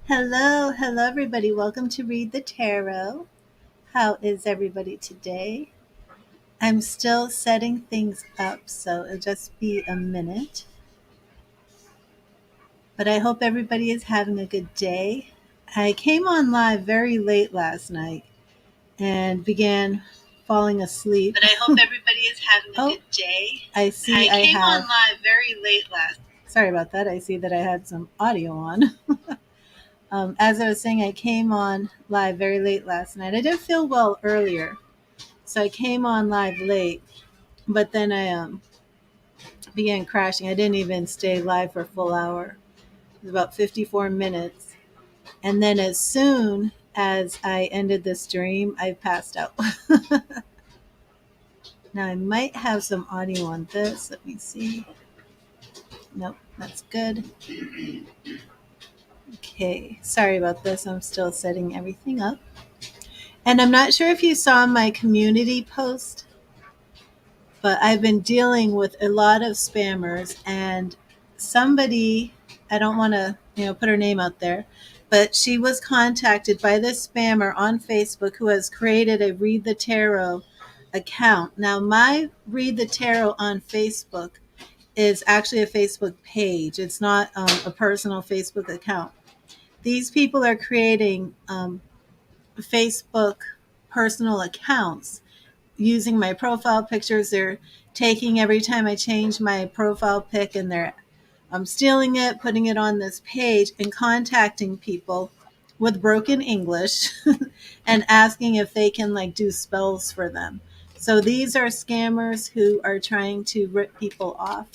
Hello, everybody. Welcome to Read the Tarot. How is everybody today? I'm still setting things up, so it'll just be a minute. But I hope everybody is having a good day. I came on live very late last night and began falling asleep. But I hope everybody is having a good day. I see I came on live very late last. Sorry about that. I see that I had some audio on. As I was saying, I came on live very late last night. I didn't feel well earlier, so I came on live late. But then I began crashing. I didn't even stay live for a full hour. It was about 54 minutes. And then as soon as I ended the stream, I passed out. Now I might have some audio on this. Let me see. Nope, that's good. Okay, sorry about this. I'm still setting everything up. And I'm not sure if you saw my community post, but I've been dealing with a lot of spammers, and somebody, I don't want to, put her name out there, but she was contacted by this spammer on Facebook who has created a Read the Tarot account. Now, my Read the Tarot on Facebook is actually a Facebook page. It's not a personal Facebook account. These people are creating Facebook personal accounts using my profile pictures. They're taking every time I change my profile pic, and they're stealing it, putting it on this page, and contacting people with broken English and asking if they can do spells for them. So these are scammers who are trying to rip people off.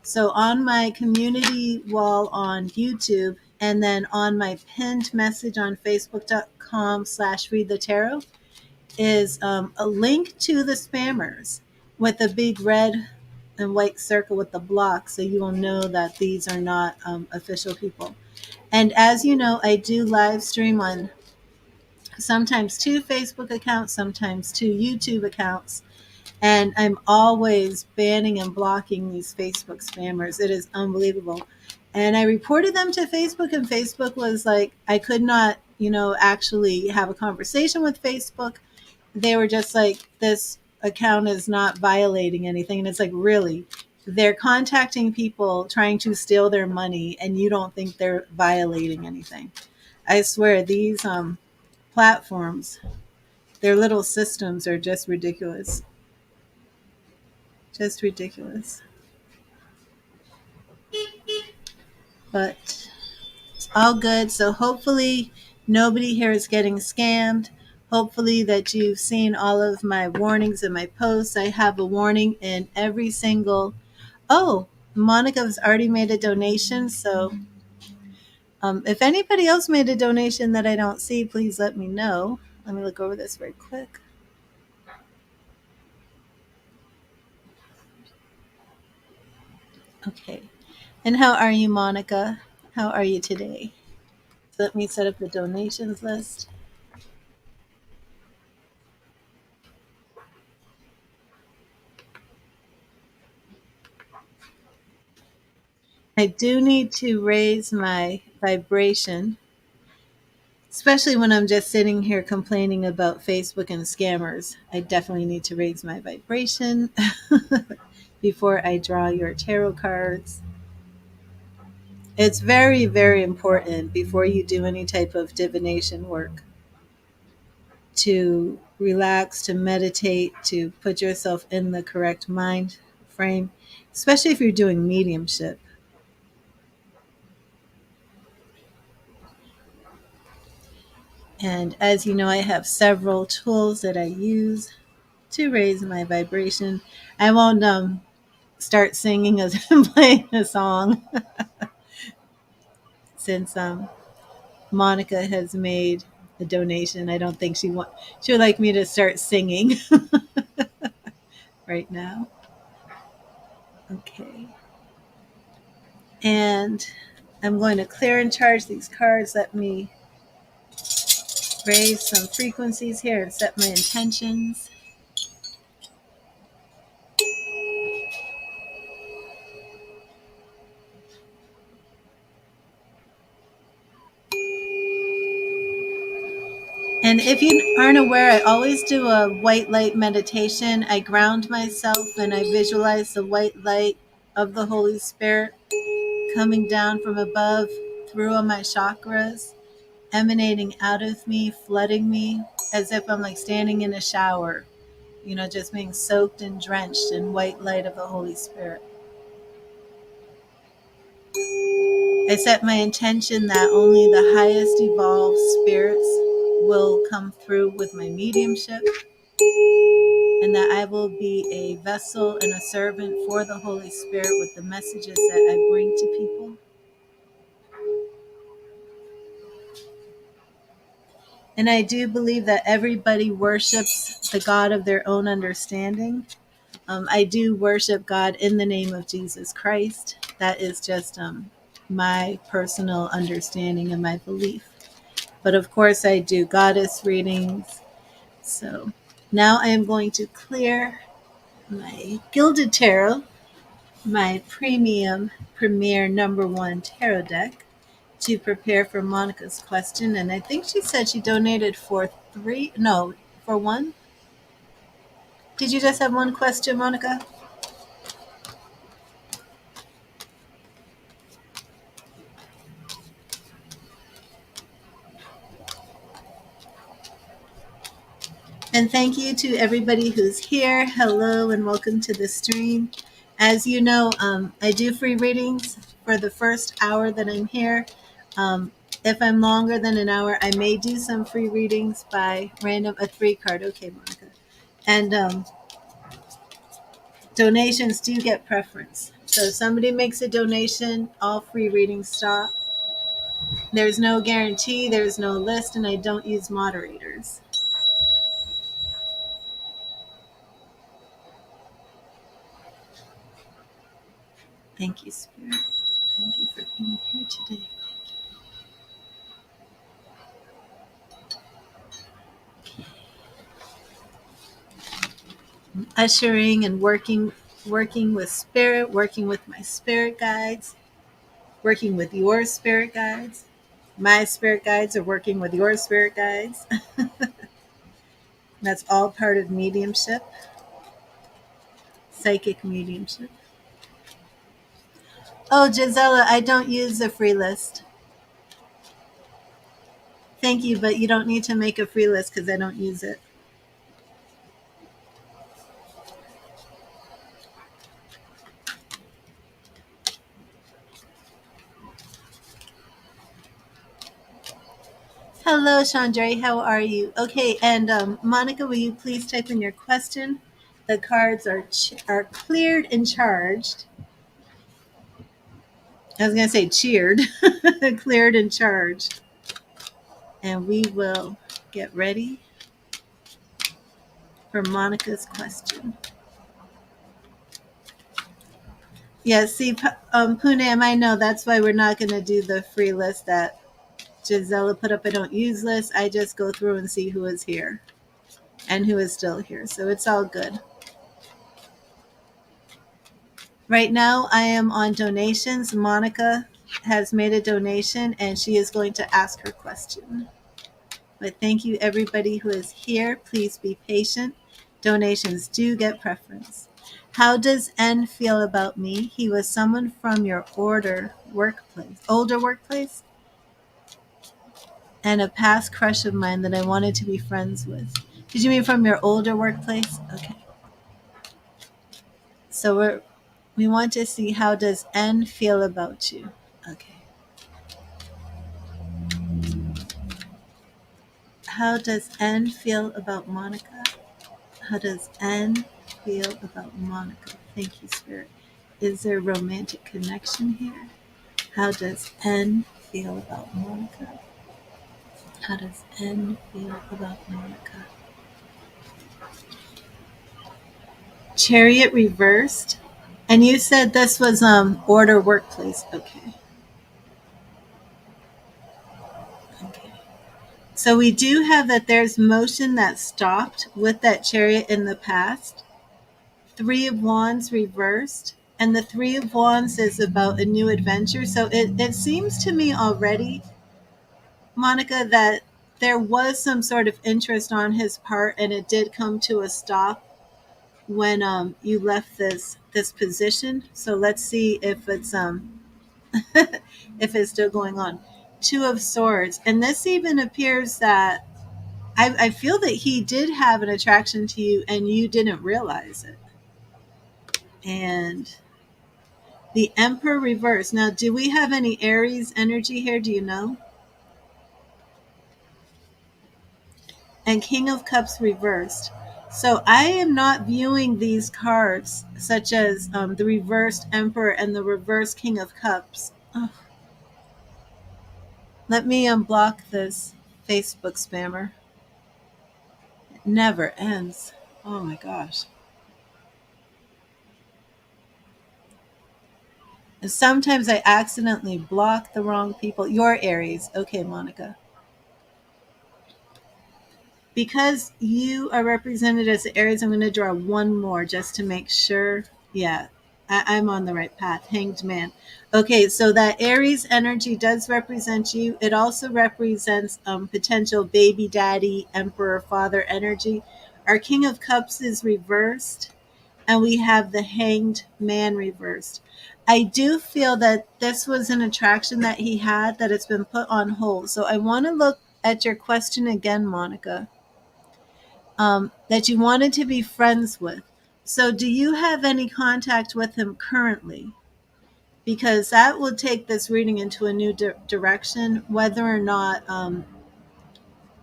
So on my community wall on YouTube, and then on my pinned message on facebook.com/read the tarot, is a link to the spammers with a big red and white circle with the block, so you will know that these are not official people. And as you know, I do live stream on sometimes two Facebook accounts, sometimes two YouTube accounts, and I'm always banning and blocking these Facebook spammers. It is unbelievable. And I reported them to Facebook, and Facebook was like, I could not, actually have a conversation with Facebook. They were just like, this account is not violating anything. And it's like, really? They're contacting people trying to steal their money, and you don't think they're violating anything? I swear, these platforms, their little systems are just ridiculous. Just ridiculous. But it's all good. So hopefully nobody here is getting scammed. Hopefully that you've seen all of my warnings in my posts. I have a warning in every single. Oh, Monica's already made a donation. So if anybody else made a donation that I don't see, please let me know. Let me look over this very quick. Okay. And how are you, Monica? How are you today? So let me set up the donations list. I do need to raise my vibration, especially when I'm just sitting here complaining about Facebook and scammers. I definitely need to raise my vibration before I draw your tarot cards. It's very, very important before you do any type of divination work to relax, to meditate, to put yourself in the correct mind frame, especially if you're doing mediumship. And as you know, I have several tools that I use to raise my vibration. I won't start singing as I'm playing a song since Monica has made a donation. I don't think she would like me to start singing right now. Okay. And I'm going to clear and charge these cards. Let me raise some frequencies here and set my intentions. And if you aren't aware, I always do a white light meditation. I ground myself and I visualize the white light of the Holy Spirit coming down from above through all my chakras, emanating out of me, flooding me as if I'm like standing in a shower, just being soaked and drenched in white light of the Holy Spirit. I set my intention that only the highest evolved spirits will come through with my mediumship, and that I will be a vessel and a servant for the Holy Spirit with the messages that I bring to people. And I do believe that everybody worships the God of their own understanding. I do worship God in the name of Jesus Christ. That is just my personal understanding and my belief. But of course, I do goddess readings. So now I am going to clear my Gilded Tarot, my premium premier #1 tarot deck, to prepare for Monica's question. And I think she said she donated for for one. Did you just have one question, Monica? And thank you to everybody who's here. Hello and welcome to the stream. As you know, I do free readings for the first hour that I'm here. If I'm longer than an hour, I may do some free readings by a 3 card. Okay, Monica. And donations do get preference. So if somebody makes a donation, all free readings stop. There's no guarantee, there's no list, and I don't use moderators. Thank you, Spirit. Thank you for being here today. Ushering and working with spirit, working with my spirit guides, working with your spirit guides. My spirit guides are working with your spirit guides. That's all part of mediumship, psychic mediumship. Oh, Gisela, I don't use the free list. Thank you, but you don't need to make a free list because I don't use it. Hello, Chandra. How are you? Okay, and Monica, will you please type in your question? The cards are cleared and charged. I was going to say cheered, cleared and charged. And we will get ready for Monica's question. Yeah, see, Poonam, I know that's why we're not going to do the free list that Gisela put up. I don't use lists. I just go through and see who is here and who is still here. So it's all good. Right now, I am on donations. Monica has made a donation and she is going to ask her question. But thank you, everybody who is here. Please be patient. Donations do get preference. How does N feel about me? He was someone from your older workplace, and a past crush of mine that I wanted to be friends with. Did you mean from your older workplace? Okay. So we want to see, how does N feel about you? Okay. How does N feel about Monica? How does N feel about Monica? Thank you, Spirit. Is there a romantic connection here? How does N feel about Monica? How does N feel about Monica? Chariot reversed. And you said this was order workplace. Okay. Okay. So we do have that there's motion that stopped with that chariot in the past. 3 of Wands reversed. And the 3 of Wands is about a new adventure. So it seems to me already, Monica, that there was some sort of interest on his part, and it did come to a stop when you left this position. So let's see if it's if it's still going on. Two of Swords, and this even appears that I feel that he did have an attraction to you, and you didn't realize it. And the Emperor reversed. Now, do we have any Aries energy here? Do you know? And King of Cups reversed. So I am not viewing these cards, such as the reversed Emperor and the reversed King of Cups. Oh, let me unblock this Facebook spammer. It never ends. Oh my gosh. And sometimes I accidentally block the wrong people. Your Aries. Okay, Monica. Because you are represented as the Aries, I'm going to draw one more just to make sure. Yeah, I'm on the right path. Hanged Man. Okay, so that Aries energy does represent you. It also represents potential baby daddy, emperor, father energy. Our King of Cups is reversed, and we have the Hanged Man reversed. I do feel that this was an attraction that he had that it's been put on hold. So I want to look at your question again, Monica. That you wanted to be friends with. So, do you have any contact with him currently? Because that will take this reading into a new direction, whether or not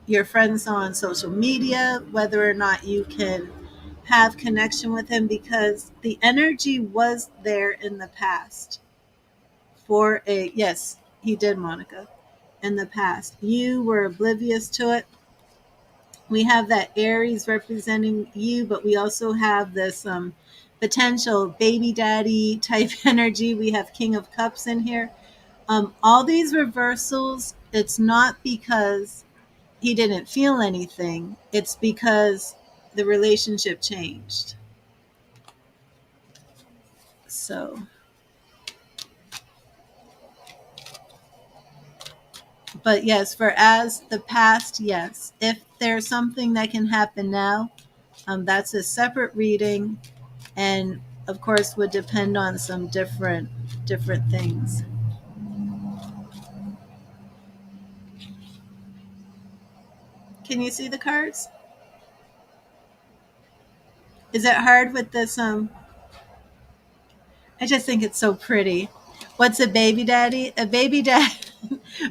you're friends on social media, whether or not you can have connection with him, because the energy was there in the past for a, yes, he did, Monica, in the past. You were oblivious to it. We have that Aries representing you, but we also have this potential baby daddy type energy. We have King of Cups in here. All these reversals, it's not because he didn't feel anything, it's because the relationship changed. So, but yes, for as the past, yes. If there's something that can happen now, that's a separate reading, and of course would depend on some different things. Can you see the cards? Is it hard with this? I just think it's so pretty. What's a baby daddy? A baby daddy.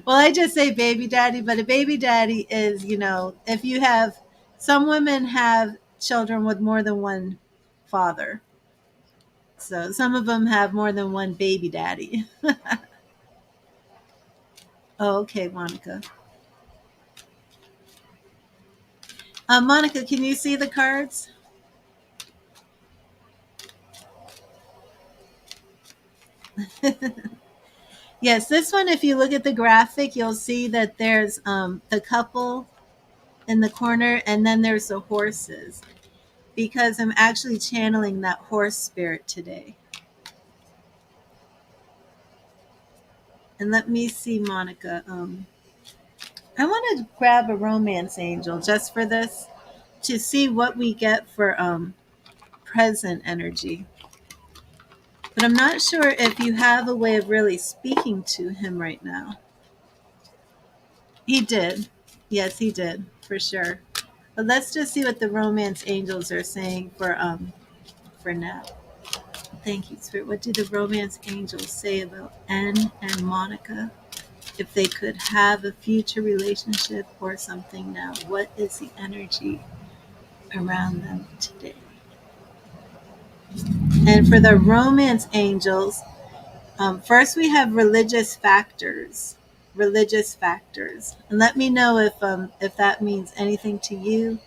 Well, I just say baby daddy, but a baby daddy is, if you have, some women have children with more than one father. So some of them have more than one baby daddy. Oh, okay, Monica. Monica, can you see the cards? Yes, this one, if you look at the graphic, you'll see that there's the couple in the corner, and then there's the horses, because I'm actually channeling that horse spirit today. And let me see, Monica. I want to grab a romance angel just for this to see what we get for present energy. But I'm not sure if you have a way of really speaking to him right now. He did. Yes, he did, for sure. But let's just see what the romance angels are saying for now. Thank you, Spirit. What do the romance angels say about Anne and Monica? If they could have a future relationship or something now, what is the energy around them today? And for the romance angels, first we have religious factors. Religious factors. And let me know if that means anything to you.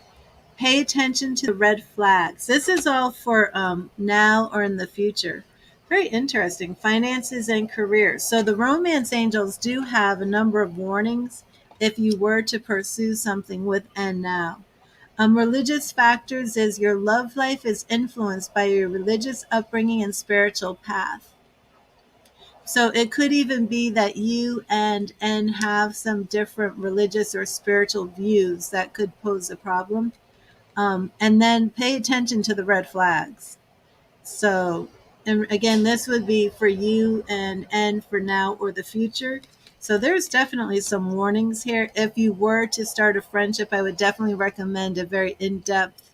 Pay attention to the red flags. This is all for now or in the future. Very interesting. Finances and careers. So the romance angels do have a number of warnings if you were to pursue something with and now. Religious factors is your love life is influenced by your religious upbringing and spiritual path. So it could even be that you and N have some different religious or spiritual views that could pose a problem. And then pay attention to the red flags. So, and again, this would be for you and N for now or the future. So there's definitely some warnings here. If you were to start a friendship, I would definitely recommend a very in-depth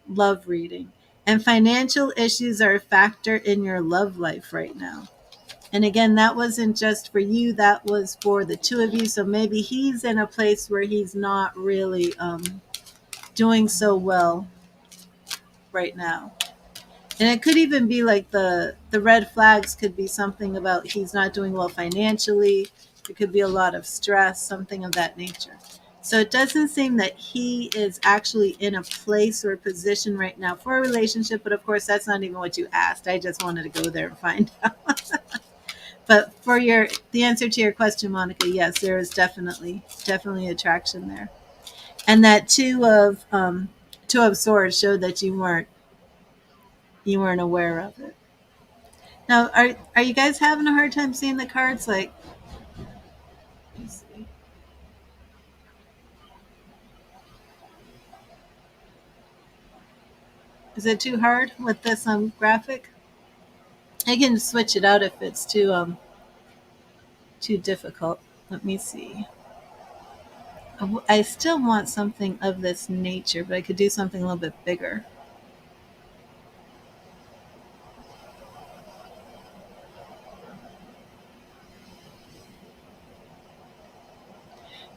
love reading. And financial issues are a factor in your love life right now. And again, that wasn't just for you, that was for the two of you. So maybe he's in a place where he's not really doing so well right now. And it could even be like the red flags could be something about he's not doing well financially. It could be a lot of stress, something of that nature. So it doesn't seem that he is actually in a place or a position right now for a relationship. But of course, that's not even what you asked. I just wanted to go there and find out. But for the answer to your question, Monica, yes, there is definitely attraction there. And that two of swords showed that you weren't aware of it. Now, are you guys having a hard time seeing the cards? Like, let me see. Is it too hard with this graphic? I can switch it out if it's too difficult. Let me see. I still want something of this nature, but I could do something a little bit bigger.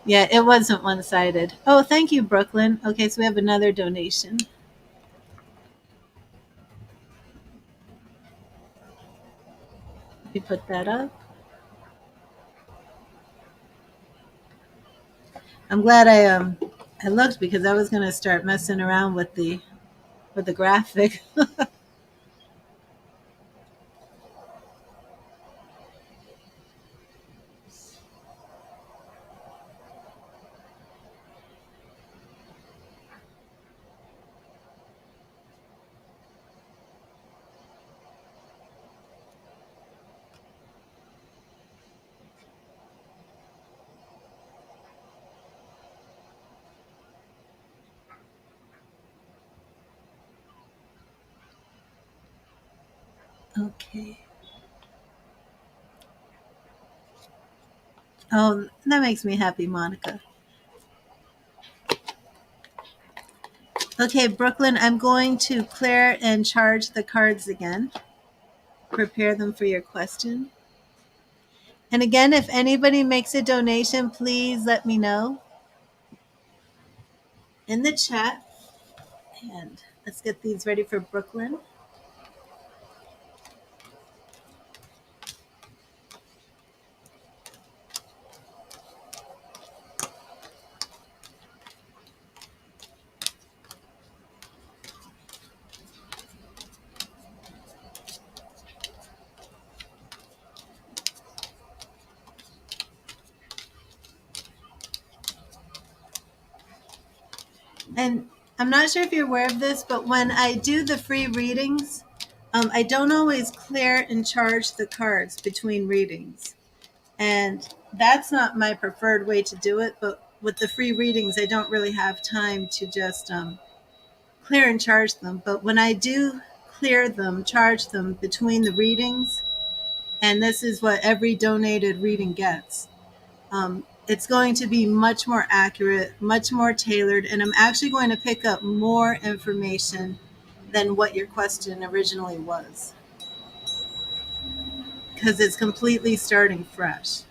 Yeah, it wasn't one sided. Oh, thank you, Brooklyn. Okay, so we have another donation. Let me put that up. I'm glad I looked because I was gonna start messing around with the graphic. Okay. Oh, that makes me happy, Monica. Okay, Brooklyn, I'm going to clear and charge the cards again. Prepare them for your question. And again, if anybody makes a donation, please let me know in the chat. And let's get these ready for Brooklyn. And I'm not sure if you're aware of this, but when I do the free readings, I don't always clear and charge the cards between readings. And that's not my preferred way to do it. But with the free readings, I don't really have time to just clear and charge them. But when I do clear them, charge them between the readings, and this is what every donated reading gets. It's going to be much more accurate, much more tailored, and I'm actually going to pick up more information than what your question originally was because it's completely starting fresh.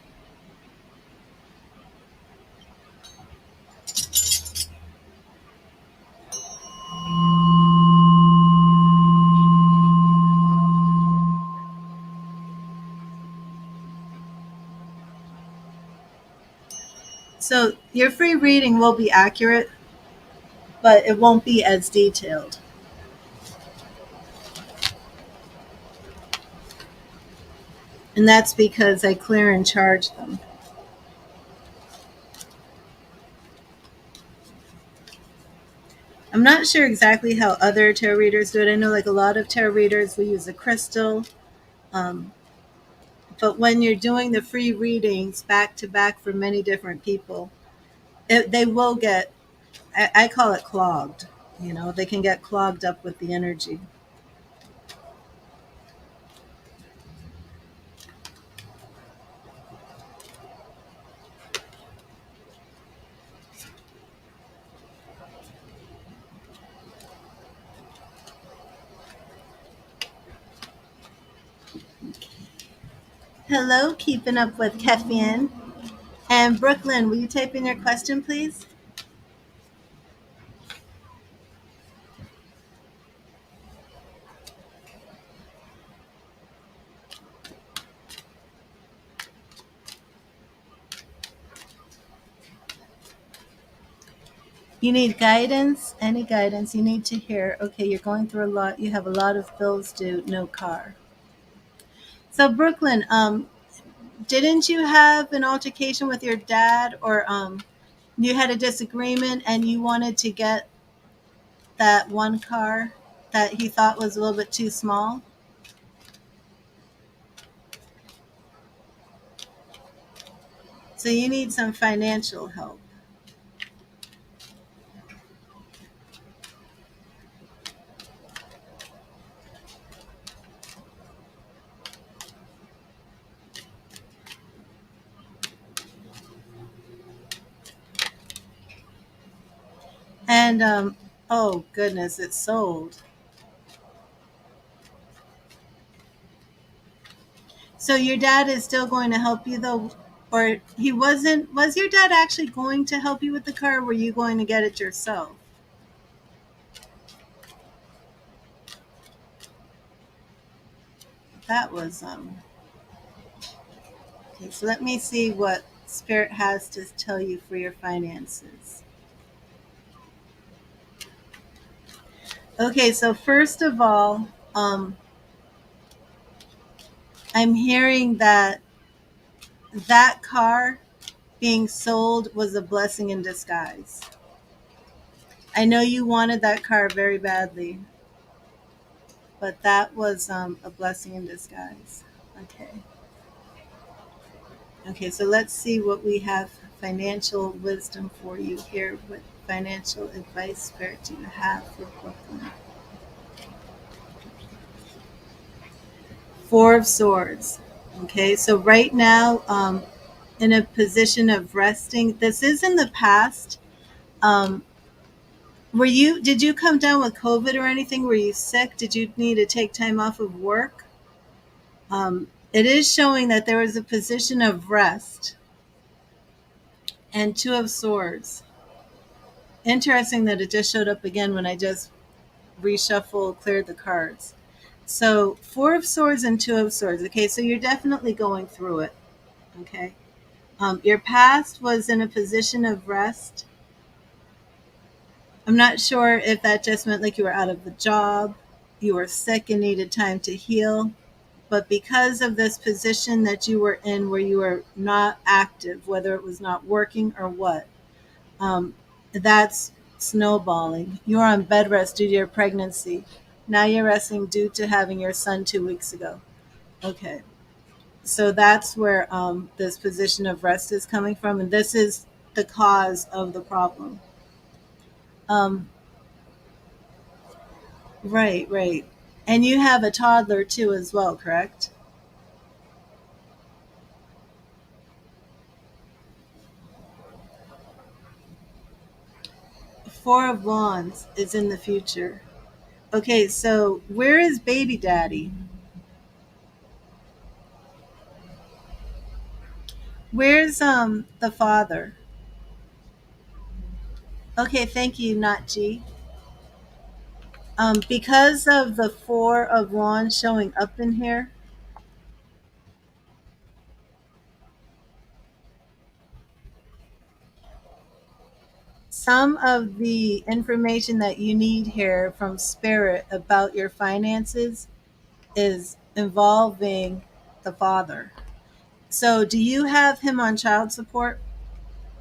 So your free reading will be accurate, but it won't be as detailed. And that's because I clear and charge them. I'm not sure exactly how other tarot readers do it. I know like a lot of tarot readers will use a crystal. Um, But when you're doing the free readings back to back for many different people, they will get, I call it clogged. They can get clogged up with the energy. Hello, keeping up with caffeine. And Brooklyn, will you type in your question, please? You need guidance, any guidance you need to hear. Okay, you're going through a lot. You have a lot of bills due, no car. So, Brooklyn, didn't you have an altercation with your dad, or you had a disagreement and you wanted to get that one car that he thought was a little bit too small? So, you need some financial help. And, oh goodness, it's sold. So your dad is still going to help you though, or he wasn't? Was your dad actually going to help you with the car? Or were you going to get it yourself? That was okay. So let me see what Spirit has to tell you for your finances. Okay, so first of all, I'm hearing that that car being sold was a blessing in disguise. I know you wanted that car very badly, but that was a blessing in disguise. Okay. Okay, so let's see what we have financial wisdom for you here. What financial advice, Spirit, do you have for Brooklyn? Four of Swords. Okay, so right now, in a position of resting, this is in the past. Um, did you come down with COVID or anything? Were you sick? Did you need to take time off of work? It is showing that there was a position of rest and Two of Swords. Interesting that it just showed up again when I just reshuffle, cleared the cards. So Four of Swords and Two of Swords. Okay, so you're definitely going through it. Okay. Your past was in a position of rest. I'm not sure if that just meant like you were out of the job, you were sick and needed time to heal. But because of this position that you were in where you were not active, whether it was not working or what, um, that's snowballing. You were on bed rest due to your pregnancy. Now you're resting due to having your son 2 weeks ago. Okay. So that's where this position of rest is coming from. And this is the cause of the problem. Um, right, right. And you have a toddler too, as well, correct? Four of Wands is in the future. Okay, so where is baby daddy? Where's the father? Okay, thank you, not G. Because of the Four of Wands showing up in here, some of the information that you need here from Spirit about your finances is involving the father. So, do you have him on child support?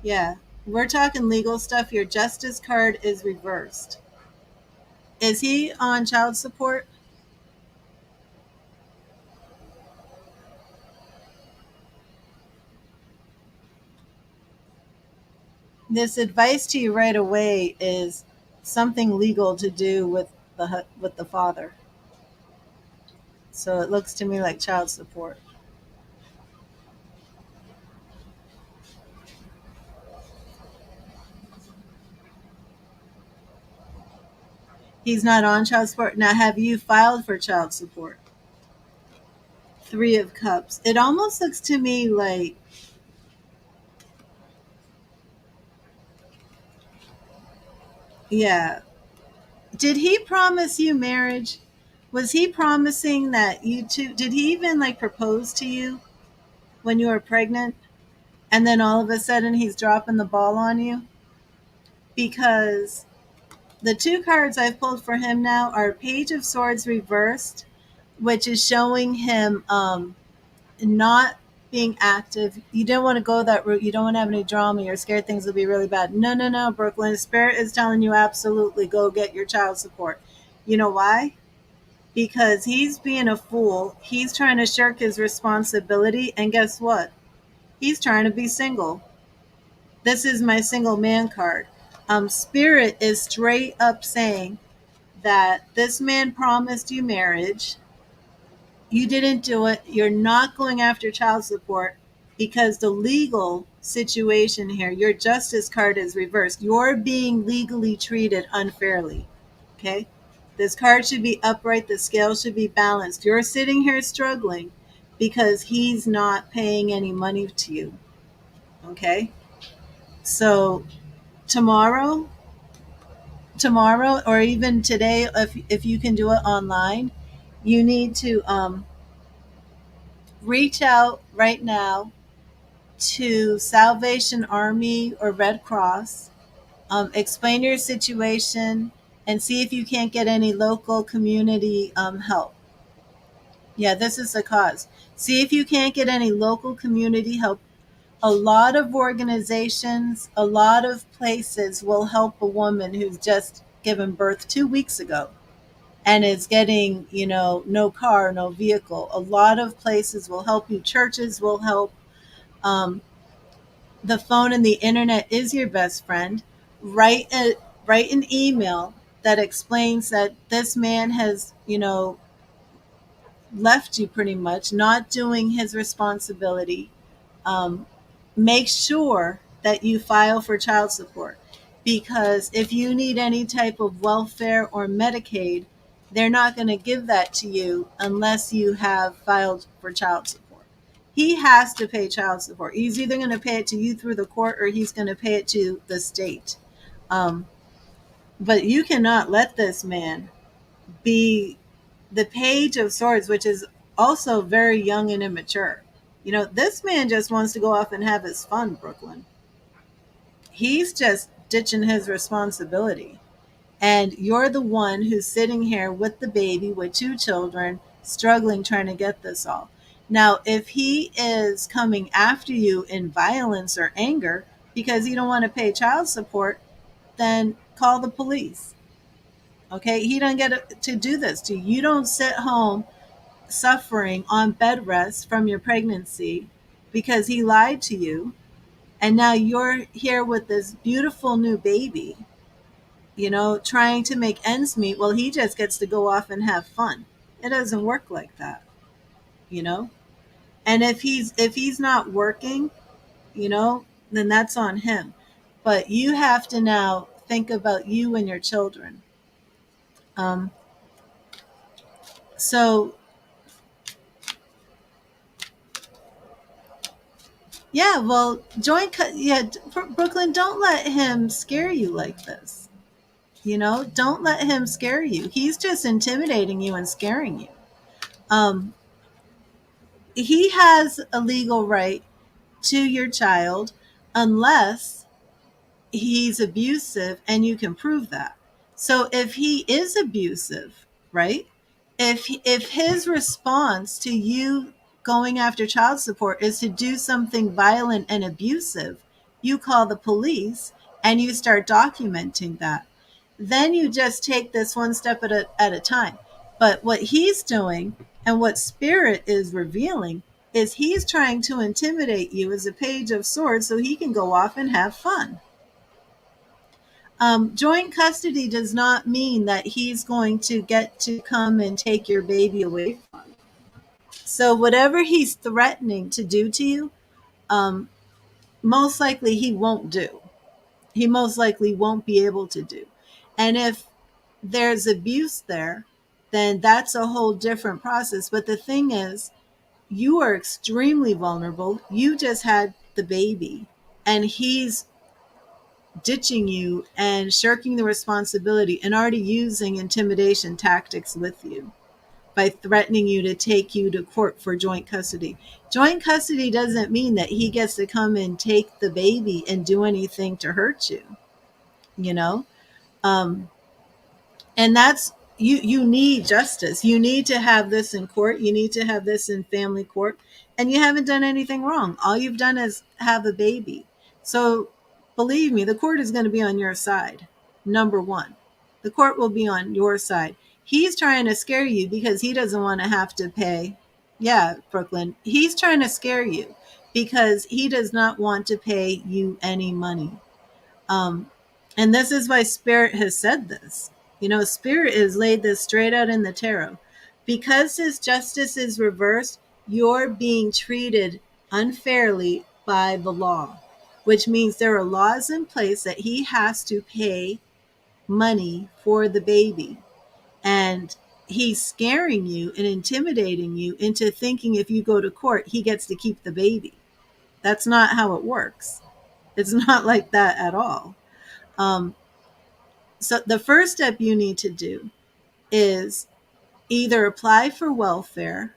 Yeah. We're talking legal stuff. Your justice card is reversed. Is he on child support? This advice to you right away is something legal to do with the father. So it looks to me like child support. He's not on child support. Now, have you filed for child support? Three of Cups. It almost looks to me like, yeah. Did he promise you marriage? Was he promising that you two, did he even like propose to you when you were pregnant? And then all of a sudden he's dropping the ball on you? Because the two cards I've pulled for him now are Page of Swords reversed, which is showing him not being active. You don't want to go that route. You don't want to have any drama. You're scared things will be really bad. No, no, no, Brooklyn. Spirit is telling you absolutely go get your child support. You know why? Because he's being a fool. He's trying to shirk his responsibility. And guess what? He's trying to be single. This is my single man card. Spirit is straight up saying that this man promised you marriage. You didn't do it. You're not going after child support because the legal situation here, your justice card is reversed. You're being legally treated unfairly. Okay? This card should be upright. The scale should be balanced. You're sitting here struggling because he's not paying any money to you. Okay? So tomorrow, or even today, if you can do it online, you need to reach out right now to Salvation Army or Red Cross, explain your situation, and see if you can't get any local community help. Yeah, this is the cause. See if you can't get any local community help. A lot of organizations, a lot of places will help a woman who's just given birth 2 weeks ago and is getting, no car, no vehicle. A lot of places will help you. Churches will help. Um, the phone and the internet is your best friend. Write an email that explains that this man has, left you pretty much, not doing his responsibility. Um, Make sure that you file for child support because if you need any type of welfare or Medicaid, they're not going to give that to you unless you have filed for child support. He has to pay child support. He's either going to pay it to you through the court or he's going to pay it to the state. Um, but you cannot let this man be the Page of Swords, which is also very young and immature. This man just wants to go off and have his fun, Brooklyn. He's just ditching his responsibility. And you're the one who's sitting here with the baby, with two children, struggling trying to get this all. Now, if he is coming after you in violence or anger because you don't want to pay child support, then call the police. Okay? He doesn't get to do this to you. You don't sit home suffering on bed rest from your pregnancy because he lied to you. And now you're here with this beautiful new baby, trying to make ends meet. Well, he just gets to go off and have fun. It doesn't work like that, you know? And if he's not working, then that's on him. But you have to now think about you and your children. Um, so yeah, well, Brooklyn, don't let him scare you like this. Don't let him scare you. He's just intimidating you and scaring you. Um, he has a legal right to your child unless he's abusive and you can prove that. So if he is abusive, right? If his response to you going after child support is to do something violent and abusive, you call the police and you start documenting that. Then you just take this one step at a time. But what he's doing and what Spirit is revealing is he's trying to intimidate you as a Page of Swords so he can go off and have fun. Joint custody does not mean that he's going to get to come and take your baby away from you. So whatever he's threatening to do to you, um, most likely he won't do. He most likely won't be able to do. And if there's abuse there, then that's a whole different process. But the thing is, you are extremely vulnerable. You just had the baby, and he's ditching you and shirking the responsibility and already using intimidation tactics with you by threatening you to take you to court for joint custody. Joint custody doesn't mean that he gets to come and take the baby and do anything to hurt you, you know? Um, and that's you need justice. You need to have this in court. You need to have this in family court. And you haven't done anything wrong. All you've done is have a baby. So believe me, the court is going to be on your side. Number one, the court will be on your side. He's trying to scare you because he doesn't want to have to pay. Yeah, Brooklyn. He's trying to scare you because he does not want to pay you any money. Um, and this is why Spirit has said this. You know, Spirit has laid this straight out in the tarot. Because his justice is reversed, you're being treated unfairly by the law, which means there are laws in place that he has to pay money for the baby. And he's scaring you and intimidating you into thinking if you go to court, he gets to keep the baby. That's not how it works. It's not like that at all. Um, so the first step you need to do is either apply for welfare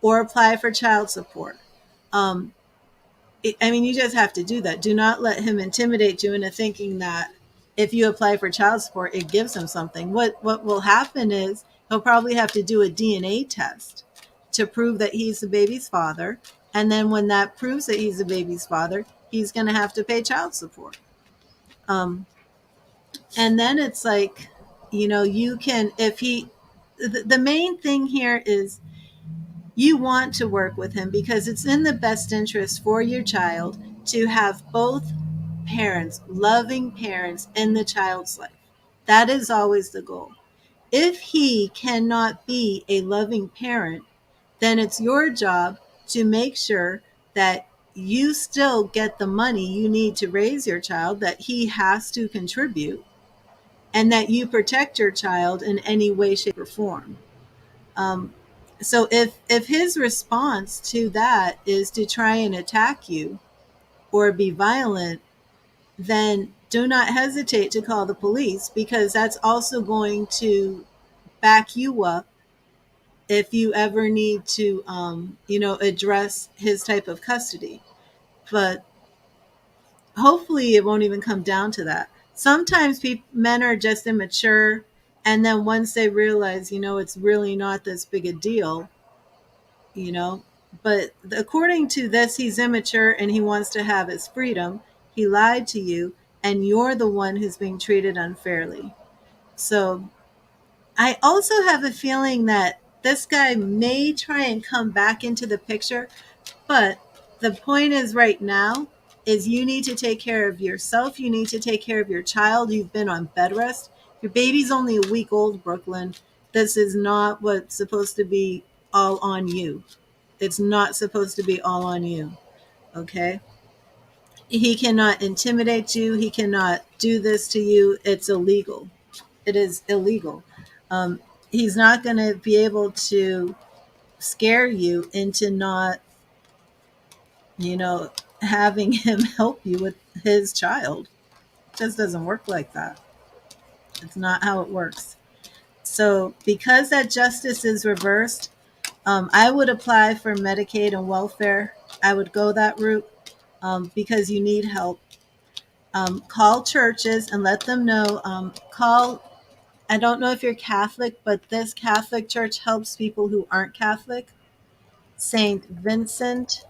or apply for child support. Um, I mean, you just have to do that. Do not let him intimidate you into thinking that if you apply for child support, it gives him something. What will happen is he'll probably have to do a DNA test to prove that he's the baby's father. And then when that proves that he's the baby's father, he's going to have to pay child support. Um, and then it's like, you know, you can, if he, the main thing here is you want to work with him because it's in the best interest for your child to have both parents, loving parents in the child's life. That is always the goal. If he cannot be a loving parent, then it's your job to make sure that you still get the money you need to raise your child, that he has to contribute, and that you protect your child in any way, shape, or form. Um, so if his response to that is to try and attack you or be violent, then do not hesitate to call the police because that's also going to back you up if you ever need to, address his type of custody. But hopefully it won't even come down to that. Sometimes men are just immature, and then once they realize, it's really not this big a deal, you know. But according to this, he's immature and he wants to have his freedom. He lied to you, and you're the one who's being treated unfairly. So I also have a feeling that this guy may try and come back into the picture, but the point is right now is you need to take care of yourself. You need to take care of your child. You've been on bed rest. Your baby's only a week old, Brooklyn. This is not what's supposed to be all on you. It's not supposed to be all on you. Okay? He cannot intimidate you. He cannot do this to you. It's illegal. It is illegal. He's not going to be able to scare you into not, having him help you with his child. It just doesn't work like that. It's not how it works. So, because that justice is reversed, I would apply for Medicaid and welfare. I would go that route because you need help. Call churches and let them know. I don't know if you're Catholic, but this Catholic church helps people who aren't Catholic. St. Vincent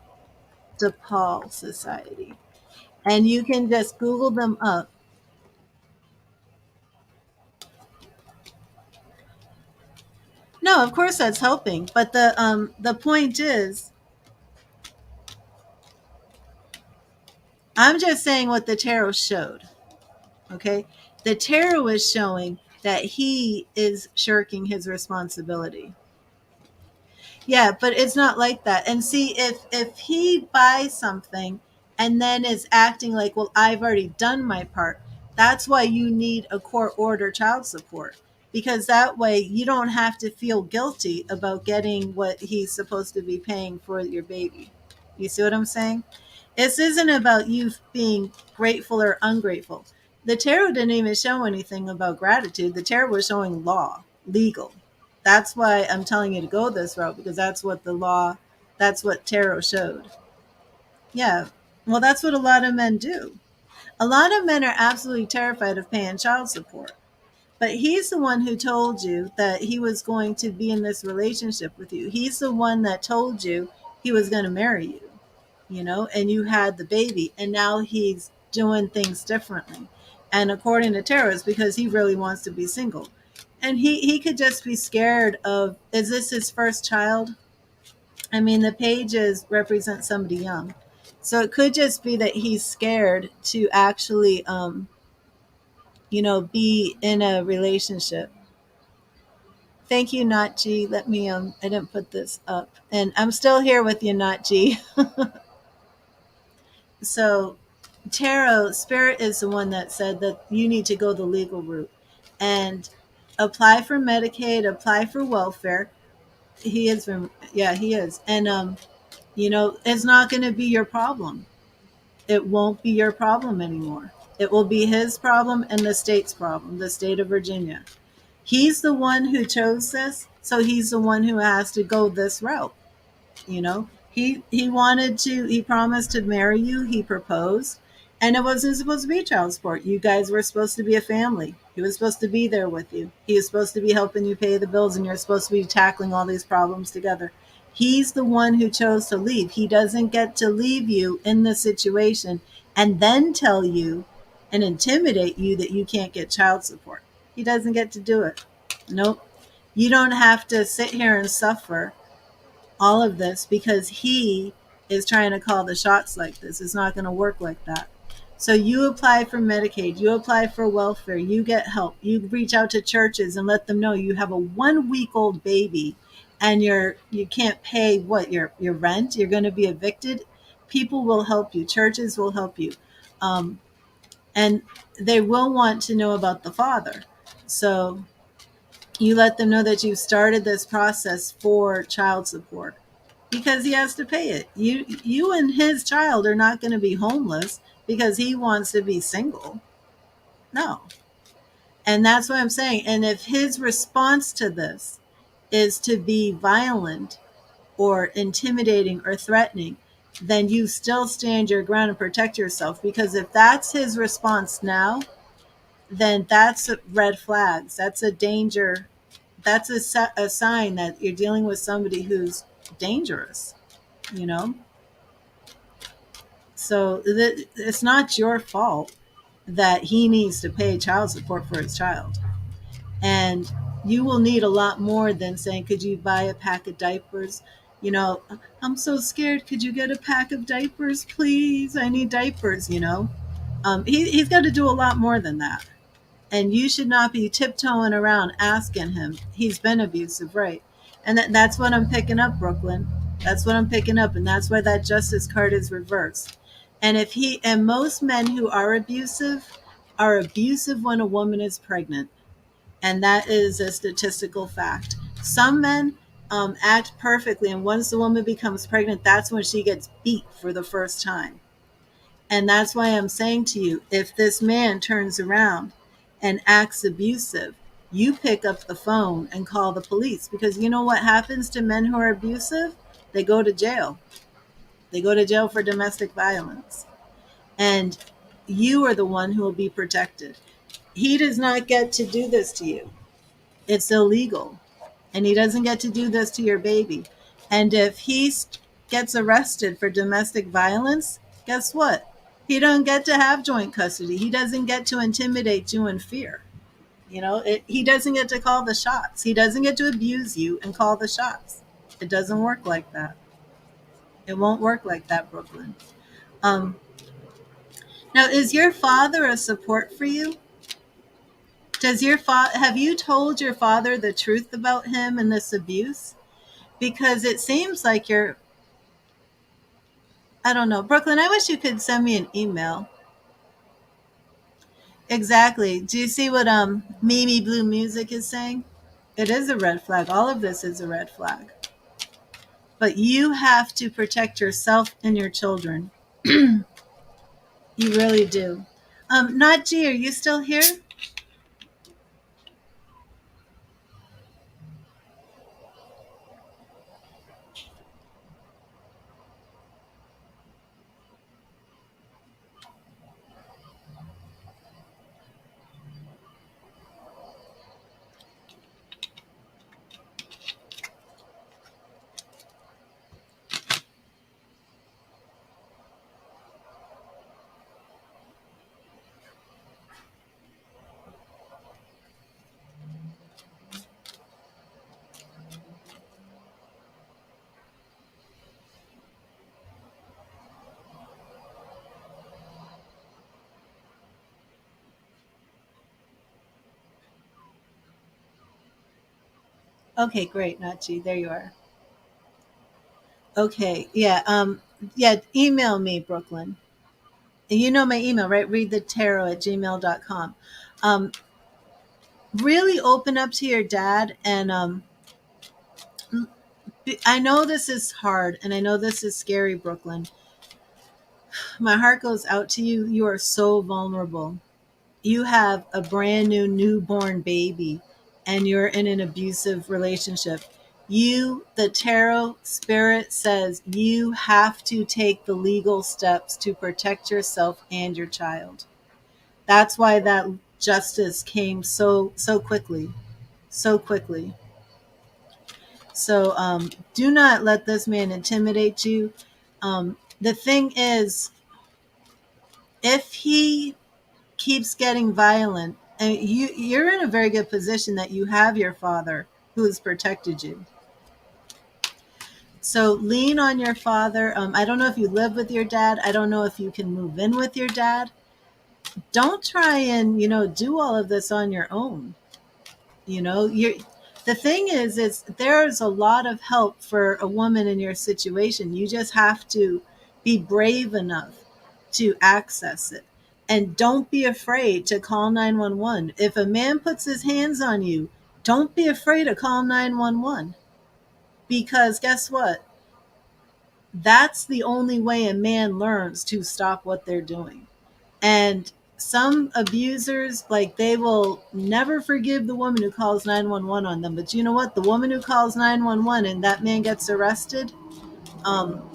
de Paul Society. And you can just Google them up. No, of course that's helping, but the point is, I'm just saying what the tarot showed. Okay. The tarot is showing that he is shirking his responsibility. Yeah, but it's not like that. And see, if he buys something and then is acting like, well, I've already done my part, that's why you need a court order child support, because that way you don't have to feel guilty about getting what he's supposed to be paying for your baby. You see what I'm saying? This isn't about you being grateful or ungrateful. The tarot didn't even show anything about gratitude. The tarot was showing law, legal. That's why I'm telling you to go this route, because that's what the law, that's what tarot showed. Yeah. Well, that's what a lot of men do. A lot of men are absolutely terrified of paying child support. But he's the one who told you that he was going to be in this relationship with you. He's the one that told you he was going to marry you, and you had the baby, and now he's doing things differently. And according to tarot, it's because he really wants to be single. And he could just be scared of, is this his first child? I mean, the pages represent somebody young. So it could just be that he's scared to actually, be in a relationship. Thank you, Not G. Let me, I didn't put this up. And I'm still here with you, Not G. So tarot spirit is the one that said that you need to go the legal route and apply for Medicaid, apply for welfare. He is, yeah, he is. And it's not going to be your problem. It won't be your problem anymore. It will be his problem and the state's problem, the state of Virginia. He's the one who chose this, so he's the one who has to go this route. He promised to marry you. He proposed, and it wasn't supposed to be child support. You guys were supposed to be a family. He was supposed to be there with you. He was supposed to be helping you pay the bills, and you're supposed to be tackling all these problems together. He's the one who chose to leave. He doesn't get to leave you in this situation and then tell you and intimidate you that you can't get child support. He doesn't get to do it. Nope. You don't have to sit here and suffer all of this because he is trying to call the shots like this. It's not going to work like that. So you apply for Medicaid, you apply for welfare, you get help, you reach out to churches and let them know you have a 1 week old baby and you can't pay your rent, you're going to be evicted. People will help you, churches will help you, and they will want to know about the father. So you let them know that you've started this process for child support because he has to pay it. You and his child are not going to be homeless because he wants to be single. No. And that's what I'm saying. And if his response to this is to be violent or intimidating or threatening, then you still stand your ground and protect yourself. Because if that's his response now, then that's red flags. That's a danger. That's a sign that you're dealing with somebody who's dangerous, you know? So it's not your fault that he needs to pay child support for his child. And you will need a lot more than saying, could you buy a pack of diapers? I'm so scared. Could you get a pack of diapers, please? I need diapers. He's got to do a lot more than that. And you should not be tiptoeing around asking him. He's been abusive, right? And that's what I'm picking up, Brooklyn. That's what I'm picking up. And that's why that justice card is reversed. And most men who are abusive when a woman is pregnant. And that is a statistical fact. Some men act perfectly. And once the woman becomes pregnant, that's when she gets beat for the first time. And that's why I'm saying to you, if this man turns around and acts abusive, you pick up the phone and call the police, because you know what happens to men who are abusive? They go to jail. They go to jail for domestic violence. And you are the one who will be protected. He does not get to do this to you. It's illegal. And he doesn't get to do this to your baby. And if he gets arrested for domestic violence, guess what? He don't get to have joint custody. He doesn't get to intimidate you in fear. He doesn't get to call the shots. He doesn't get to abuse you and call the shots. It doesn't work like that. It won't work like that, Brooklyn. Um, Now, is your father a support for you? Does your have you told your father the truth about him and this abuse? Because it seems like you're, I don't know. Brooklyn, I wish you could send me an email. Exactly. Do you see what Mimi Blue Music is saying? It is a red flag. All of this is a red flag. But you have to protect yourself and your children. You really do. Najee, are you still here? Okay, great, Najee. There you are. Okay, yeah. Yeah, email me, Brooklyn. And you know my email, right? Readthetarot@gmail.com. Um, really open up to your dad. And I know this is hard and I know this is scary, Brooklyn. My heart goes out to you. You are so vulnerable. You have a brand new newborn baby and you're in an abusive relationship. The tarot spirit says you have to take the legal steps to protect yourself and your child. That's why that justice came so quickly, so quickly. So do not let this man intimidate you. The thing is, if he keeps getting violent, and you're in a very good position that you have your father who has protected you. So lean on your father. I don't know if you live with your dad. I don't know if you can move in with your dad. Don't try and do all of this on your own. You're the thing is there's a lot of help for a woman in your situation. You just have to be brave enough to access it. And don't be afraid to call 911. If a man puts his hands on you, don't be afraid to call 911. Because guess what? That's the only way a man learns to stop what they're doing. And some abusers, like, they will never forgive the woman who calls 911 on them. But you know what? The woman who calls 911 and that man gets arrested, um,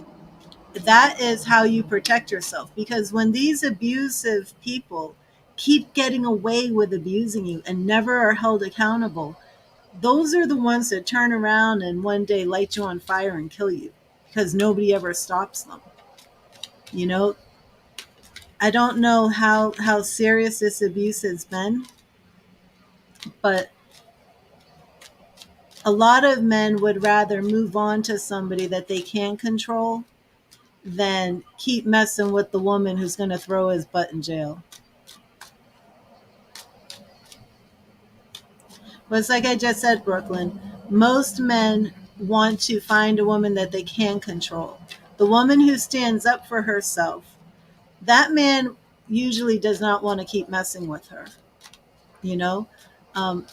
that is how you protect yourself. Because when these abusive people keep getting away with abusing you and never are held accountable, those are the ones that turn around and one day light you on fire and kill you because nobody ever stops them. You know, I don't know how serious this abuse has been, but a lot of men would rather move on to somebody that they can control than keep messing with the woman who's going to throw his butt in jail. But it's like I just said, Brooklyn, most men want to find a woman that they can control. The woman who stands up for herself, that man usually does not want to keep messing with her. You know, um,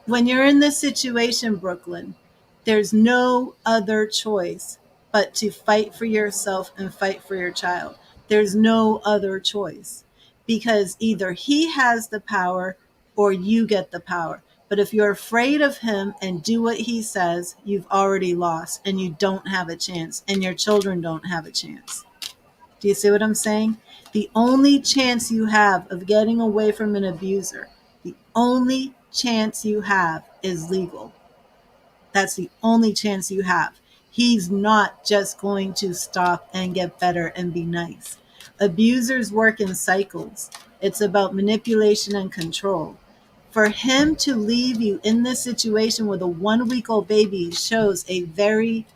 when you're in this situation, Brooklyn, there's no other choice but to fight for yourself and fight for your child. There's no other choice because either he has the power or you get the power. But if you're afraid of him and do what he says, you've already lost and you don't have a chance and your children don't have a chance. Do you see what I'm saying? The only chance you have of getting away from an abuser, the only chance you have is legal. That's the only chance you have. He's not just going to stop and get better and be nice. Abusers work in cycles. It's about manipulation and control. For him to leave you in this situation with a 1-week-old baby shows a very,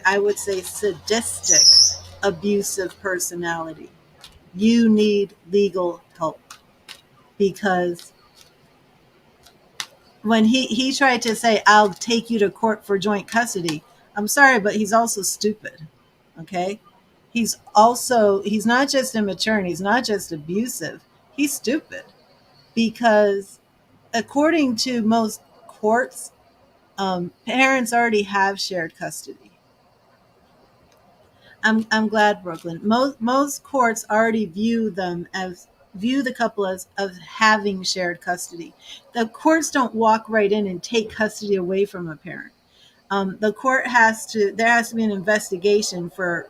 I would say, sadistic, abusive personality. you need legal help. Because when he tried to say, I'll take you to court for joint custody, I'm sorry, but he's also stupid. Okay? He's not just immature and he's not just abusive. He's stupid because according to most courts, parents already have shared custody. I'm glad, Brooklyn. Most courts already view the couple as of having shared custody. The courts don't walk right in and take custody away from a parent. The court there has to be an investigation for.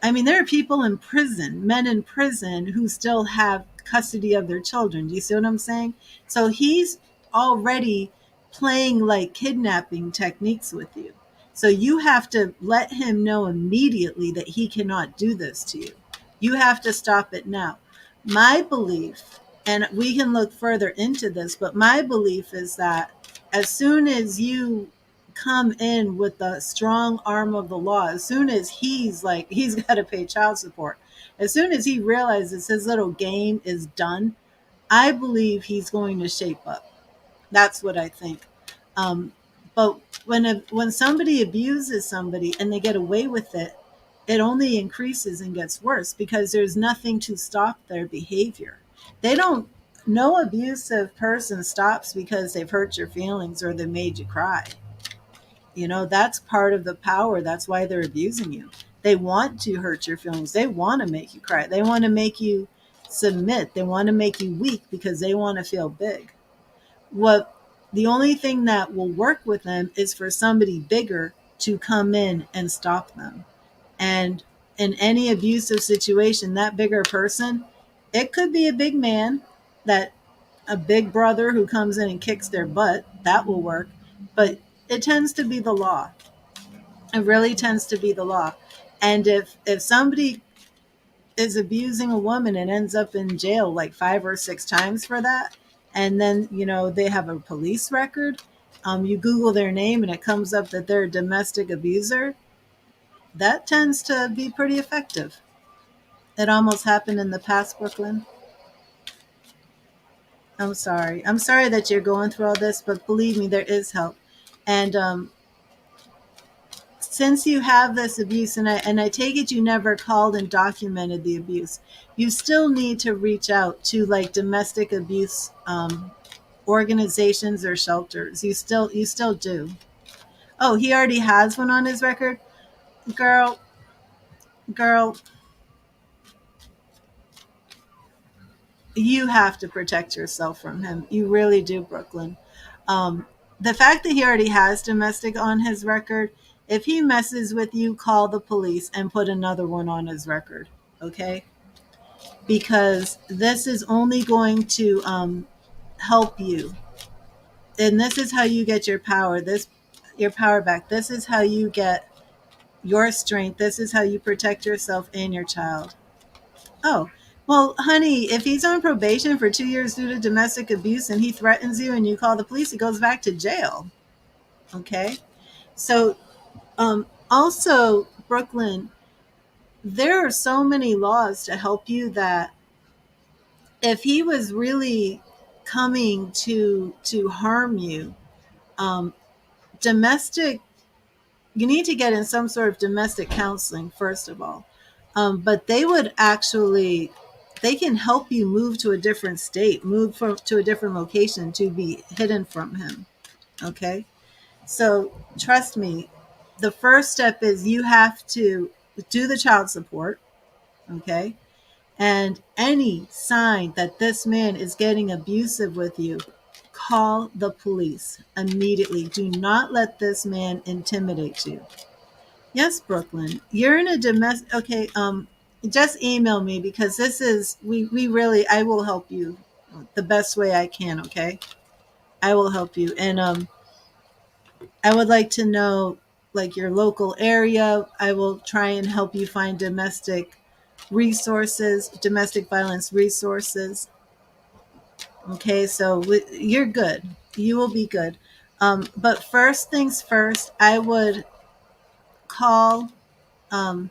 I mean, there are people in prison, men in prison, who still have custody of their children. Do you see what I'm saying? So he's already playing like kidnapping techniques with you. So you have to let him know immediately that he cannot do this to you. You have to stop it now. My belief, and we can look further into this, but my belief is that as soon as you come in with the strong arm of the law, as soon as he's got to pay child support, as soon as he realizes his little game is done, I believe he's going to shape up. That's what I think. um, but when somebody abuses somebody and they get away with it, it only increases and gets worse because there's nothing to stop their behavior. They don't No abusive person stops because they've hurt your feelings or they made you cry. That's part of the power. That's why they're abusing you. They want to hurt your feelings. They want to make you cry. They want to make you submit. They want to make you weak because they want to feel big. What The only thing that will work with them is for somebody bigger to come in and stop them. And in any abusive situation, that bigger person, it could be a big man, that a big brother who comes in and kicks their butt. That will work. But it tends to be the law. It really tends to be the law. And if somebody is abusing a woman and ends up in jail like 5 or 6 times for that, and then they have a police record, you Google their name and it comes up that they're a domestic abuser, that tends to be pretty effective. It almost happened in the past, Brooklyn. I'm sorry that you're going through all this, but believe me, there is help. And since you have this abuse, and I take it you never called and documented the abuse, you still need to reach out to like domestic abuse organizations or shelters. You still do. Oh, he already has one on his record. Girl girl you have to protect yourself from him. You really do, Brooklyn. um, the fact that he already has domestic on his record, if he messes with you, call the police and put another one on his record. Okay, because this is only going to help you, and this is how you get your power back. This is how you get your strength. This is how you protect yourself and your child. Oh, well, honey, if he's on probation for 2 years due to domestic abuse and he threatens you and you call the police, he goes back to jail. Okay, so also, Brooklyn, there are so many laws to help you that if he was really coming to harm you, um, domestic, you need to get in some sort of domestic counseling first of all. But they can help you move to a different state, to a different location to be hidden from him. Okay, so trust me, the first step is you have to do the child support. Okay, and any sign that this man is getting abusive with you, call the police immediately. Do not let this man intimidate you. Yes, Brooklyn. You're in a domestic. Okay, just email me because this is we really. I will help you the best way I can. Okay, I will help you, and I would like to know like your local area. I will try and help you find domestic violence resources. Okay, so you're good. You will be good. But first things first, I would call um,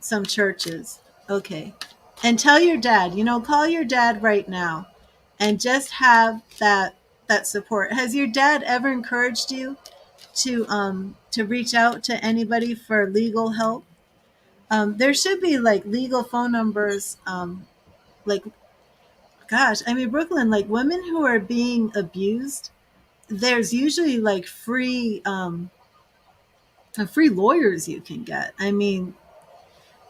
some churches. Okay. And tell your dad, call your dad right now and just have that support. Has your dad ever encouraged you to reach out to anybody for legal help? There should be like legal phone numbers. Like, gosh, I mean, Brooklyn, like women who are being abused, there's usually like free lawyers you can get. I mean,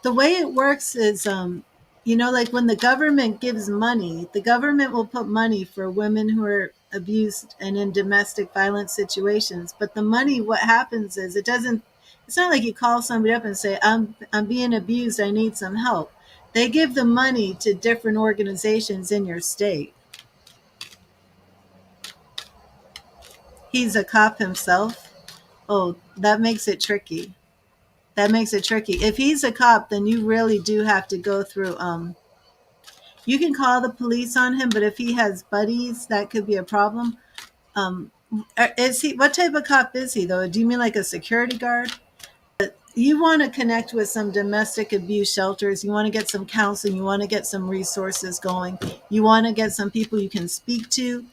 the way it works is, like when the government gives money, the government will put money for women who are abused and in domestic violence situations. But the money, what happens is it's not like you call somebody up and say, I'm being abused, I need some help. They give the money to different organizations in your state. He's a cop himself. Oh, that makes it tricky. That makes it tricky. If he's a cop, then you really do have to go through, you can call the police on him, but if he has buddies, that could be a problem. Um, is he? What type of cop is he, though? Do you mean like a security guard? You want to connect with some domestic abuse shelters. You want to get some counseling. You want to get some resources going. You want to get some people you can speak to,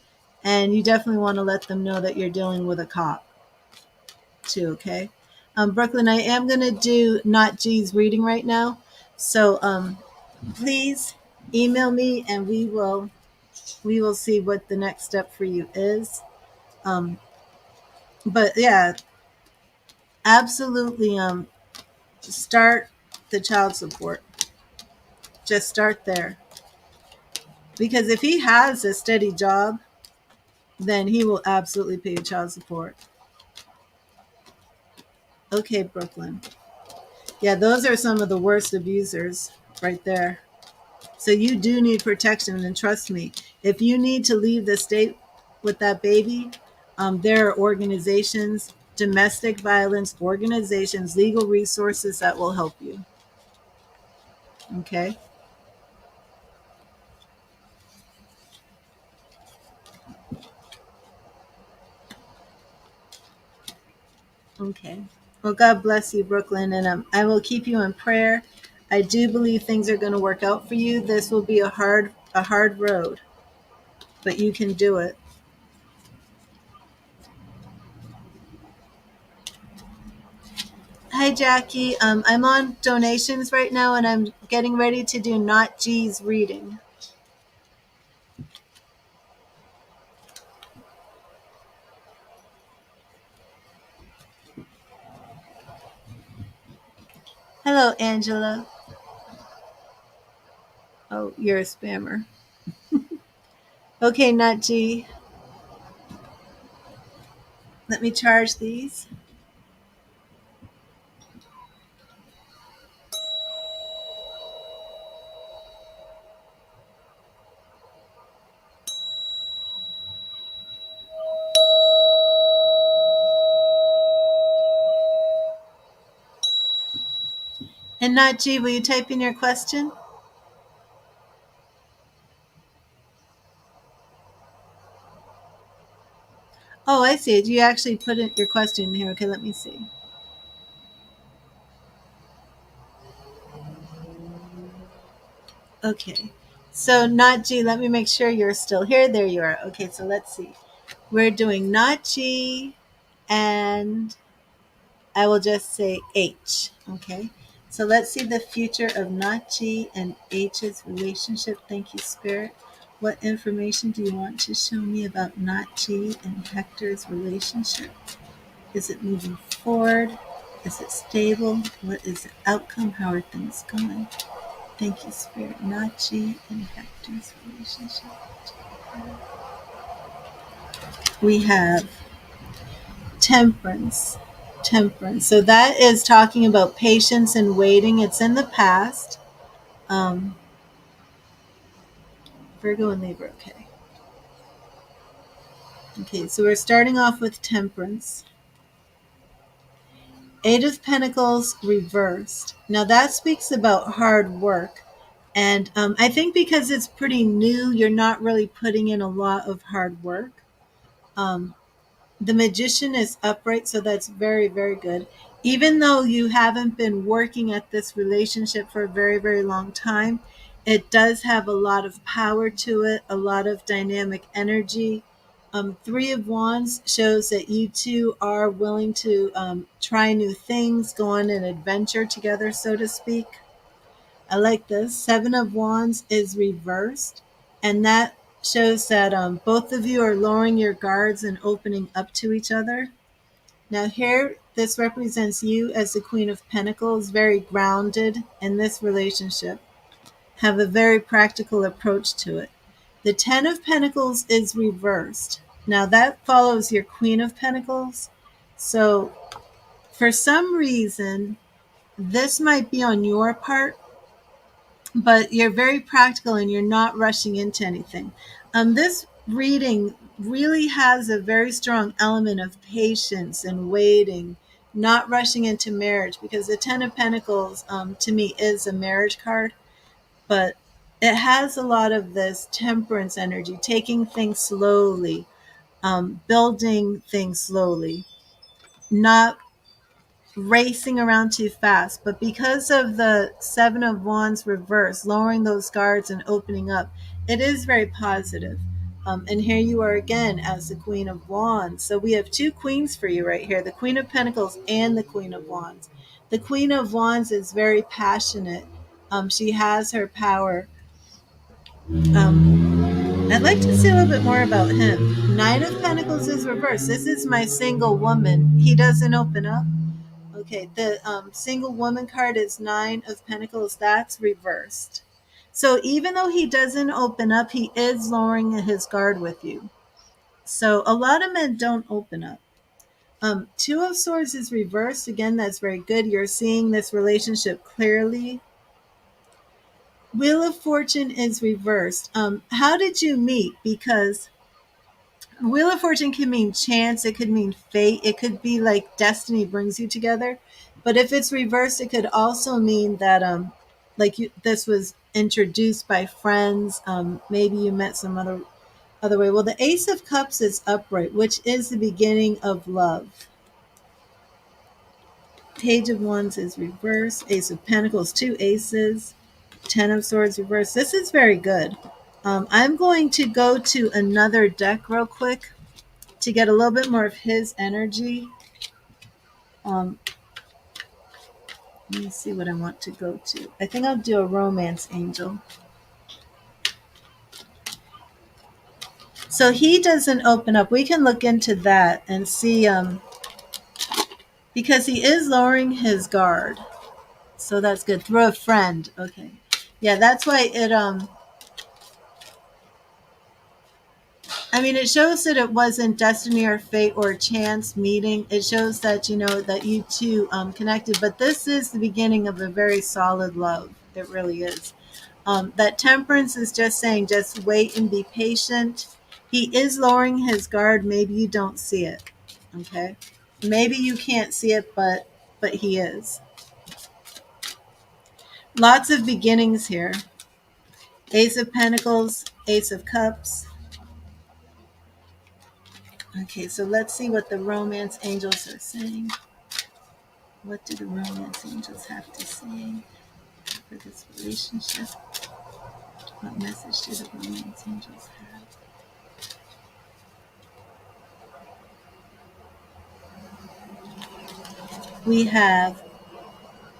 and you definitely want to let them know that you're dealing with a cop, too. Okay, Brooklyn, I am going to do Not G's reading right now, so please email me, and we will see what the next step for you is. Um, but yeah, absolutely. Start the child support. Just start there, because if he has a steady job, then he will absolutely pay child support. Okay, Brooklyn. Yeah, those are some of the worst abusers right there. So you do need protection, and trust me, if you need to leave the state with that baby, there are organizations, domestic violence organizations, legal resources that will help you. Okay. Okay. Well, God bless you, Brooklyn, and I will keep you in prayer. I do believe things are going to work out for you. This will be a hard road, but you can do it. Hi, Jackie. I'm on donations right now, and I'm getting ready to do Not G's reading. Hello, Angela. Oh, you're a spammer. Okay, Not G. Let me charge these. And Not G, will you type in your question? Oh, I see it. You actually put in your question in here. Okay, let me see. Okay. So Not G, let me make sure you're still here. There you are. Okay, so let's see. We're doing Not G, and I will just say H. Okay. So let's see the future of Not G and H's relationship. Thank you, Spirit. What information do you want to show me about Not G and Hector's relationship? Is it moving forward? Is it stable? What is the outcome? How are things going? Thank you, Spirit. Nachi and Hector's relationship. We have temperance. Temperance. So that is talking about patience and waiting. It's in the past. Um, Virgo and Libra. Okay. Okay, so we're starting off with temperance. Eight of Pentacles reversed. Now that speaks about hard work. And I think because it's pretty new, you're not really putting in a lot of hard work. Um, the Magician is upright, so that's very, very good. even though you haven't been working at this relationship for a very, very long time, it does have a lot of power to it, a lot of dynamic energy. Three of Wands shows that you two are willing to try new things, go on an adventure together, so to speak. I like this. Seven of Wands is reversed, and that shows that both of you are lowering your guards and opening up to each other. Now, here, this represents you as the Queen of Pentacles, very grounded in this relationship, have a very practical approach to it. The Ten of Pentacles is reversed. Now, that follows your Queen of Pentacles. So, for some reason, this might be on your part, but you're very practical and you're not rushing into anything. This reading really has a very strong element of patience and waiting, not rushing into marriage, because the Ten of Pentacles to me is a marriage card, but it has a lot of this temperance energy, taking things slowly, building things slowly, not racing around too fast. But because of the Seven of Wands reverse, lowering those guards and opening up, it is very positive. And here you are again as the Queen of Wands. So we have two queens for you right here, the Queen of Pentacles and the Queen of Wands. The Queen of Wands is very passionate. She has her power. I'd like to see a little bit more about him. Nine of Pentacles is reversed. This is my single woman. He doesn't open up. Okay, the single woman card is Nine of Pentacles. That's reversed. So even though he doesn't open up, he is lowering his guard with you. So a lot of men don't open up. Two of Swords is reversed. Again, that's very good. You're seeing this relationship clearly. Wheel of Fortune is reversed. How did you meet? Because Wheel of Fortune can mean chance, it could mean fate, it could be like destiny brings you together. But if it's reversed, it could also mean that this was introduced by friends. Maybe you met some other way. Well, the Ace of Cups is upright, which is the beginning of love. Page of Wands is reversed. Ace of Pentacles, two aces. Ten of Swords reversed. This is very good. I'm going to go to another deck real quick to get a little bit more of his energy. Let me see what I want to go to. I think I'll do a romance angel. So he doesn't open up. We can look into that and see, because he is lowering his guard. So that's good. Through a friend. Okay. Yeah, that's why it shows that it wasn't destiny or fate or a chance meeting. It shows that, that you two connected. But this is the beginning of a very solid love. It really is. That temperance is just saying, just wait and be patient. He is lowering his guard. Maybe you don't see it. Okay. Maybe you can't see it, but he is. Lots of beginnings here. Ace of Pentacles, Ace of Cups. Okay, so let's see what the romance angels are saying. What do the romance angels have to say for this relationship? What message do the romance angels have? We have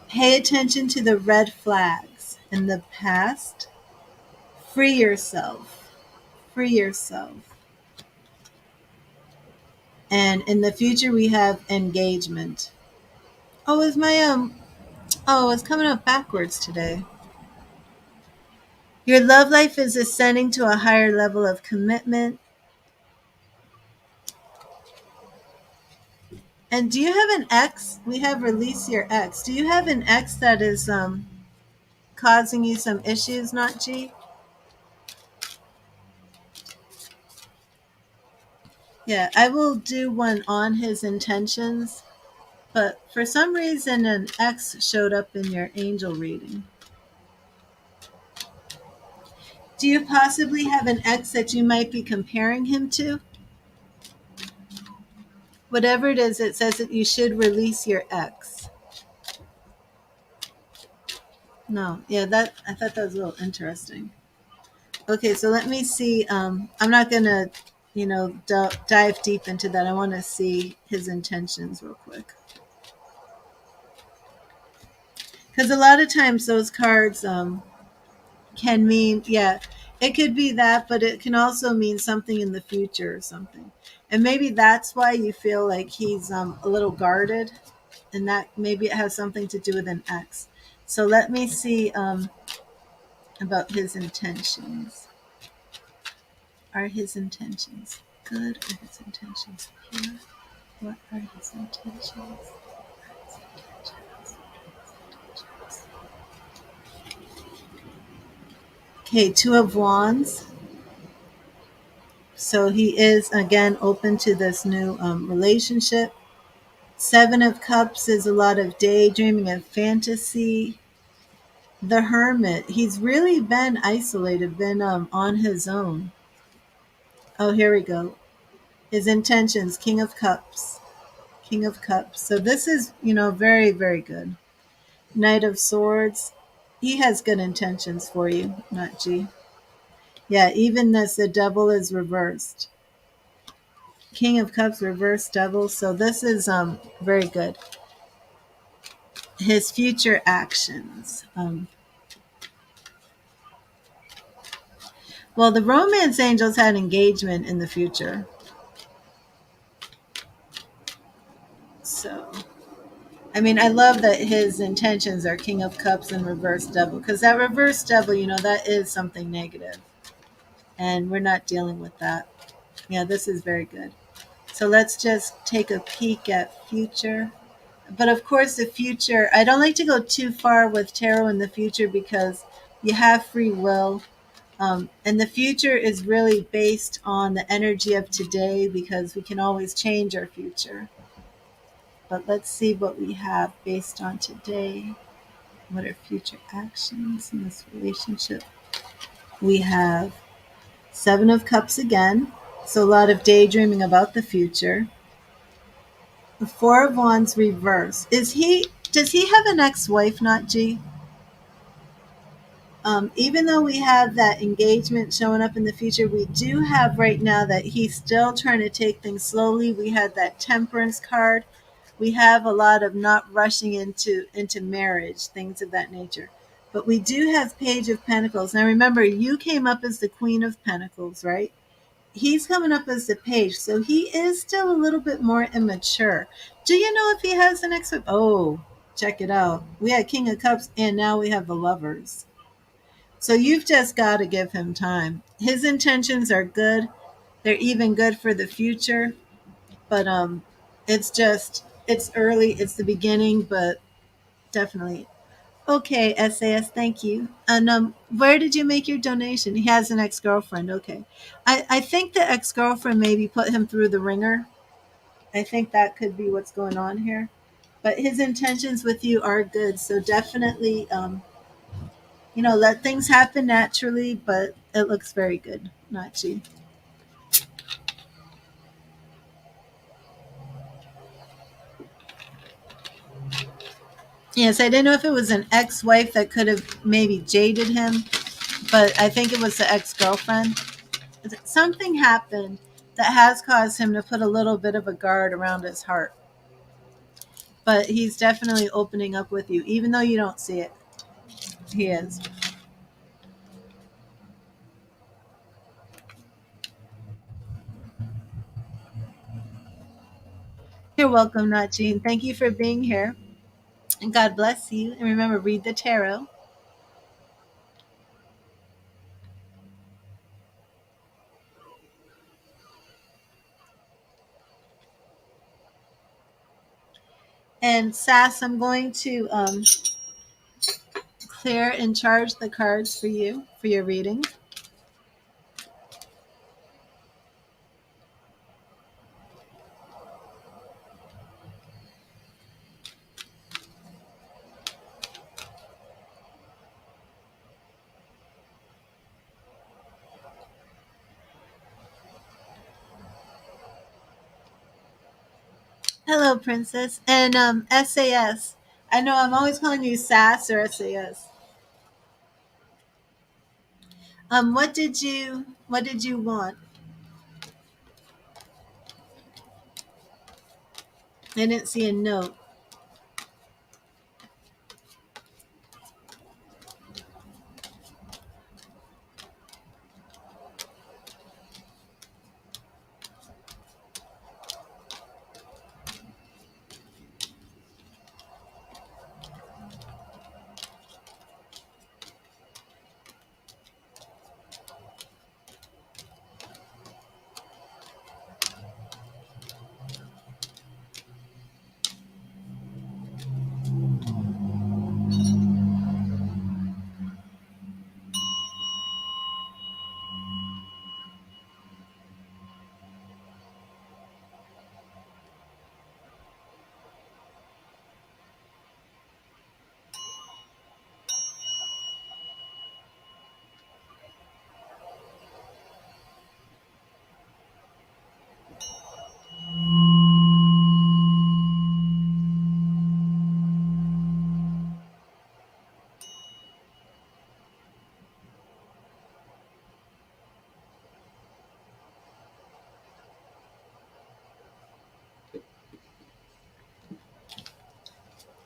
pay attention to the red flags in the past. Free yourself. Free yourself. And in the future, we have engagement. Oh, is my it's coming up backwards today. Your love life is ascending to a higher level of commitment. And do you have an ex? We have release your ex. Do you have an ex that is causing you some issues, not G? Yeah, I will do one on his intentions. But for some reason, an X showed up in your angel reading. Do you possibly have an X that you might be comparing him to? whatever it is, it says that you should release your ex. No, yeah, that I thought that was a little interesting. Okay, so let me see. I'm not gonna, dive deep into that. I want to see his intentions real quick, because a lot of times those cards can mean, yeah, it could be that, but it can also mean something in the future or something. And maybe that's why you feel like he's a little guarded, and that maybe it has something to do with an ex. So let me see about his intentions. Are his intentions good? Are his intentions pure? What are his intentions? Okay, Two of Wands. So he is again open to this new relationship. Seven of Cups is a lot of daydreaming and fantasy. The Hermit, he's really been isolated, been on his own. Oh, here we go. His intentions, King of Cups. King of Cups. So this is, very, very good. Knight of Swords. He has good intentions for you, not G. Yeah, even this, the Devil is reversed. King of Cups, reversed Devil. So this is very good. His future actions. Well, the romance angels had engagement in the future. So, I mean, I love that his intentions are King of Cups and reverse devil, because that reverse devil, that is something negative, and we're not dealing with that. Yeah, this is very good. So let's just take a peek at future. But of course, the future, I don't like to go too far with tarot in the future because you have free will. And the future is really based on the energy of today because we can always change our future. But let's see what we have based on today. What are future actions in this relationship? We have Seven of Cups again. So a lot of daydreaming about the future. The Four of Wands reverse. Does he have an ex-wife, not G? Even though we have that engagement showing up in the future, we do have right now that he's still trying to take things slowly. We had that Temperance card. We have a lot of not rushing into marriage, things of that nature. But we do have Page of Pentacles. Now remember, you came up as the Queen of Pentacles, right? He's coming up as the Page, so he is still a little bit more immature. Do you know if he has an ex? Oh, check it out. We had King of Cups, and now we have the Lovers. So you've just got to give him time. His intentions are good. They're even good for the future. But it's early, it's the beginning, but definitely. Okay, SAS, thank you. And where did you make your donation? He has an ex-girlfriend. Okay. I think the ex-girlfriend maybe put him through the ringer. I think that could be what's going on here. But his intentions with you are good. So definitely let things happen naturally, but it looks very good, Nachi. Yes, I didn't know if it was an ex-wife that could have maybe jaded him, but I think it was the ex-girlfriend. Something happened that has caused him to put a little bit of a guard around his heart. But he's definitely opening up with you, even though you don't see it. He is. You're welcome, Nachi. Thank you for being here. And God bless you. And remember, read the tarot. And Sass, I'm going to clear and charge the cards for you for your reading. Hello, Princess. And SAS. I know I'm always calling you SAS or SAS. What did you want? I didn't see a note.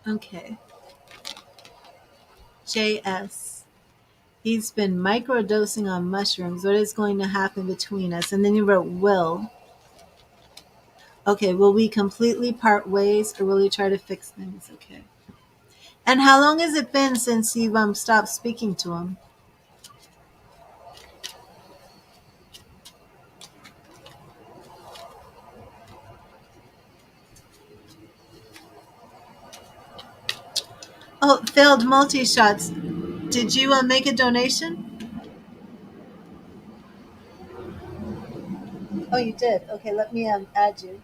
Okay. JS. He's been microdosing on mushrooms. What is going to happen between us? And then you wrote will. Okay, will we completely part ways or will we try to fix things? Okay. And how long has it been since you've stopped speaking to him? Oh, failed multi shots. Did you make a donation? Oh, you did. Okay, let me add you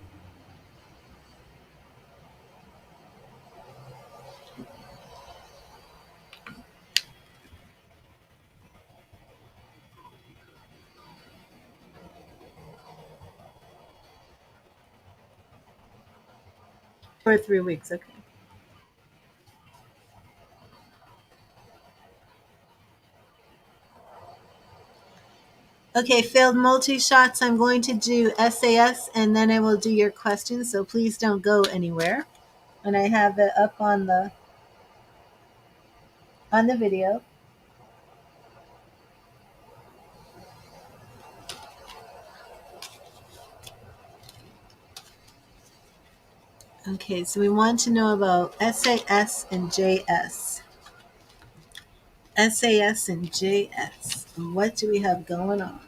for 3 weeks. Okay. Okay, failed multi shots. I'm going to do SAS and then I will do your questions. So please don't go anywhere. And I have it up on the video. Okay, so we want to know about SAS and JS. SAS and JS. What do we have going on?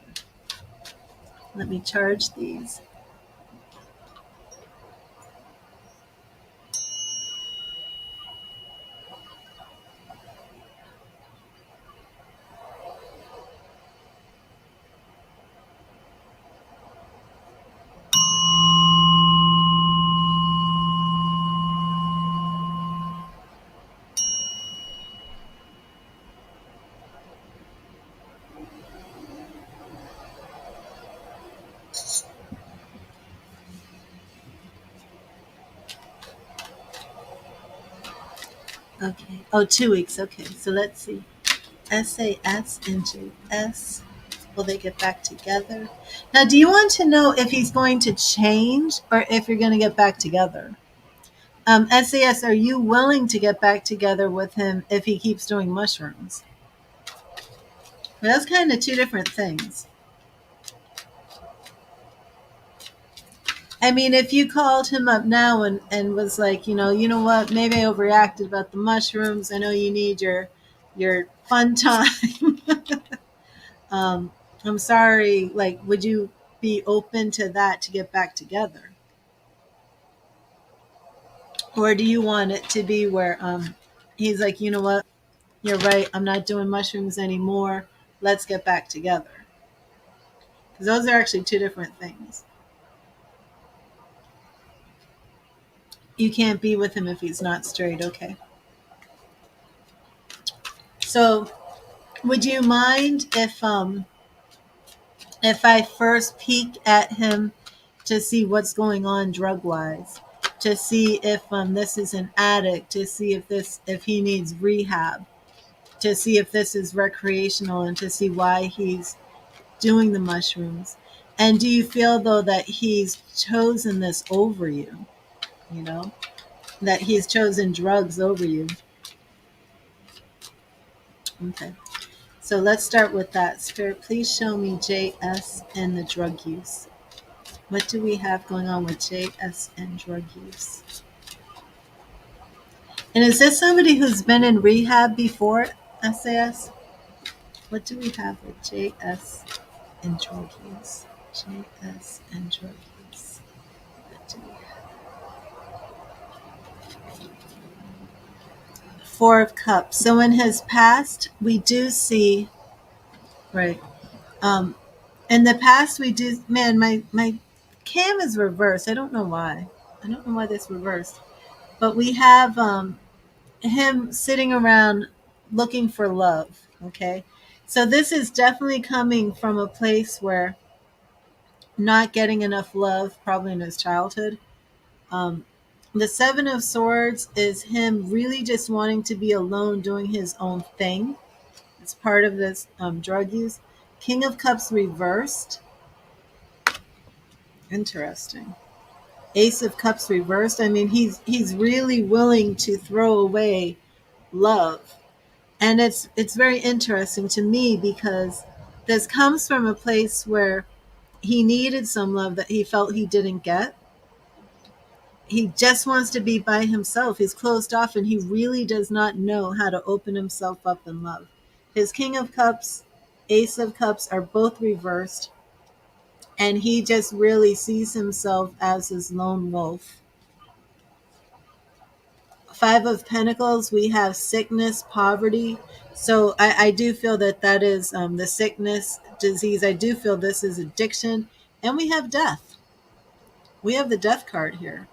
Let me charge these. Okay. Oh, 2 weeks. Okay, so let's see. SAS and JS. Will they get back together? Now, do you want to know if he's going to change or if you're going to get back together? SAS, are you willing to get back together with him if he keeps doing mushrooms? Well, that's kind of two different things. I mean, if you called him up now and was like, you know what, maybe I overreacted about the mushrooms. I know you need your fun time. um, I'm sorry. Like, would you be open to that to get back together? Or do you want it to be where he's like, you know what, you're right, I'm not doing mushrooms anymore. Let's get back together. Because those are actually two different things. You can't be with him if he's not straight. Okay. So would you mind if I first peek at him to see what's going on drug wise? to see if this is an addict, to see if he needs rehab, to see if this is recreational, and to see why he's doing the mushrooms. And do you feel though that he's chosen this over you? You know, that he's chosen drugs over you. Okay. So let's start with that. Spirit, please show me JS and the drug use. What do we have going on with JS and drug use? And is this somebody who's been in rehab before, SAS? What do we have with JS and drug use? JS and drug use. What do we have? Four of Cups. So in his past, we do see, right, um, in the past, we do. Man, my cam is reversed. I don't know why. I don't know why this reversed. But we have him sitting around looking for love. Okay, so this is definitely coming from a place where not getting enough love, probably in his childhood. Um, the Seven of Swords is him really just wanting to be alone, doing his own thing. It's part of this drug use. King of Cups reversed. Interesting. Ace of Cups reversed. I mean, he's really willing to throw away love, and it's very interesting to me because this comes from a place where he needed some love that he felt he didn't get. He just wants to be by himself. He's closed off, and he really does not know how to open himself up in love. His King of Cups, Ace of Cups are both reversed, and he just really sees himself as his lone wolf. Five of Pentacles, we have sickness, poverty. So I do feel that that is the sickness, disease. I do feel this is addiction. And we have death. We have the death card here,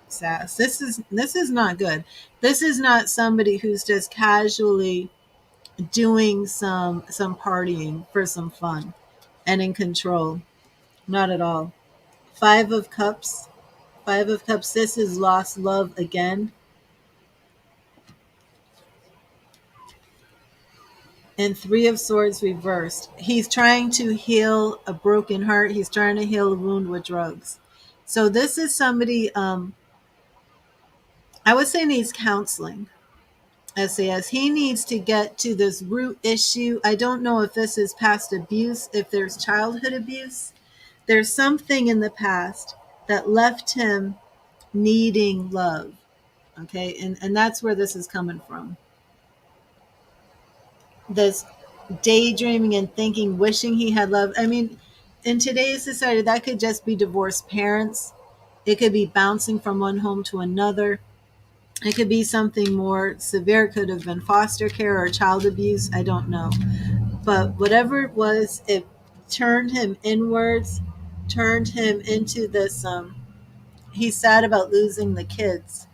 Sass. This is not good. This is not somebody who's just casually doing some partying for some fun and in control. Not at all. Five of Cups. Five of Cups. This is lost love again. And Three of Swords reversed. He's trying to heal a broken heart. He's trying to heal a wound with drugs. So this is somebody, I would say, needs counseling. SAS. He needs to get to this root issue. I don't know if this is past abuse, if there's childhood abuse. There's something in the past that left him needing love. Okay, and that's where this is coming from. This daydreaming and thinking, wishing he had love. I mean, in today's society, that could just be divorced parents. It could be bouncing from one home to another. It could be something more severe. It could have been foster care or child abuse. I don't know. But whatever it was, it turned him inwards, turned him into this. He's sad about losing the kids.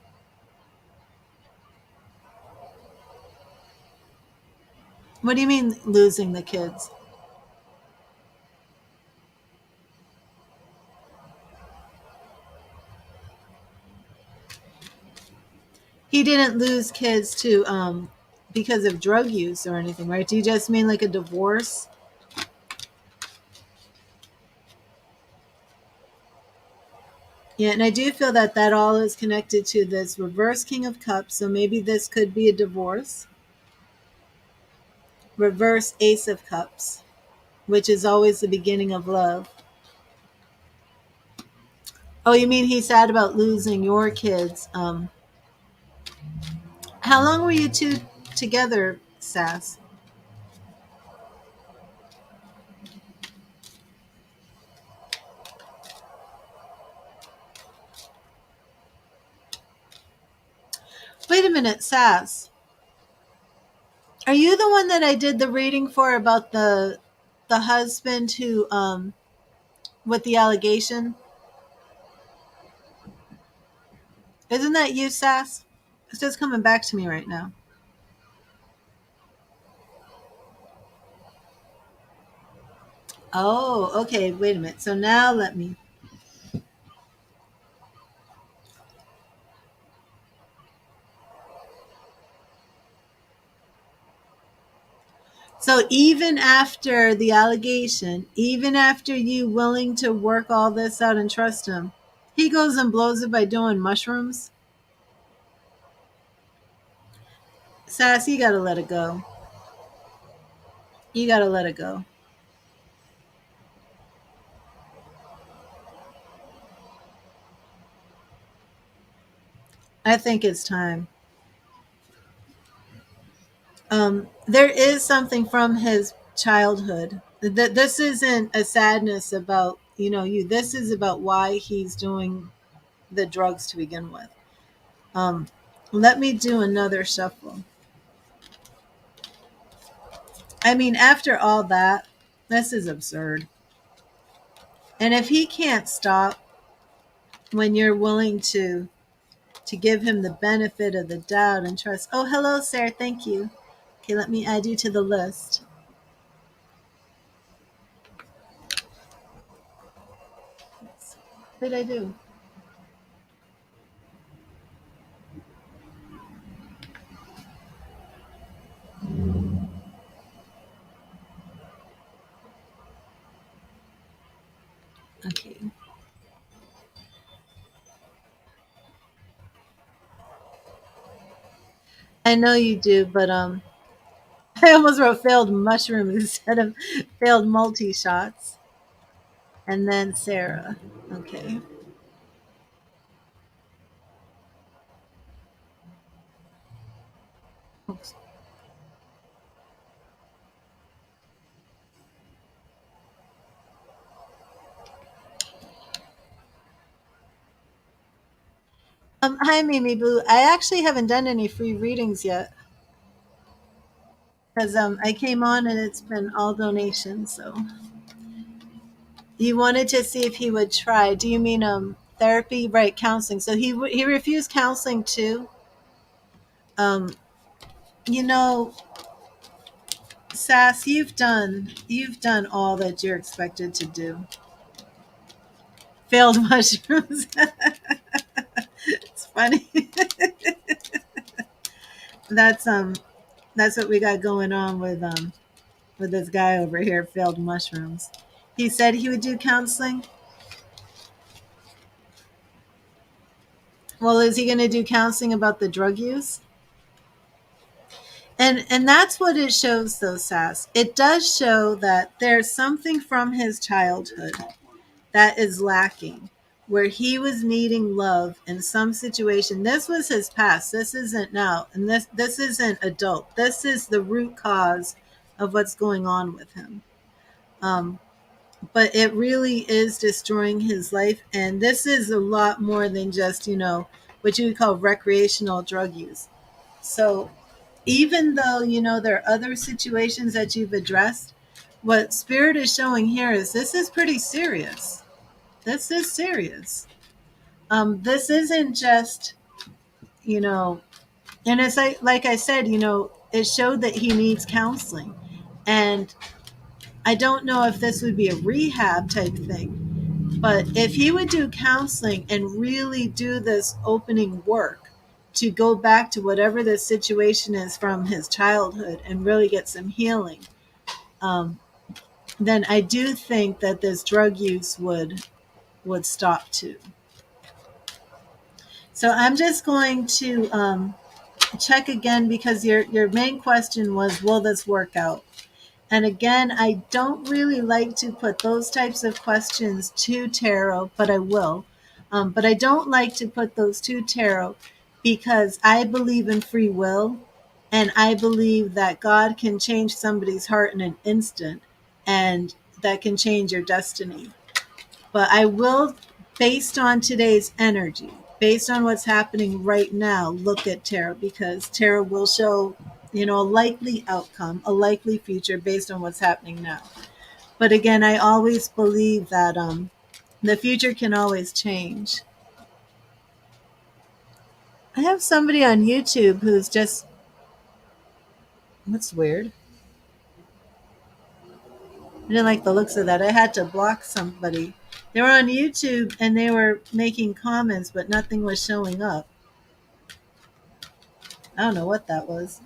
What do you mean losing the kids? He didn't lose kids to because of drug use or anything, right? Do you just mean like a divorce? Yeah, and I do feel that that all is connected to this reverse King of Cups. So maybe this could be a divorce. Reverse Ace of Cups, which is always the beginning of love. Oh, you mean he's sad about losing your kids? How long were you two together, Sass? Wait a minute, Sass. Are you the one that I did the reading for about the husband who with the allegation? Isn't that you, Sass? It's just coming back to me right now. Oh, okay. Wait a minute. So now let me. So even after the allegation, even after you willing to work all this out and trust him, he goes and blows it by doing mushrooms. Sass, you gotta let it go. You gotta let it go. I think it's time. There is something from his childhood. That this isn't a sadness about you. This is about why he's doing the drugs to begin with. Um, Let me do another shuffle. I mean, after all that, this is absurd. And if he can't stop when you're willing to give him the benefit of the doubt and trust. Oh, hello, Sarah. Thank you. Okay, let me add you to the list. What did I do? Okay. I know you do, but I almost wrote failed mushroom instead of failed multi shots. And then Sarah. Okay. Oops. Hi, Mimi Boo. I actually haven't done any free readings yet because I came on and it's been all donations. So you wanted to see if he would try. Do you mean therapy, right? Counseling. So he refused counseling too. Um, you know, Sass, you've done all that you're expected to do. Failed mushrooms. It's funny. that's um that's what we got going on with this guy over here. Failed mushrooms. He said he would do counseling. Well, is he going to do counseling about the drug use? And that's what it shows, though, Sass. It does show that there's something from his childhood that is lacking, where he was needing love in some situation. This was his past. This isn't now, and this isn't adult. This is the root cause of what's going on with him. Um, but it really is destroying his life, and this is a lot more than just what you would call recreational drug use. So even though there are other situations that you've addressed, what spirit is showing here is this is pretty serious. This is serious. This isn't just you know and it's like I said, it showed that he needs counseling. And I don't know if this would be a rehab type thing, but if he would do counseling and really do this opening work to go back to whatever the situation is from his childhood and really get some healing, um, then I do think that this drug use would stop too. So I'm just going to check again, because your main question was, will this work out? And again, I don't really like to put those types of questions to tarot, but I will. But I don't like to put those to tarot because I believe in free will, and I believe that God can change somebody's heart in an instant, and that can change your destiny. But I will, based on today's energy, based on what's happening right now, look at tarot, because tarot will show, a likely outcome, a likely future based on what's happening now. But again, I always believe that the future can always change. I have somebody on YouTube who's just, what's weird? I didn't like the looks of that. I had to block somebody. They were on YouTube and they were making comments, but nothing was showing up. I don't know what that was.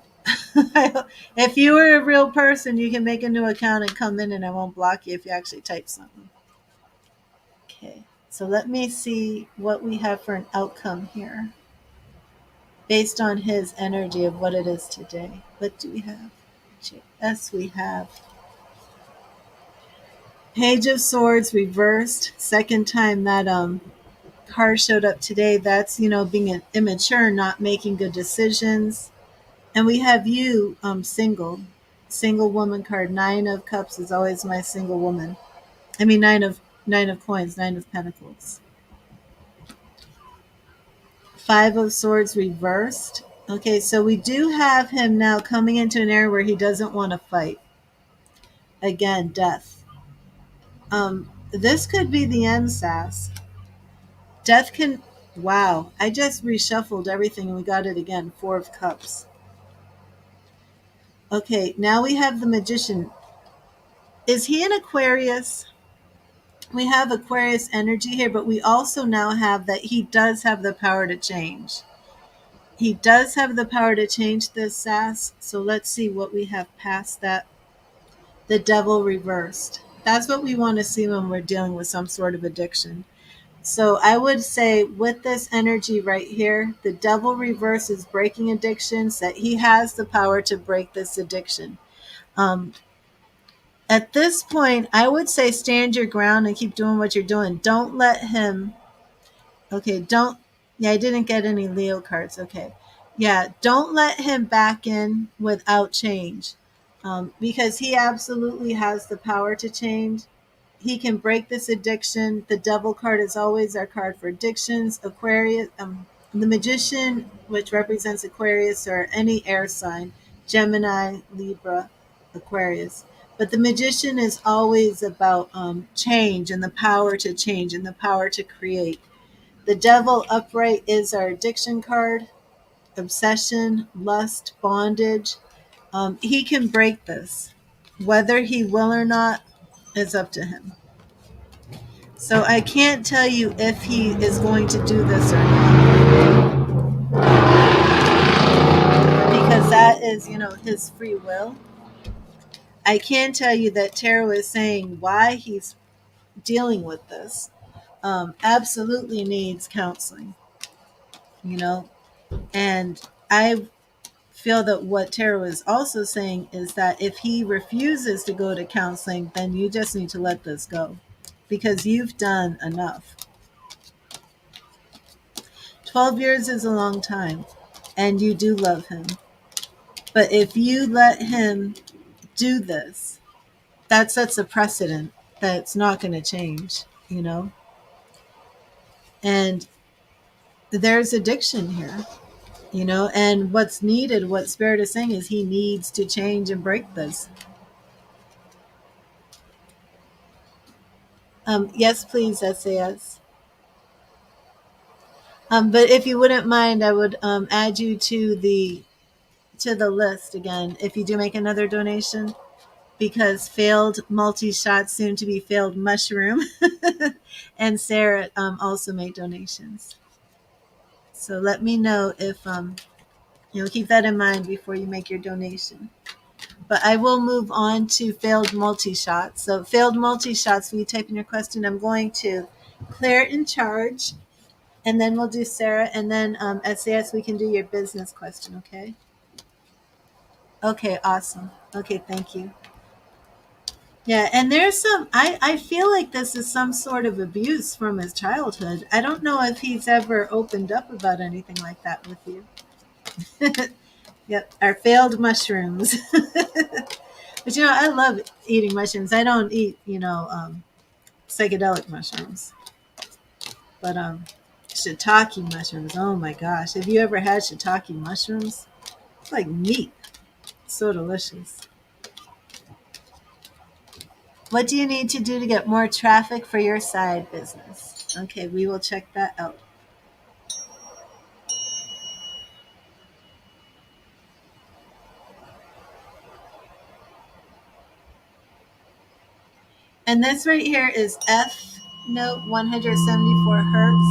If you were a real person, you can make a new account and come in, and I won't block you if you actually type something. Okay, so let me see what we have for an outcome here based on his energy of what it is today. What do we have? Yes, we have Page of Swords reversed. Second time that card showed up today. That's, being immature, not making good decisions. And we have you single woman card. 9 of Cups is always my single woman. I mean, nine of coins, 9 of Pentacles. 5 of Swords reversed. Okay, so we do have him now coming into an area where he doesn't want to fight. Again, death. This could be the end, Sass. Death can. Wow, I just reshuffled everything and we got it again. 4 of Cups. Okay, now we have the Magician. Is he an Aquarius? We have Aquarius energy here, but we also now have that he does have the power to change. He does have the power to change this, Sass. So let's see what we have past that. The Devil reversed. That's what we want to see when we're dealing with some sort of addiction. So I would say with this energy right here, the Devil reverse is breaking addictions, that he has the power to break this addiction. At this point, I would say stand your ground and keep doing what you're doing. Don't let him. Okay, don't. Yeah, I didn't get any Leo cards. Okay. Yeah, don't let him back in without change, because he absolutely has the power to change. He can break this addiction. The Devil card is always our card for addictions. Aquarius, the Magician, which represents Aquarius or any air sign, Gemini, Libra, Aquarius. But the Magician is always about change and the power to change and the power to create. The Devil upright is our addiction card, obsession, lust, bondage. He can break this. Whether he will or not is up to him. So I can't tell you if he is going to do this or not, because that is, his free will. I can tell you that Tarot is saying why he's dealing with this absolutely needs counseling, you know, and I feel that what Tarot is also saying is that if he refuses to go to counseling, then you just need to let this go because you've done enough. 12 years is a long time, and you do love him. But if you let him do this, that sets a precedent that's not going to change, And there's addiction here, and what's needed, what Spirit is saying is he needs to change and break this. Yes, please, SAS. But if you wouldn't mind, I would add you to the list again if you do make another donation, because failed multi-shot, soon to be failed mushroom, and Sarah also made donations. So let me know if keep that in mind before you make your donation. But I will move on to failed multi-shots. So failed multi-shots, will you type in your question? I'm going to Claire in charge, and then we'll do Sarah, and then SAS, we can do your business question, okay? Okay, awesome. Okay, thank you. Yeah, and there's I feel like this is some sort of abuse from his childhood. I don't know if he's ever opened up about anything like that with you. Yep, our failed mushrooms. But I love eating mushrooms. I don't eat, psychedelic mushrooms. But shiitake mushrooms, oh my gosh. Have you ever had shiitake mushrooms? It's like meat. So delicious. What do you need to do to get more traffic for your side business? Okay, we will check that out. And this right here is F note 174 hertz.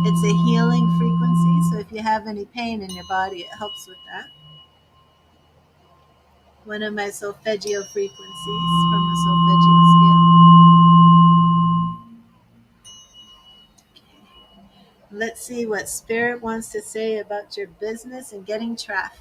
It's a healing frequency. So if you have any pain in your body, it helps with that. one of my solfeggio frequencies from the solfeggio scale. Let's see what Spirit wants to say about your business and getting traffic.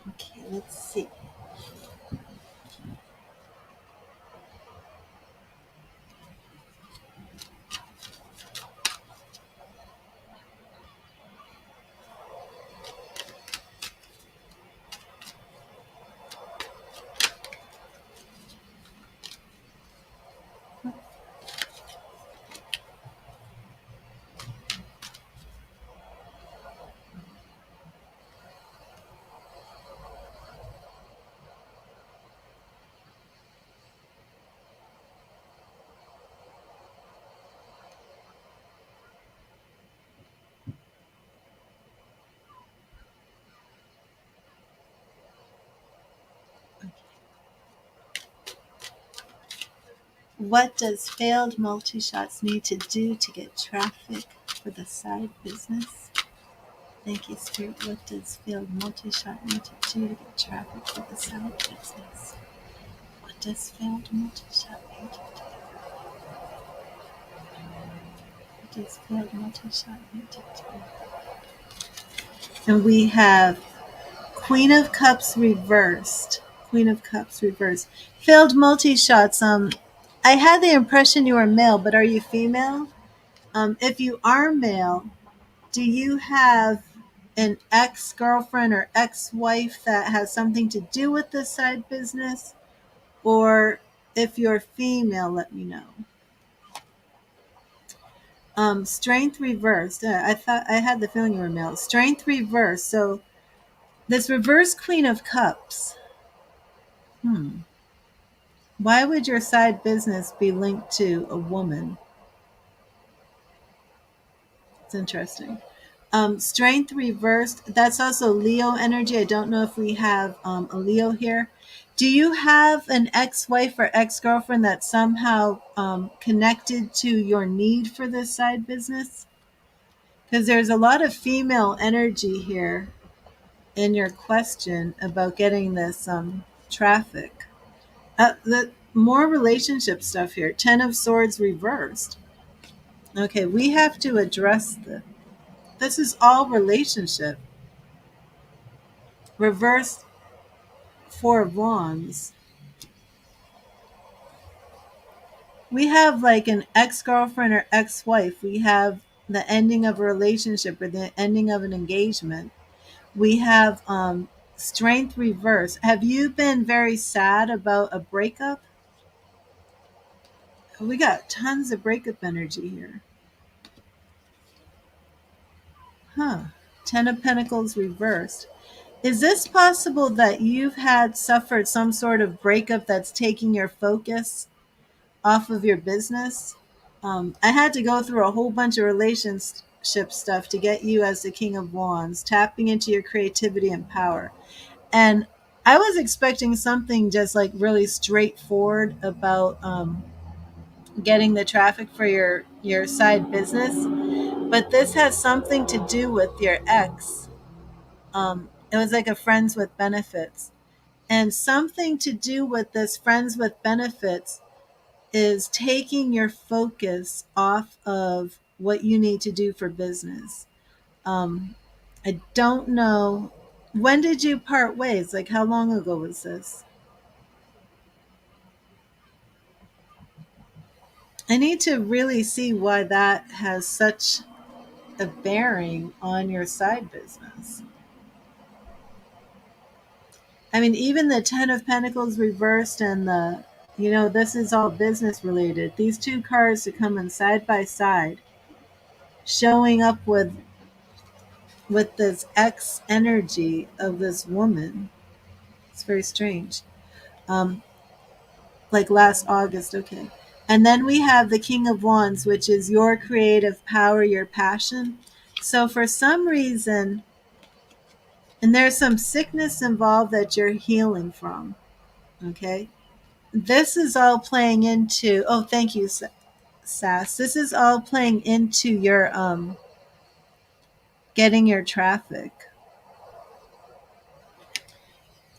Okay, let's see. What does failed multi-shots need to do to get traffic for the side business? Thank you, Spirit. What does failed multi-shot need to do to get traffic for the side business? What does failed multi-shot need to do? What does failed multi-shot need to do? And we have Queen of Cups reversed. Queen of Cups reversed. Failed multi-shots. I had the impression you were male, but are you female? If you are male, do you have an ex-girlfriend or ex-wife that has something to do with this side business? Or if you're female, let me know. Strength reversed. I thought I had the feeling you were male. Strength reversed. So this reverse Queen of Cups. Why would your side business be linked to a woman? It's interesting. Strength reversed. That's also Leo energy. I don't know if we have a Leo here. Do you have an ex-wife or ex-girlfriend that somehow connected to your need for this side business? Because there's a lot of female energy here in your question about getting this traffic. The more relationship stuff here. Ten of Swords reversed. Okay, we have to address this. This is all relationship. Reverse Four of Wands. We have like an ex-girlfriend or ex-wife. We have the ending of a relationship or the ending of an engagement. We have strength reverse. Have you been very sad about a breakup? We got tons of breakup energy here. Huh. Ten of Pentacles reversed. Is this possible that you've had suffered some sort of breakup that's taking your focus off of your business? I had to go through a whole bunch of relationship stuff to get you as the King of Wands, tapping into your creativity and power. And I was expecting something just like really straightforward about getting the traffic for your side business, but this has something to do with your ex. It was like a friends with benefits, and something to do with this friends with benefits is taking your focus off of what you need to do for business. Um, I don't know. When did you part ways? Like, how long ago was this? I need to really see why that has such a bearing on your side business. I mean, even the Ten of Pentacles reversed and the This is all business related. These two cards are coming side by side, showing up with this X energy of this woman. It's very strange. Um, like last August, okay. And then we have the King of Wands, which is your creative power, your passion. So for some reason, and there's some sickness involved that you're healing from, okay? This is all playing into, oh, thank you, Sass. This is all playing into your getting your traffic.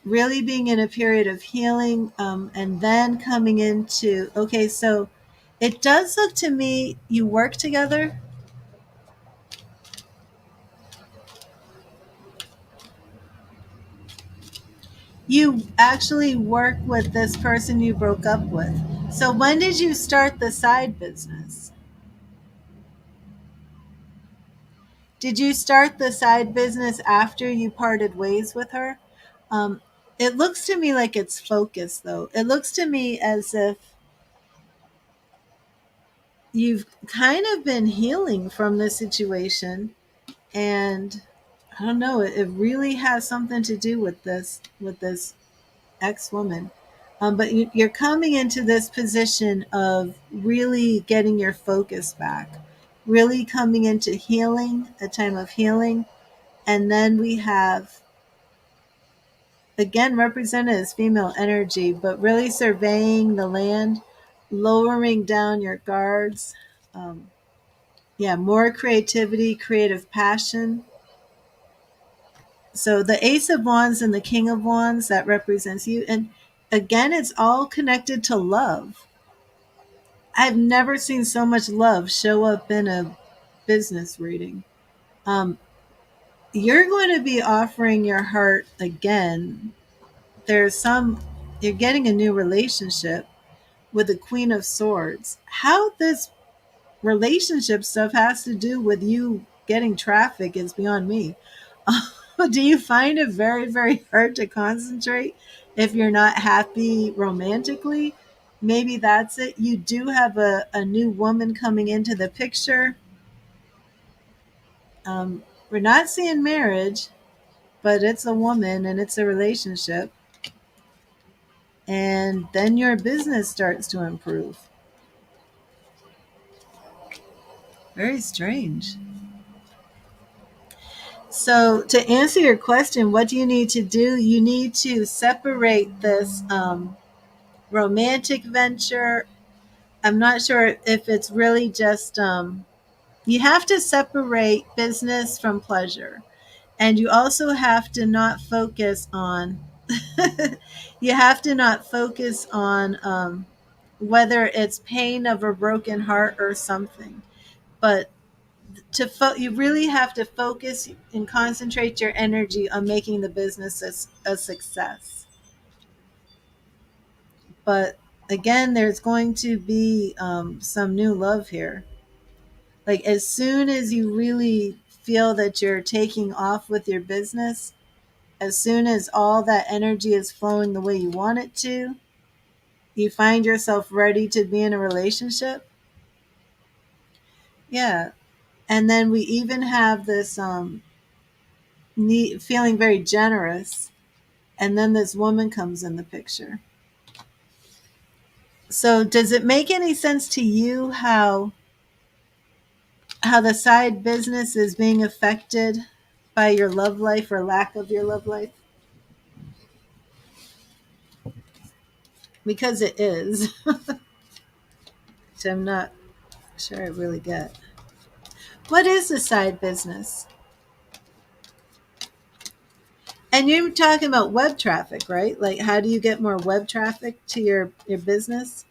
Really being in a period of healing, and then coming into, okay, so it does look to me you work together. You actually work with this person you broke up with. So when did you start the side business? Did you start the side business after you parted ways with her? Um, it looks to me like it's focused, though. It looks to me as if you've kind of been healing from this situation, and I don't know. It really has something to do with this ex woman. But you're coming into this position of really getting your focus back, really coming into healing, a time of healing. And then we have, again, represented as female energy, but really surveying the land, lowering down your guards. Um, yeah, more creativity, creative passion. So the Ace of Wands and the King of Wands, that represents you. And again, it's all connected to love. I've never seen so much love show up in a business reading. Um, you're going to be offering your heart again. There's some, you're getting a new relationship with the Queen of Swords. How this relationship stuff has to do with you getting traffic is beyond me. Do you find it very, very hard to concentrate if you're not happy romantically? Maybe that's it. You do have a new woman coming into the picture. We're not seeing marriage, but it's a woman and it's a relationship. And then your business starts to improve. Very strange. So, to answer your question, what do you need to do? You need to separate this romantic venture. I'm not sure if it's really just, you have to separate business from pleasure. And you also have to not focus on, you have to not focus on whether it's pain of a broken heart or something. But you really have to focus and concentrate your energy on making the business a success. But again, there's going to be some new love here. Like as soon as you really feel that you're taking off with your business, as soon as all that energy is flowing the way you want it to, you find yourself ready to be in a relationship. Yeah. And then we even have this feeling very generous, and then this woman comes in the picture. So does it make any sense to you how the side business is being affected by your love life or lack of your love life? Because it is. Which I'm not sure I really get. What is the side business? And you're talking about web traffic, right? Like how do you get more web traffic to your business?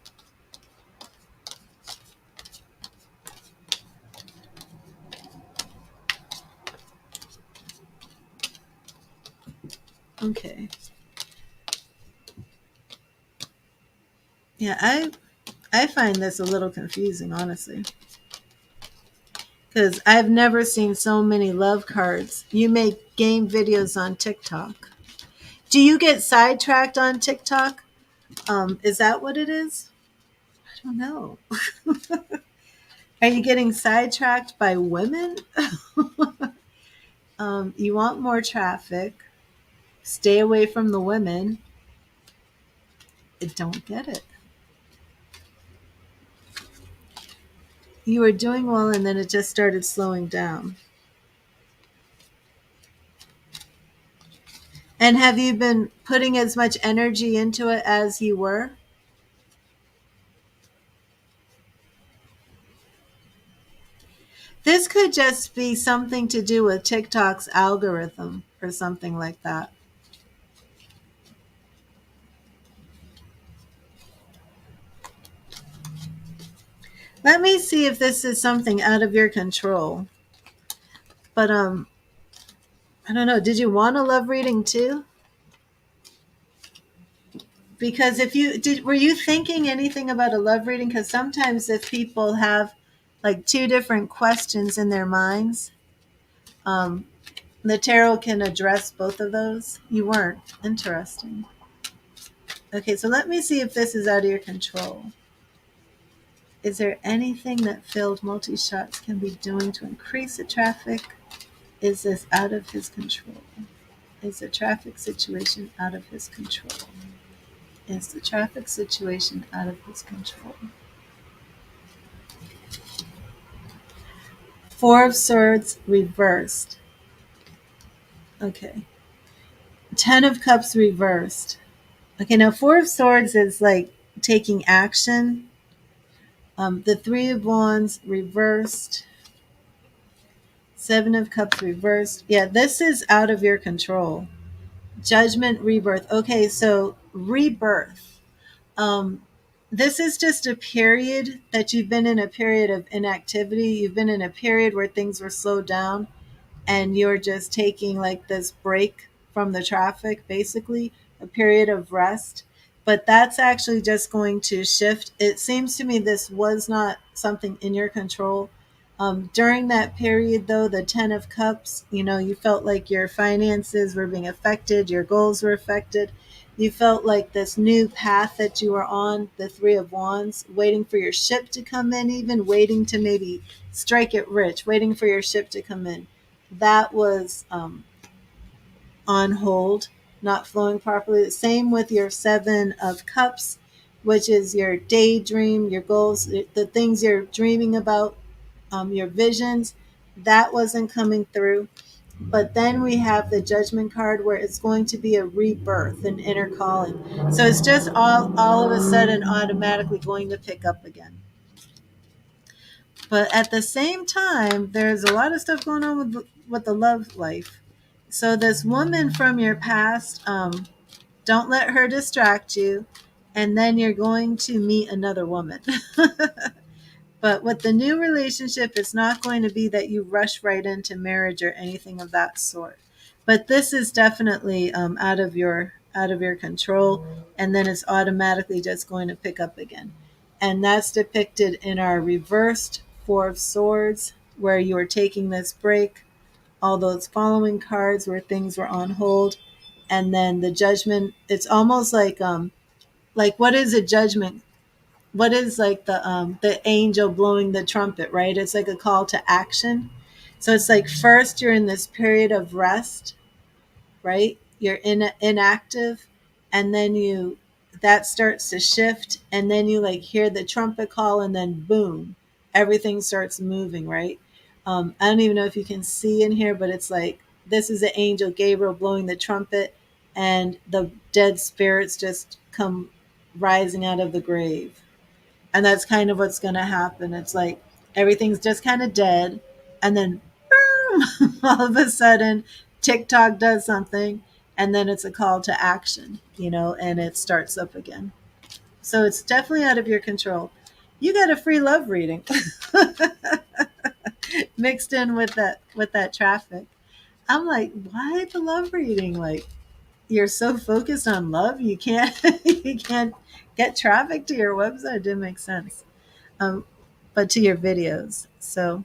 Okay. Yeah, I find this a little confusing, honestly. Because I've never seen so many love cards. You make game videos on TikTok. Do you get sidetracked on TikTok? Is that what it is? I don't know. Are you getting sidetracked by women? You want more traffic. Stay away from the women. I don't get it. You were doing well and then it just started slowing down. And have you been putting as much energy into it as you were? This could just be something to do with TikTok's algorithm or something like that. Let me see if this is something out of your control. But I don't know. Did you want a love reading too? Because if you did, were you thinking anything about a love reading? Because sometimes if people have like two different questions in their minds, um, the tarot can address both of those. You weren't. Interesting. Okay, so let me see if this is out of your control. Is there anything that failed multi shots can be doing to increase the traffic? Is this out of his control? Is the traffic situation out of his control? Is the traffic situation out of his control? Four of Swords reversed. Okay. Ten of Cups reversed. Okay, now Four of Swords is like taking action. The Three of Wands reversed. Seven of Cups reversed. Yeah, this is out of your control. Judgment, rebirth. Okay, so rebirth. Um, this is just a period that you've been in a period of inactivity. You've been in a period where things were slowed down and you're just taking like this break from the traffic, basically a period of rest. But that's actually just going to shift. It seems to me this was not something in your control. During that period, though, the 10 of Cups, you felt like your finances were being affected, your goals were affected. You felt like this new path that you were on, the Three of Wands, waiting for your ship to come in, even waiting to maybe strike it rich, waiting for your ship to come in. That was on hold, not flowing properly. The same with your Seven of Cups, which is your daydream, your goals, the things you're dreaming about, your visions. That wasn't coming through. But then we have the Judgment card where it's going to be a rebirth, an inner calling. So it's just all of a sudden automatically going to pick up again. But at the same time, there's a lot of stuff going on with the love life. So this woman from your past, don't let her distract you, and then you're going to meet another woman. But with the new relationship, it's not going to be that you rush right into marriage or anything of that sort. But this is definitely out of your control, and then it's automatically just going to pick up again. And that's depicted in our reversed Four of Swords, where you are taking this break. All those following cards where things were on hold, and then the Judgment. It's almost like what is a judgment? What is like the angel blowing the trumpet, right? It's like a call to action. So it's like first you're in this period of rest, right? You're inactive, and then that starts to shift, and then you like hear the trumpet call, and then boom, everything starts moving, right? I don't even know if you can see in here, but it's like this is the angel Gabriel blowing the trumpet, and the dead spirits just come rising out of the grave. And that's kind of what's going to happen. It's like everything's just kind of dead, and then boom, all of a sudden TikTok does something, and then it's a call to action, and it starts up again. So it's definitely out of your control. You got a free love reading mixed in with that traffic. I'm like, why the love reading? Like, you're so focused on love, you can't you can't get traffic to your website. It didn't make sense. But to your videos. So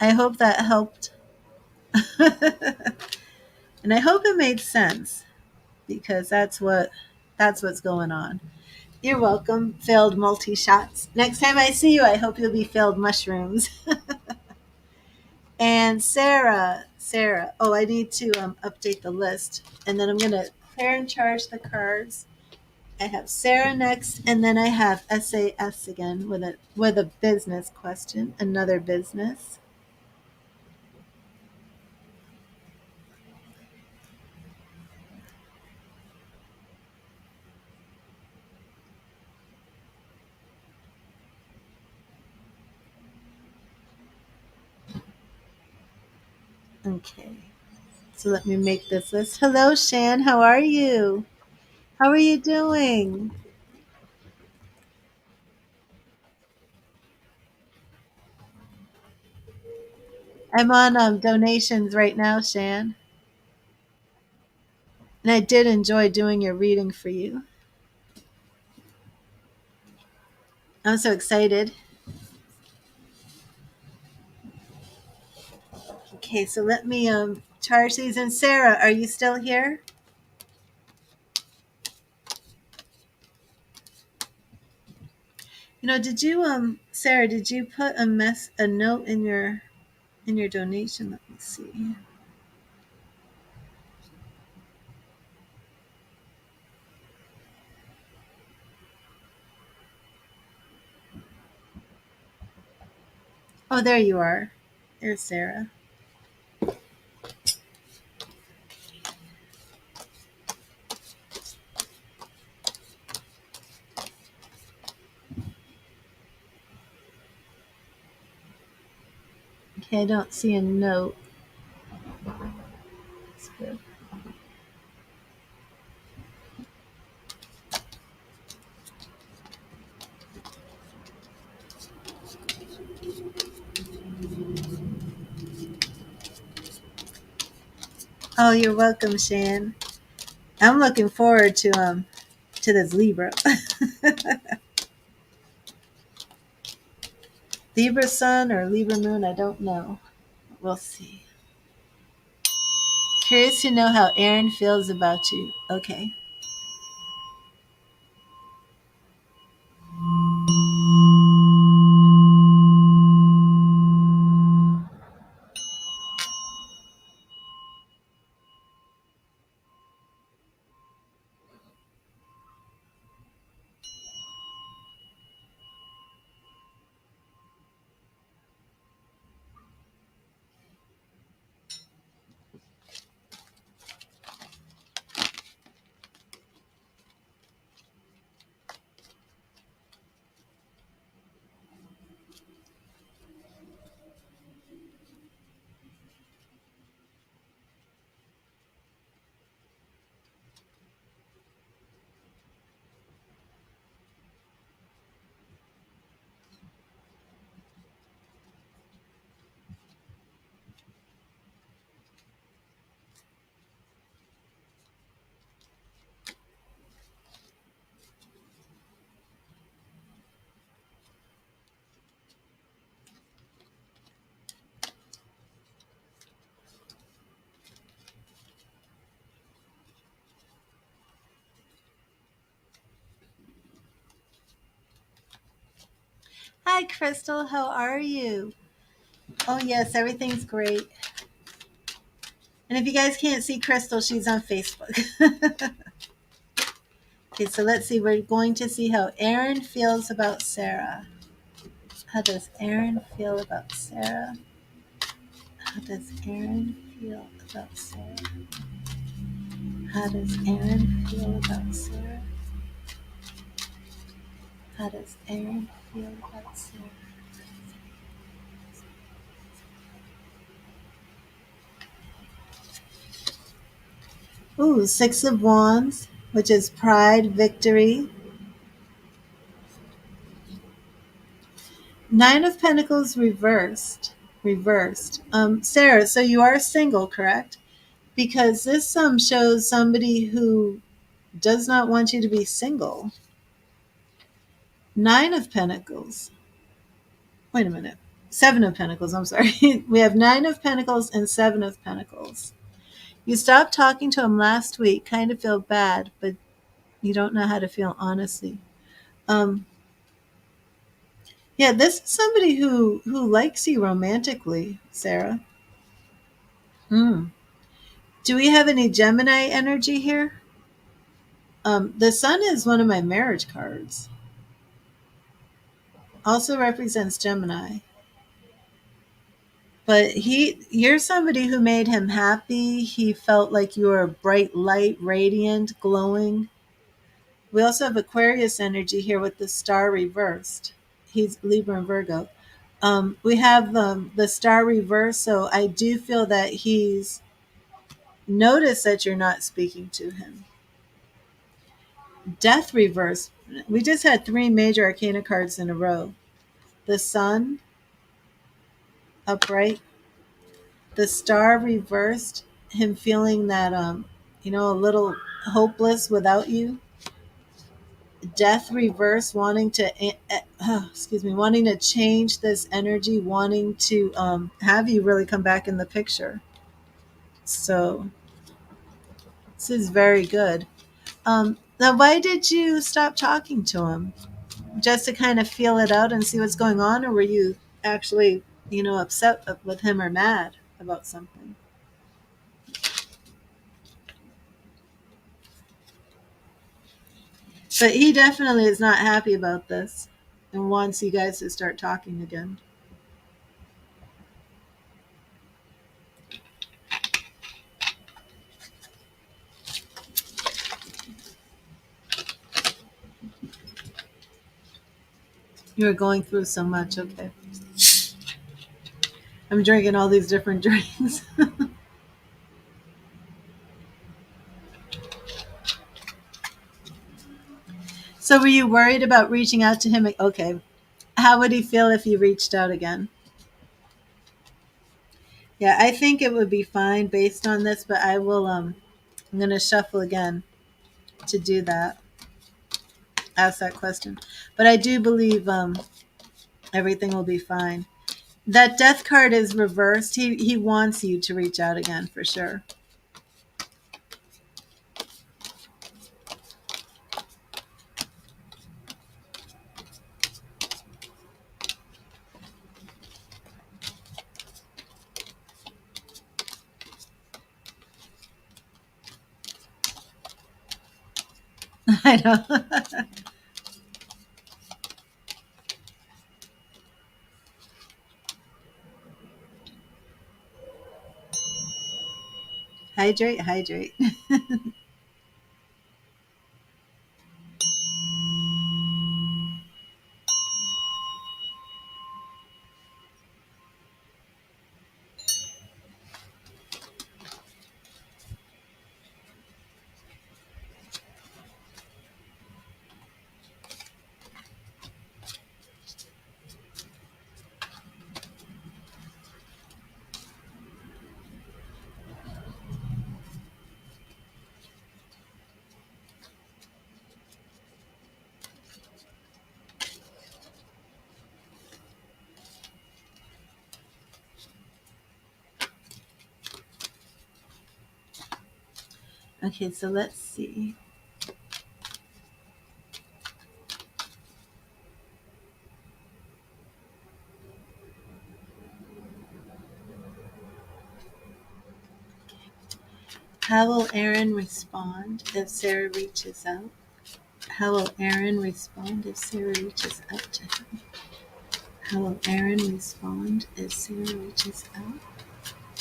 I hope that helped. And I hope it made sense, because That's what's going on. You're welcome, failed multi shots. Next time I see you, I hope you'll be failed mushrooms. And Sarah. Oh, I need to update the list, and then I'm gonna clear and charge the cards. I have Sarah next, and then I have SAS again with a business question, another business. Okay, so let me make this list. Hello, Shan. How are you? How are you doing? I'm on donations right now, Shan, and I did enjoy doing your reading for you. I'm so excited. Okay, so let me charge these. And Sarah, are you still here? Did you Sarah, did you put a note in your donation? Let me see. Oh, there you are. There's Sarah. Okay, I don't see a note. That's good. Oh, you're welcome, Shan. I'm looking forward to this Libra. Libra Sun or Libra Moon, I don't know. We'll see. Curious to know how Aaron feels about you. Okay. Hi, Crystal. How are you? Oh, yes, everything's great. And if you guys can't see Crystal, she's on Facebook. Okay, so let's see. We're going to see how Aaron feels about Sarah. How does Aaron feel about Sarah? How does Aaron feel about Sarah? How does Aaron feel about Sarah? How does Aaron feel about Sarah? Ooh, Six of Wands, which is pride, victory. Nine of Pentacles reversed. Reversed. Sarah, so you are single, correct? Because this shows somebody who does not want you to be single. Nine of Pentacles. Wait a minute. Seven of Pentacles, I'm sorry. We have Nine of Pentacles and Seven of Pentacles. You stopped talking to him last week, kind of feel bad, but You don't know how to feel honestly. Um, yeah, this is somebody who likes you romantically, Sarah. Hmm. Do we have any Gemini energy here? The sun is one of my marriage cards. Also represents Gemini. But you're somebody who made him happy. He felt like you were a bright light, radiant, glowing. We also have Aquarius energy here with the star reversed. He's Libra and Virgo. We have the star reversed, so I do feel that he's noticed that you're not speaking to him. Death reversed. We just had three major arcana cards in a row. The sun upright, the star reversed, him feeling that a little hopeless without you. Death reversed, wanting to wanting to change this energy, wanting to have you really come back in the picture. So this is very good. Now, why did you stop talking to him? Just to kind of feel it out and see what's going on, or were you actually, upset with him or mad about something? But he definitely is not happy about this and wants you guys to start talking again. You're going through so much. Okay. I'm drinking all these different drinks. So were you worried about reaching out to him? Okay. How would he feel if you reached out again? Yeah, I think it would be fine based on this, but I'm going to shuffle again to do that. Ask that question. But I do believe everything will be fine. That death card is reversed. He wants you to reach out again for sure. I know. Hydrate, hydrate. Okay, so let's see. How will Aaron respond if Sarah reaches out? How will Aaron respond if Sarah reaches out to him? How will Aaron respond if Sarah reaches out?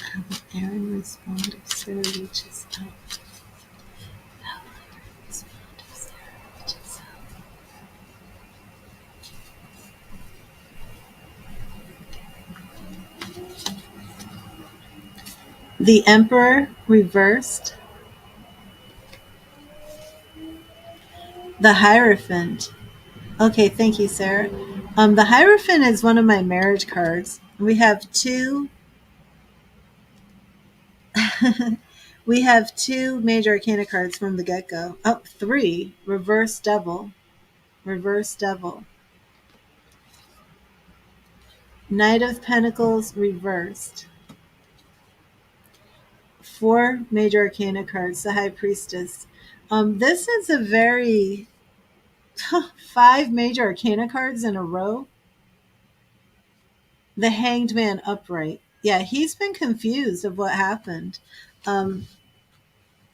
How will Aaron respond if Sarah reaches out? How will Aaron respond if Sarah reaches out? The Emperor reversed. The Hierophant. Okay, thank you, Sarah. The Hierophant is one of my marriage cards. We have two. We have two major arcana cards from the get-go. Oh, three. Reverse Devil. Reverse Devil. Knight of Pentacles reversed. Four major arcana cards. The High Priestess. This is a very 5 major arcana cards in a row. The Hanged Man Upright. Yeah, he's been confused of what happened. Um,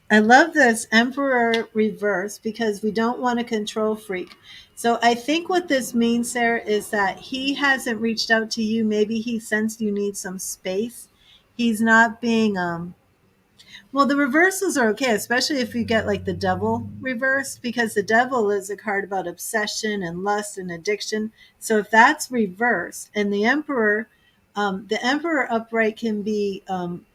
I love this Emperor Reverse because we don't want a control freak. So I think what this means, Sarah, is that he hasn't reached out to you. Maybe he sensed you need some space. He's not being well, the reversals are okay, especially if you get like the devil reversed, because the devil is a card about obsession and lust and addiction. So if that's reversed, and the emperor upright can be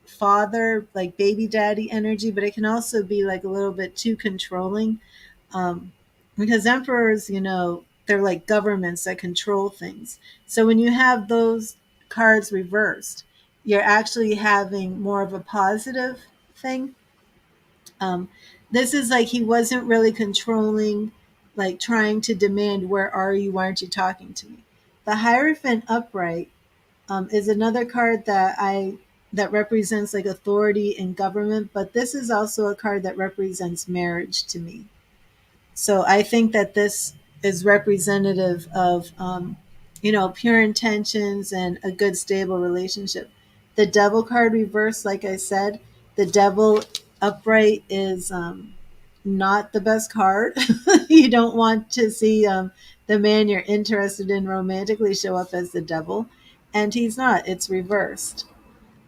father, like baby daddy energy, but it can also be like a little bit too controlling, um, because emperors, they're like governments that control things. So when you have those cards reversed, you're actually having more of a positive thing. Um, this is like he wasn't really controlling, like trying to demand, where are you? Why aren't you talking to me? The Hierophant Upright is another card that represents like authority and government, but this is also a card that represents marriage to me. So I think that this is representative of, pure intentions and a good, stable relationship. The Devil card reversed, like I said, the Devil upright is not the best card. You don't want to see the man you're interested in romantically show up as the devil, and he's not. It's reversed.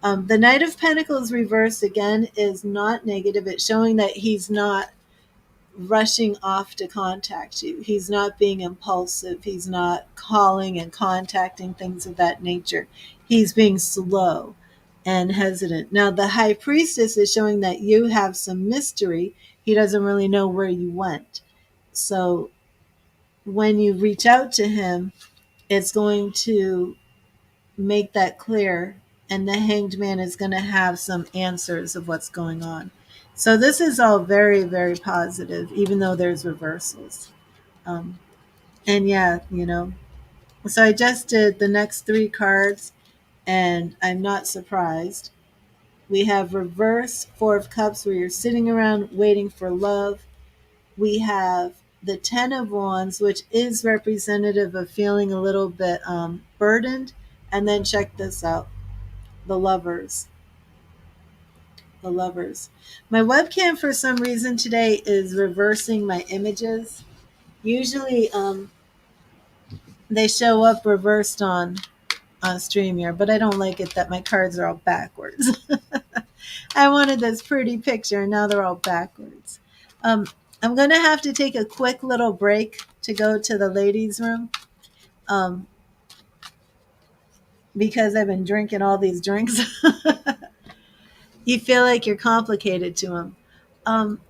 The Knight of Pentacles reversed again is not negative. It's showing that he's not rushing off to contact you. He's not being impulsive. He's not calling and contacting, things of that nature. He's being slow and hesitant. Now, the High Priestess is showing that you have some mystery. He doesn't really know where you went. So when you reach out to him, it's going to make that clear, and the Hanged Man is going to have some answers of what's going on. So this is all very, very positive, even though there's reversals. Um, and yeah, so I just did the next 3 cards, and I'm not surprised. We have reverse 4 of Cups, where you're sitting around waiting for love. We have the 10 of Wands, which is representative of feeling a little bit burdened. And then check this out, the Lovers. The Lovers. My webcam, for some reason today, is reversing my images. Usually they show up reversed on StreamYard, but I don't like it that my cards are all backwards. I wanted this pretty picture, and now they're all backwards. I'm going to have to take a quick little break to go to the ladies' room, um, because I've been drinking all these drinks. You feel like you're complicated to him.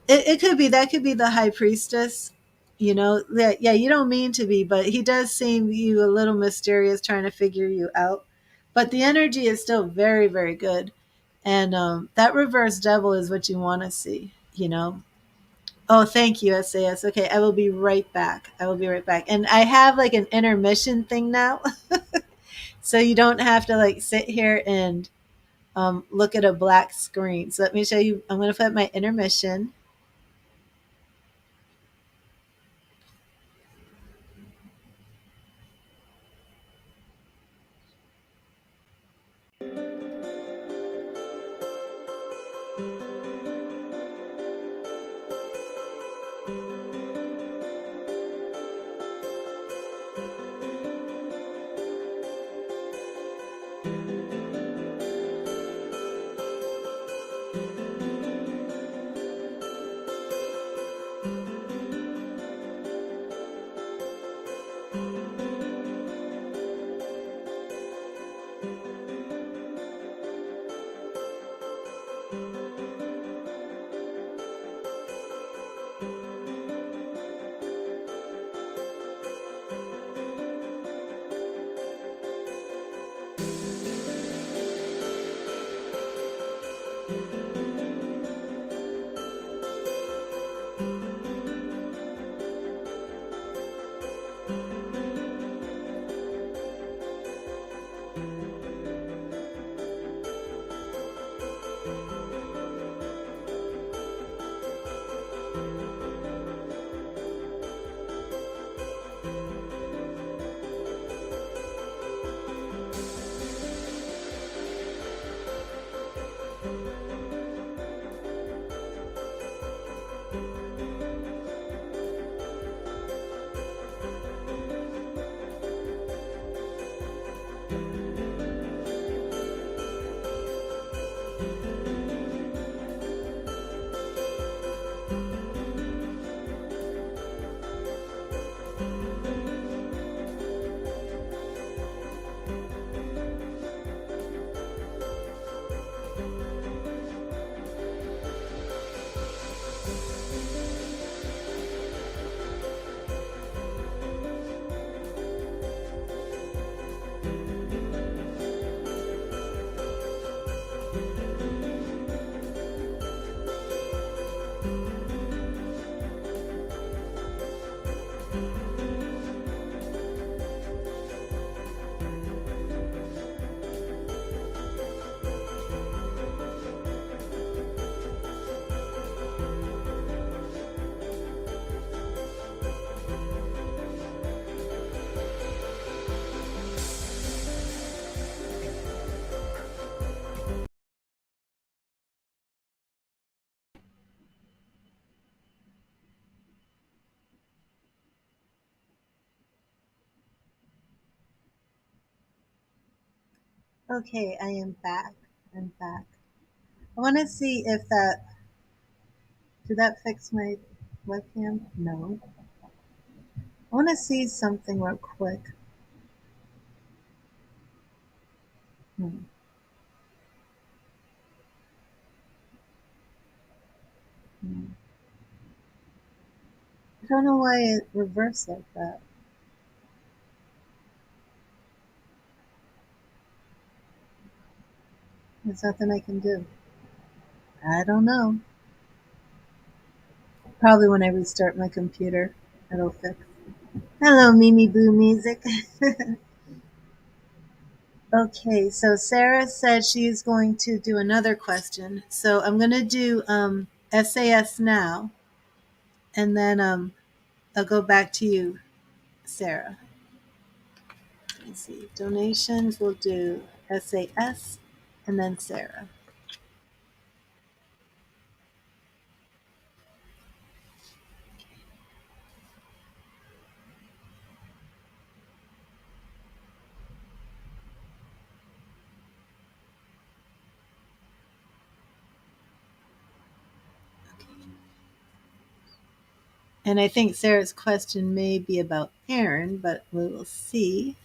It could be, that could be the High Priestess. Yeah, you don't mean to be, but he does seem you a little mysterious, trying to figure you out. But the energy is still very, very good, and that reverse devil is what you want to see. Oh, thank you, SAS. Okay, I will be right back. And I have like an intermission thing now, so you don't have to like sit here and look at a black screen. So let me show you. I'm going to put my intermission. Okay, I am back. I'm back. I want to see if did that fix my webcam? No. I want to see something real quick. Hmm. Hmm. I don't know why it reversed like that. There's nothing I can do. I don't know. Probably when I restart my computer, it'll fix. Hello, Mimi Boo Music. Okay, so Sarah said she's going to do another question. So I'm going to do SAS now, and then I'll go back to you, Sarah. Let's see. Donations, we'll do SAS, and then Sarah. And I think Sarah's question may be about Aaron, but we will see.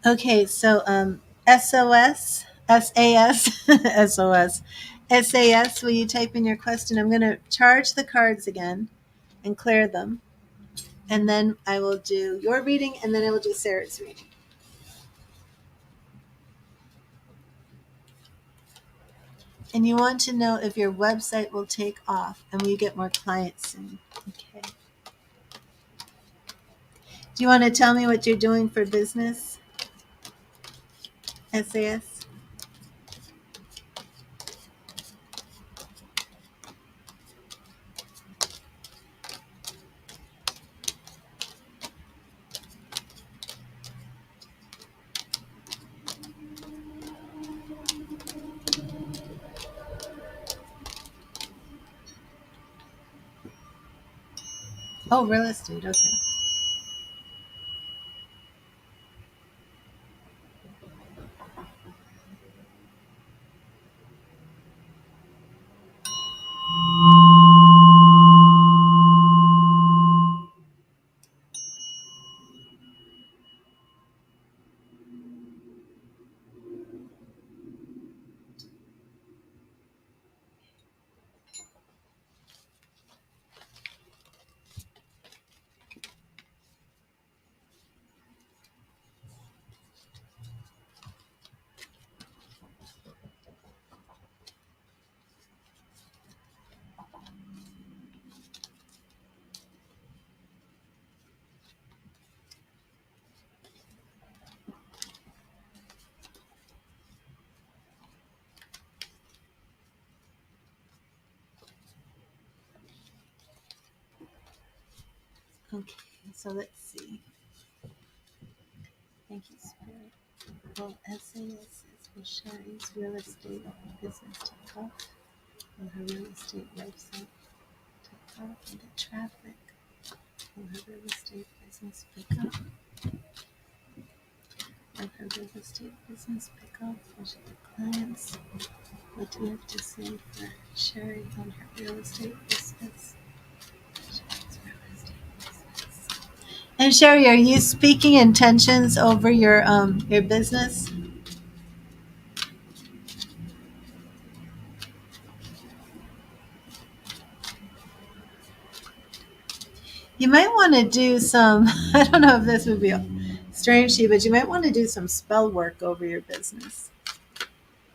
Okay, so SOS, SAS, SOS, SAS, will you type in your question? I'm going to charge the cards again and clear them. And then I will do your reading, and then I will do Sarah's reading. And you want to know if your website will take off and will you get more clients soon? Okay. Do you want to tell me what you're doing for business? SAS? Oh, real estate. Okay. Okay, so let's see. Thank you, Spirit. Well, SAS is will Sherry's real estate business take off? Will her real estate website take off and get traffic? Will her real estate business pick up? Will her real estate business pick up? Will she get clients? What do you have to say for Sherry on her real estate business? Sherry's real estate business. And Sherry, are you speaking intentions over your business? You might want to do some, I don't know if this would be strange to you, but you might want to do some spell work over your business.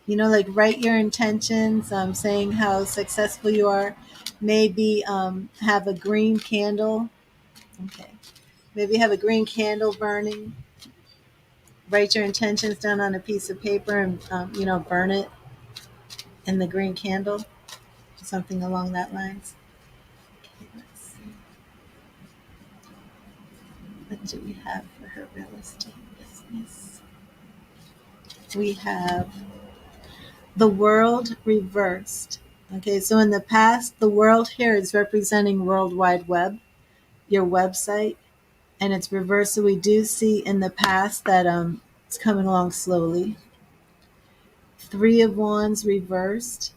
You know, like write your intentions, saying how successful you are. Maybe have a green candle. Okay. Maybe have a green candle burning. Write your intentions down on a piece of paper and, burn it in the green candle. Something along that lines. Okay, let's do we have for her real estate business? We have the world reversed. Okay, so in the past, the world here is representing World Wide Web, your website, and it's reversed. So we do see in the past that it's coming along slowly. Three of Wands reversed.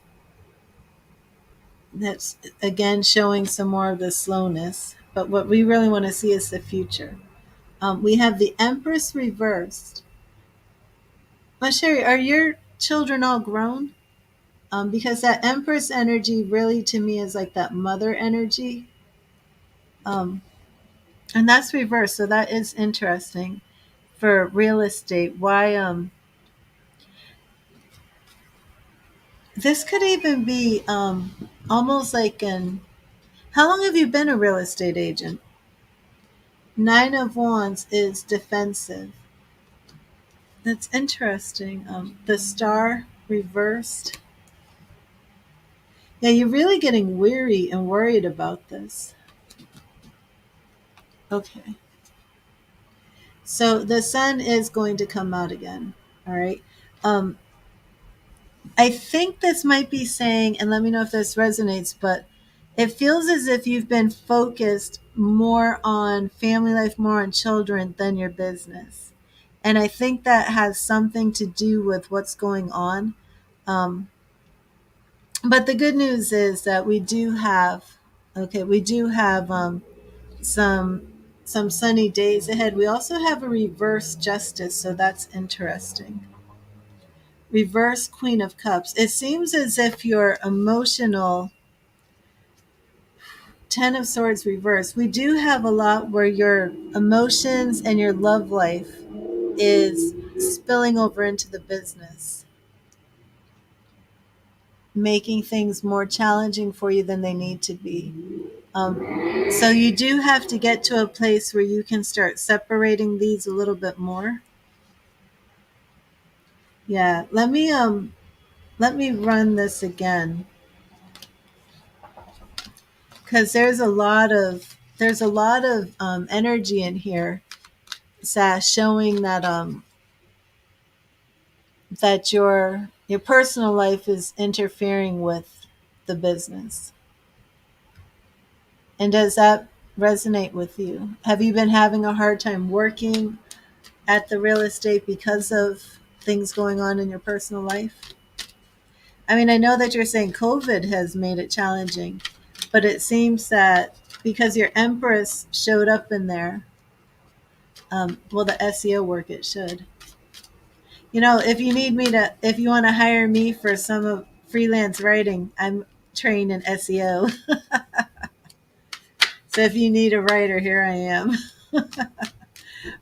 That's again showing some more of the slowness. But what we really want to see is the future. We have the Empress reversed. But Sherry, are your children all grown? Because that Empress energy really to me is like that mother energy. Um, and that's reversed. So that is interesting for real estate. Why this could even be almost like an how long have you been a real estate agent? Nine of Wands is defensive. That's interesting. The star reversed. Yeah, you're really getting weary and worried about this. Okay. So the sun is going to come out again. All right. Um, I think this might be saying, and let me know if this resonates, but it feels as if you've been focused more on family life, more on children than your business. And I think that has something to do with what's going on. Um, but the good news is that we do have some some sunny days ahead. We also have a reverse justice, so that's interesting. Reverse Queen of Cups. It seems as if your emotional Ten of Swords reverse. We do have a lot where your emotions and your love life is spilling over into the business, making things more challenging for you than they need to be. So you do have to get to a place where you can start separating these a little bit more. Yeah, let me run this again because there's a lot of energy in here, Sash, showing that that your personal life is interfering with the business. And does that resonate with you? Have you been having a hard time working at the real estate because of things going on in your personal life? I mean, I know that you're saying COVID has made it challenging, but it seems that because your Empress showed up in there, well, the SEO work it should. You know, if you want to hire me for some of freelance writing, I'm trained in SEO. So if you need a writer, here I am.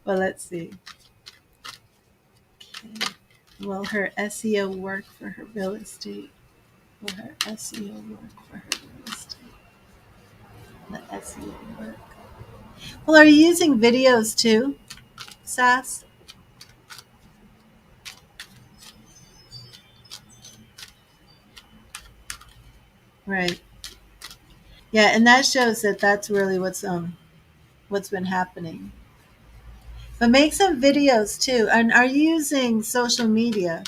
Well, let's see. Okay. Will her SEO work for her real estate? Will her SEO work for her real estate? The SEO work. Well, are you using videos too, Sass? Right. Yeah, and that shows that that's really what's been happening. But make some videos too. And are you using social media?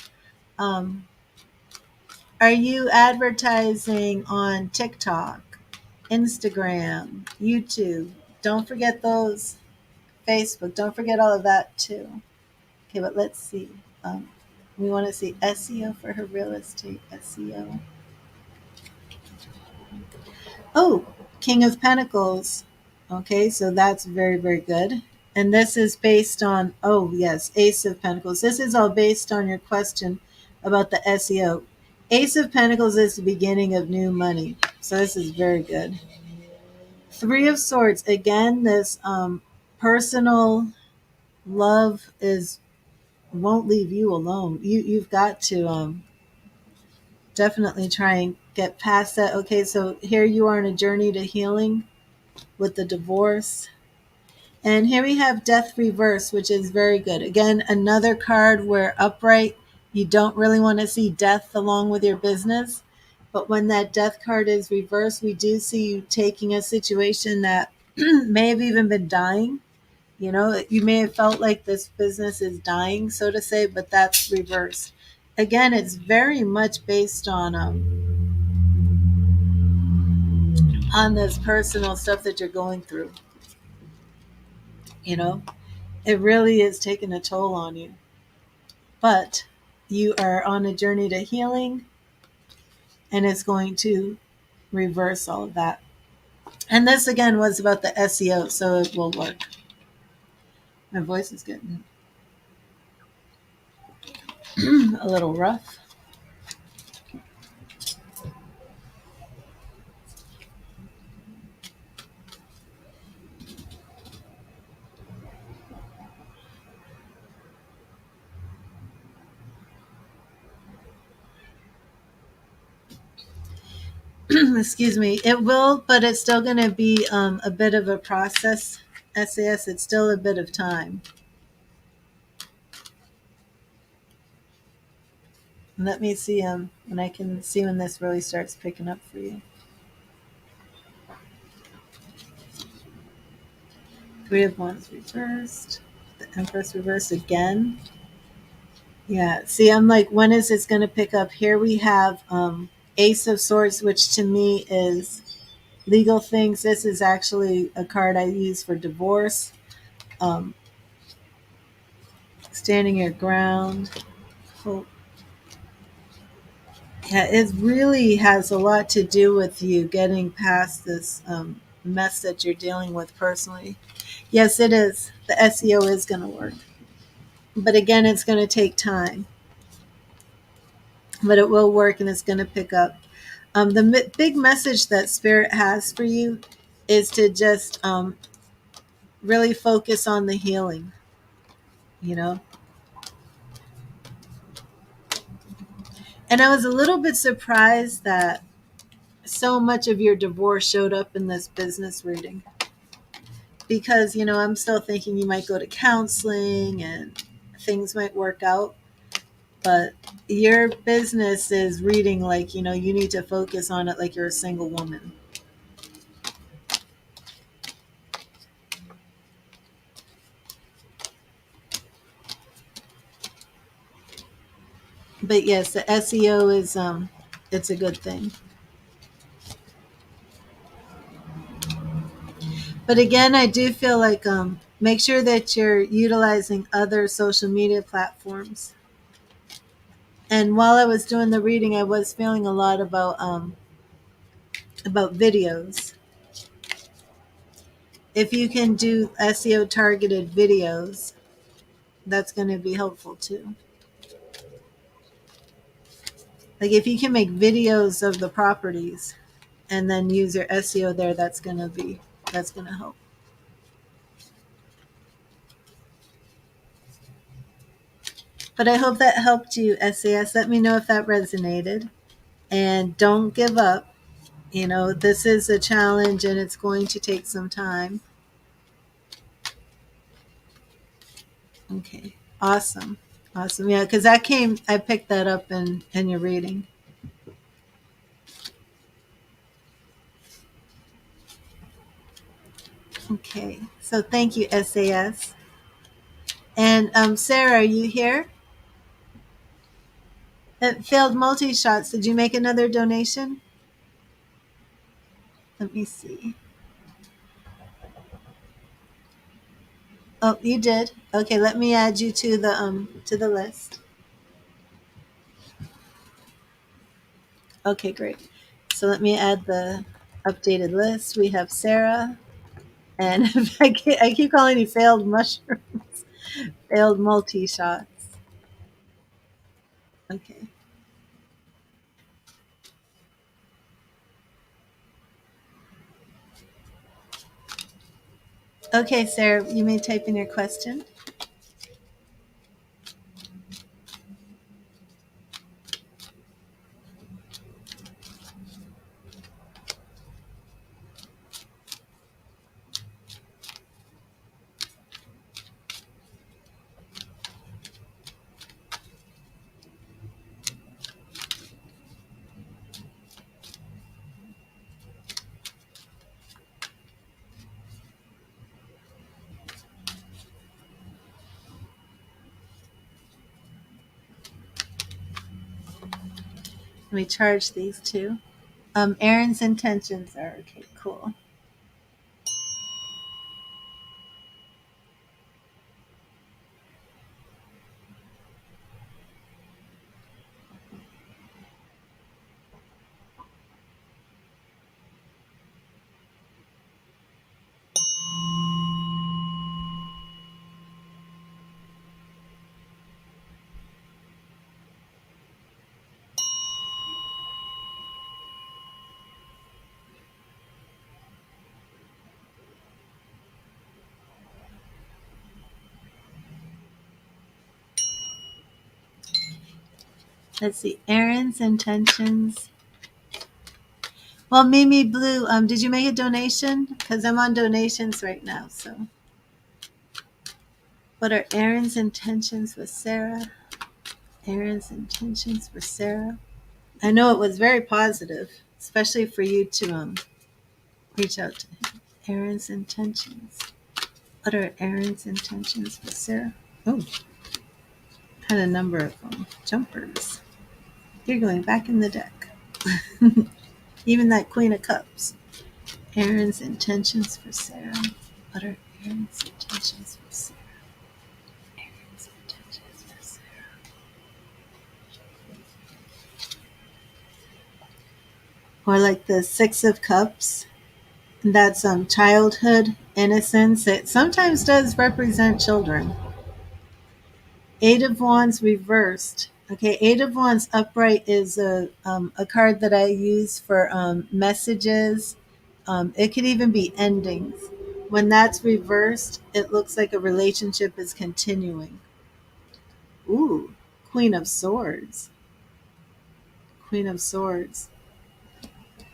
Um, are you advertising on TikTok, Instagram, YouTube? Don't forget those. Facebook. Don't forget all of that too. Okay, but let's see. Um, we want to see SEO for her real estate. SEO. Oh, King of Pentacles. Okay, so that's very, very good. And this is based on, oh, yes, Ace of Pentacles. This is all based on your question about the SEO. Ace of Pentacles is the beginning of new money. So this is very good. Three of Swords. Again, this personal love is won't leave you alone. You've got to definitely try and get past that. Okay, so here you are on a journey to healing with the divorce. And here we have Death Reverse, which is very good. Again, another card where upright, you don't really want to see death along with your business. But when that death card is reversed, we do see you taking a situation that may have even been dying You know, you may have felt like this business is dying, so to say, but that's reversed. Again, it's very much based on this personal stuff that you're going through. You know, it really is taking a toll on you. But you are on a journey to healing, and it's going to reverse all of that. And this again was about the SEO, so it will work. My voice is getting a little rough. Excuse me. It will, but it's still going to be a bit of a process. SAS, it's still a bit of time. Let me see when I can see when this really starts picking up for you. Three of Wands reversed. The Empress reversed again. Yeah. See, I'm like, when is this going to pick up? Here we have Ace of Swords, which to me is legal things. This is actually a card I use for divorce. Um, Standing your ground. Hope. Yeah, it really has a lot to do with you getting past this mess that you're dealing with personally. Yes, it is. The SEO is going to work. But again, it's going to take time. But it will work and it's going to pick up. The big message that Spirit has for you is to just really focus on the healing, you know? And I was a little bit surprised that so much of your divorce showed up in this business reading. Because, you know, I'm still thinking you might go to counseling and things might work out. But your business is reading like, you know, you need to focus on it like you're a single woman. But yes, the SEO is it's a good thing. But again, I do feel like make sure that you're utilizing other social media platforms. And while I was doing the reading, I was feeling a lot about videos. If you can do SEO targeted videos, that's going to be helpful too. Like if you can make videos of the properties and then use your SEO there, that's going to help. But I hope that helped you, SAS. Let me know if that resonated. And don't give up. You know, this is a challenge and it's going to take some time. Okay. Awesome. Awesome. Yeah, because I picked that up in your reading. Okay. So thank you, SAS. And Sarah, are you here? Failed multi shots. Did you make another donation? Let me see. Oh, you did. Okay, let me add you to the list. Okay, great. So let me add the updated list. We have Sarah, and I keep calling you failed mushrooms, failed multi shots. Okay. Okay, Sarah, you may type in your question. Let me charge these two. Aaron's intentions are okay, cool. Let's see, Aaron's intentions. Well, Mimi Blue, did you make a donation? Because I'm on donations right now. So, what are Aaron's intentions with Sarah? Aaron's intentions for Sarah. I know it was very positive, especially for you to reach out to him. Aaron's intentions. What are Aaron's intentions for Sarah? Oh, had a number of jumpers. You're going back in the deck. Even that Queen of Cups. Aaron's intentions for Sarah. What are Aaron's intentions for Sarah? Aaron's intentions for Sarah. Or like the Six of Cups. That's childhood, innocence. It sometimes does represent children. Eight of Wands reversed. Okay, Eight of Wands upright is a card that I use for messages. It could even be endings. When that's reversed, it looks like a relationship is continuing. Ooh, Queen of Swords. Queen of Swords.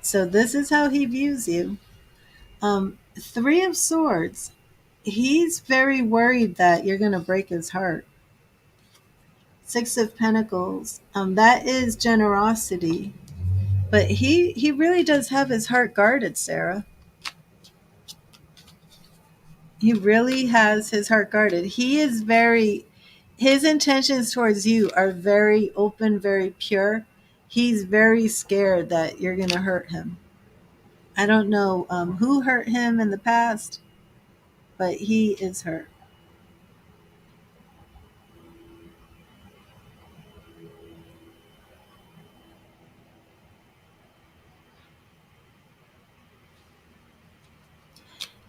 So this is how he views you. Three of Swords. He's very worried that you're going to break his heart. Six of Pentacles. That is generosity. But he really does have his heart guarded, Sarah. He really has his heart guarded. He is very, his intentions towards you are very open, very pure. He's very scared that you're going to hurt him. I don't know who hurt him in the past, but he is hurt.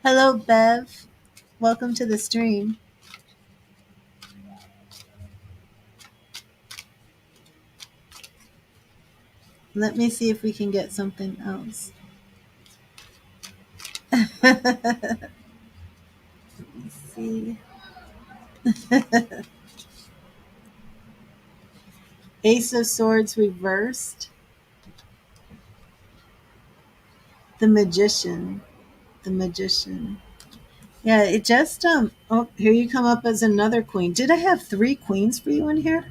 Hello, Bev. Welcome to the stream. Let me see if we can get something else. Let me see. Ace of Swords reversed. The Magician. The Magician. Yeah, it just oh, here you come up as another queen. Did I have three queens for you in here?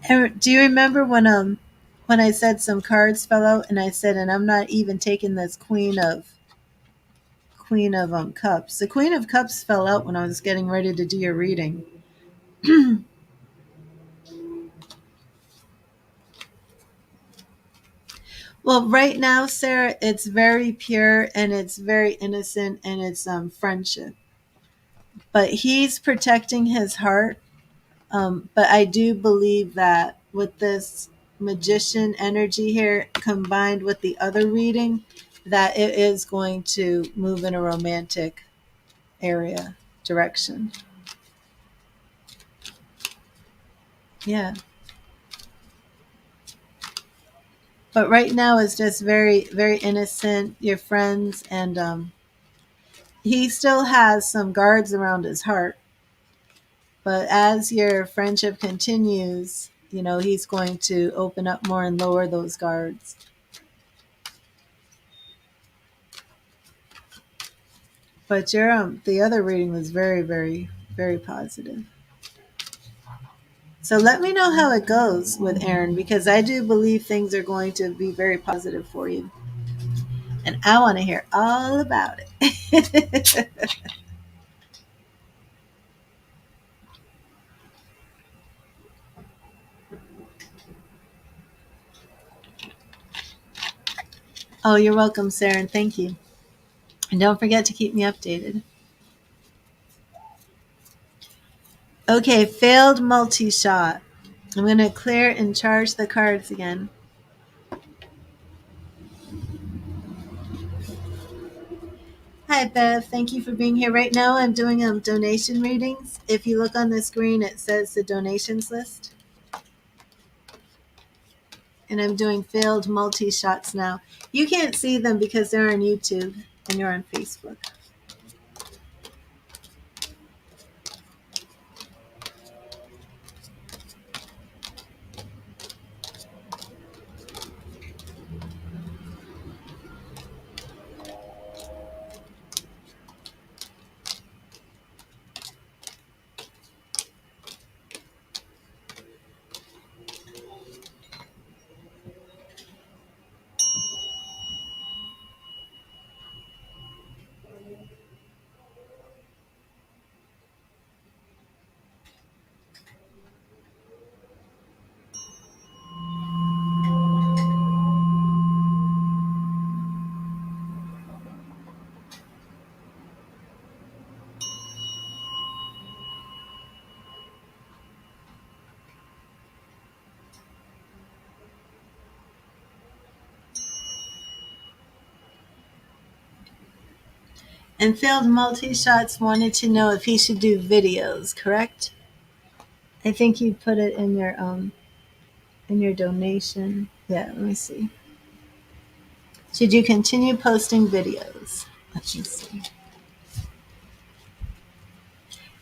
Do you remember when I said some cards fell out and I said, and I'm not even taking this Queen of Cups. The Queen of Cups fell out when I was getting ready to do your reading. Well, right now, Sarah, it's very pure and it's very innocent and it's friendship. But he's protecting his heart. But I do believe that with this magician energy here combined with the other reading, that it is going to move in a romantic area direction. Yeah. But right now it's just very, very innocent. You're friends, and he still has some guards around his heart. But as your friendship continues, he's going to open up more and lower those guards. But your the other reading was very, very, very positive. So let me know how it goes with Aaron, because I do believe things are going to be very positive for you. And I want to hear all about it. Oh, you're welcome, Sarah, and thank you. And don't forget to keep me updated. Okay, failed multi-shot. I'm going to clear and charge the cards again. Hi, Bev. Thank you for being here. Right now, I'm doing donation readings. If you look on the screen, it says the donations list. And I'm doing failed multi-shots now. You can't see them because they're on YouTube and you're on Facebook. And failed multi-shots wanted to know if he should do videos, correct? I think you put it in your donation. Yeah, let me see. Should you continue posting videos? Let me see.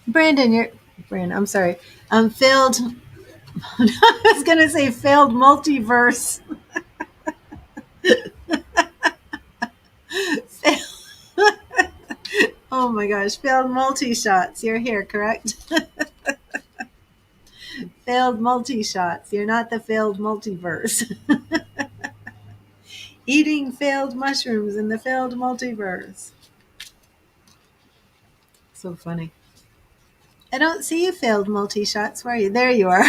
Brandon, I'm sorry. Failed I was gonna say failed multiverse. Oh my gosh, failed multi-shots. You're here, correct? Failed multi-shots. You're not the failed multiverse. Eating failed mushrooms in the failed multiverse. So funny. I don't see you failed multi-shots. Where are you? There you are.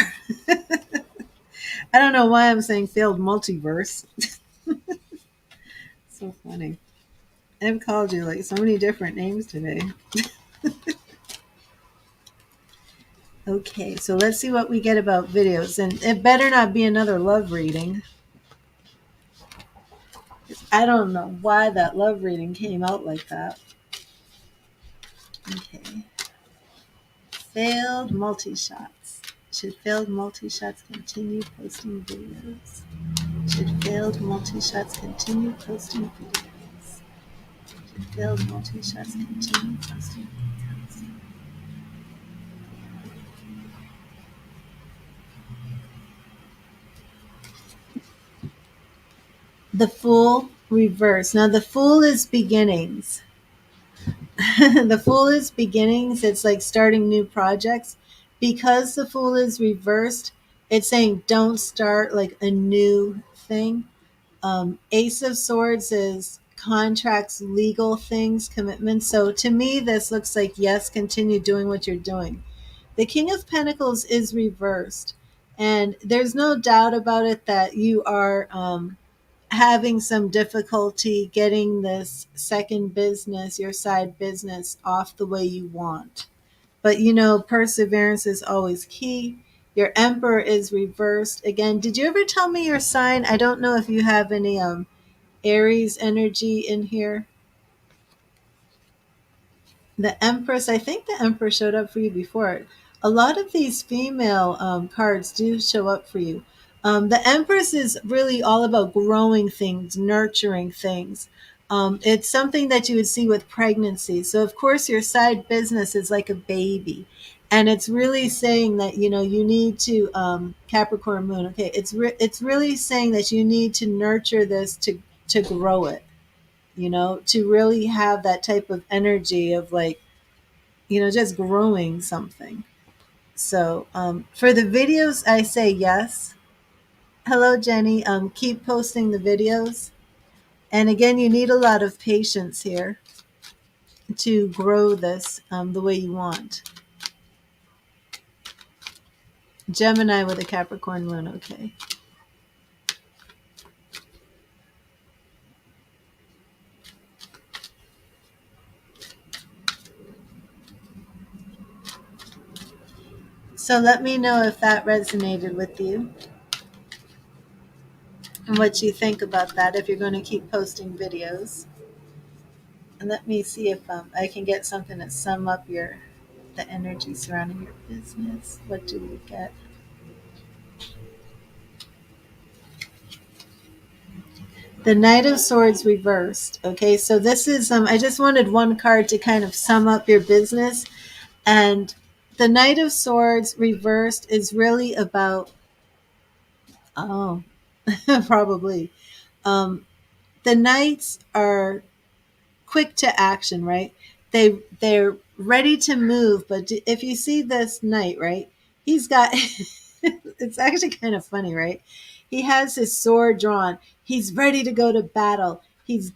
I don't know why I'm saying failed multiverse. So funny. I've called you like so many different names today. Okay, so let's see what we get about videos. And it better not be another love reading. I don't know why that love reading came out like that. Okay. Failed multi-shots. Should failed multi-shots continue posting videos? Should failed multi-shots continue posting videos? Should failed multi-shots continue posting videos? The Fool reverse. Now the Fool is beginnings. The Fool is beginnings. It's like starting new projects. Because the Fool is reversed, it's saying don't start like a new thing. Ace of Swords is contracts, legal things, commitments. So to me, this looks like yes, continue doing what you're doing. The King of Pentacles is reversed, and there's no doubt about it that you are having some difficulty getting this second business, your side business, off the way you want. But you know, perseverance is always key. Your Emperor is reversed again. Did you ever tell me your sign? I don't know if you have any Aries energy in here. The Empress, I think the Empress showed up for you before. A lot of these female cards do show up for you. The Empress is really all about growing things, nurturing things. It's something that you would see with pregnancy. So, of course, your side business is like a baby. And it's really saying that, you know, you need to, Capricorn moon, okay, it's really saying that you need to nurture this to grow it, you know, to really have that type of energy of like, you know, just growing something. So for the videos, I say yes. Hello, Jenny. Keep posting the videos. And again, you need a lot of patience here to grow this the way you want. Gemini with a Capricorn moon, okay. So let me know if that resonated with you and what you think about that if you're going to keep posting videos. And let me see if I can get something to sum up the energy surrounding your business. What do we get? The Knight of Swords reversed. Okay, so this is I just wanted one card to kind of sum up your business. And the Knight of Swords reversed is really about oh probably the knights are quick to action, right? They're ready to move, but if you see this knight, right, he's got it's actually kind of funny, right? He has his sword drawn. He's ready to go to battle. He's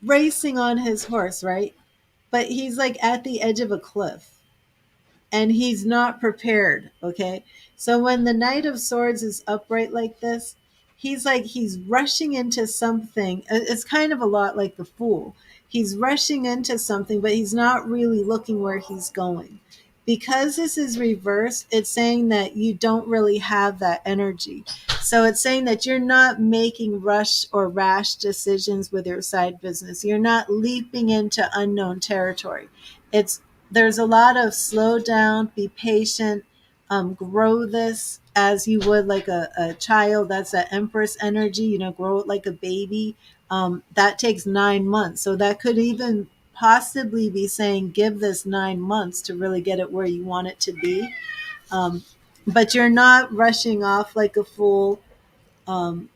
racing on his horse, right? But he's like at the edge of a cliff and he's not prepared. Okay. So when the Knight of Swords is upright like this, he's rushing into something. It's kind of a lot like the Fool. He's rushing into something, but he's not really looking where he's going. Because this is reversed, it's saying that you don't really have that energy. So it's saying that you're not making rush or rash decisions with your side business. You're not leaping into unknown territory. It's There's a lot of slow down, be patient, grow this as you would like a child. That's an empress energy, grow it like a baby. That takes 9 months. So that could even possibly be saying give this 9 months to really get it where you want it to be. Um, but you're not rushing off like a fool, um,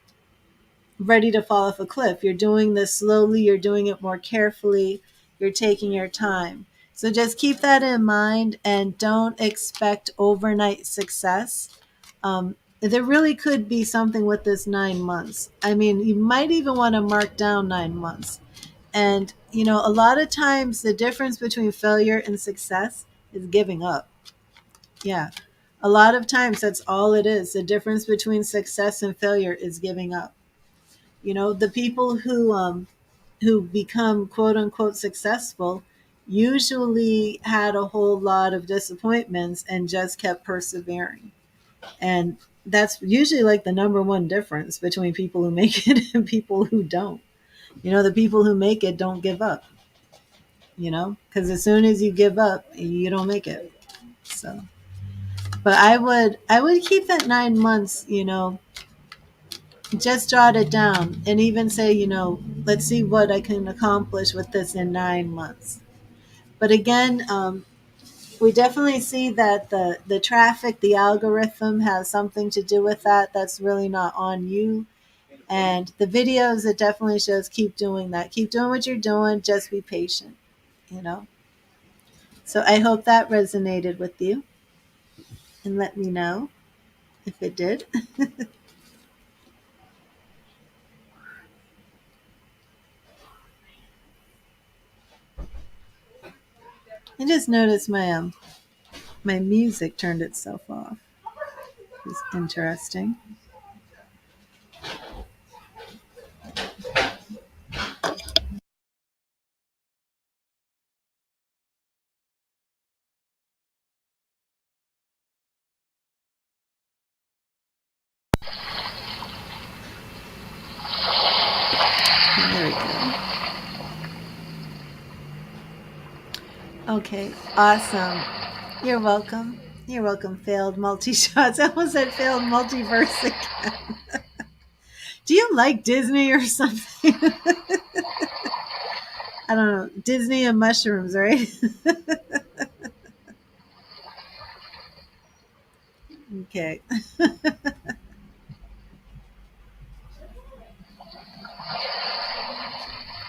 ready to fall off a cliff. You're doing this slowly, you're doing it more carefully, you're taking your time. So just keep that in mind and don't expect overnight success. There really could be something with this 9 months. I mean, you might even want to mark down 9 months. And, a lot of times the difference between failure and success is giving up. Yeah. A lot of times that's all it is. The difference between success and failure is giving up. The people who become quote unquote successful usually had a whole lot of disappointments and just kept persevering. And that's usually like the number one difference between people who make it and people who don't. The people who make it don't give up, because as soon as you give up, you don't make it. So, but I would keep that 9 months, just jot it down and even say, let's see what I can accomplish with this in 9 months. But again, we definitely see that the traffic, the algorithm has something to do with that. That's really not on you. And the videos, it definitely shows keep doing that. Keep doing what you're doing. Just be patient, you know. So I hope that resonated with you and let me know if it did. I just noticed my music turned itself off. It's interesting. There we go. Okay, awesome. You're welcome. You're welcome. Failed multi shots. I almost said failed multiverse again. Do you like Disney or something? I don't know. Disney and mushrooms, right? Okay.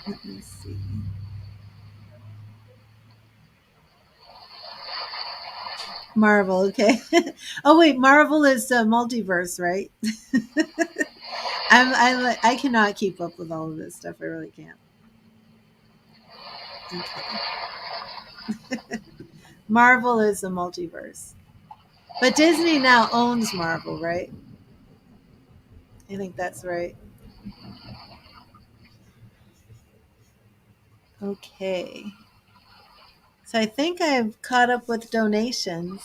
Let me see. Marvel, okay. Oh wait, Marvel is multiverse, right? I cannot keep up with all of this stuff. I really can't. Okay. Marvel is the multiverse, but Disney now owns Marvel, right? I think that's right. Okay. So I think I've caught up with donations.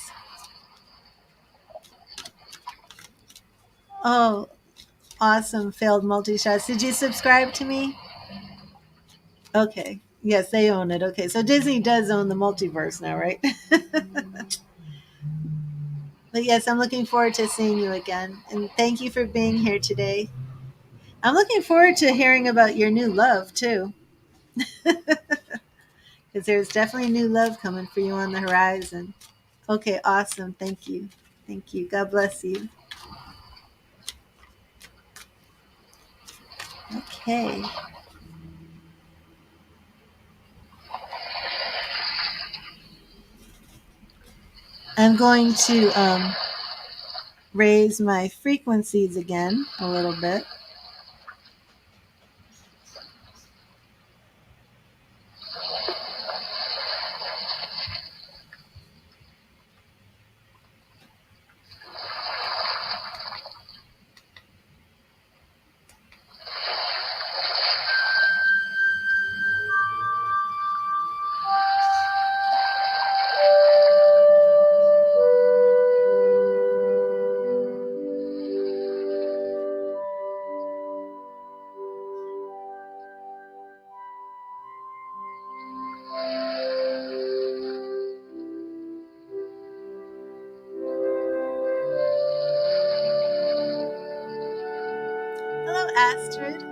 Oh, awesome. Failed multi-shots. Did you subscribe to me? Okay. Yes, they own it. Okay. So Disney does own the multiverse now, right? But yes, I'm looking forward to seeing you again. And thank you for being here today. I'm looking forward to hearing about your new love, too. Because there's definitely new love coming for you on the horizon. Okay, awesome. Thank you. Thank you. God bless you. Okay. I'm going to raise my frequencies again a little bit. Hello, Astrid.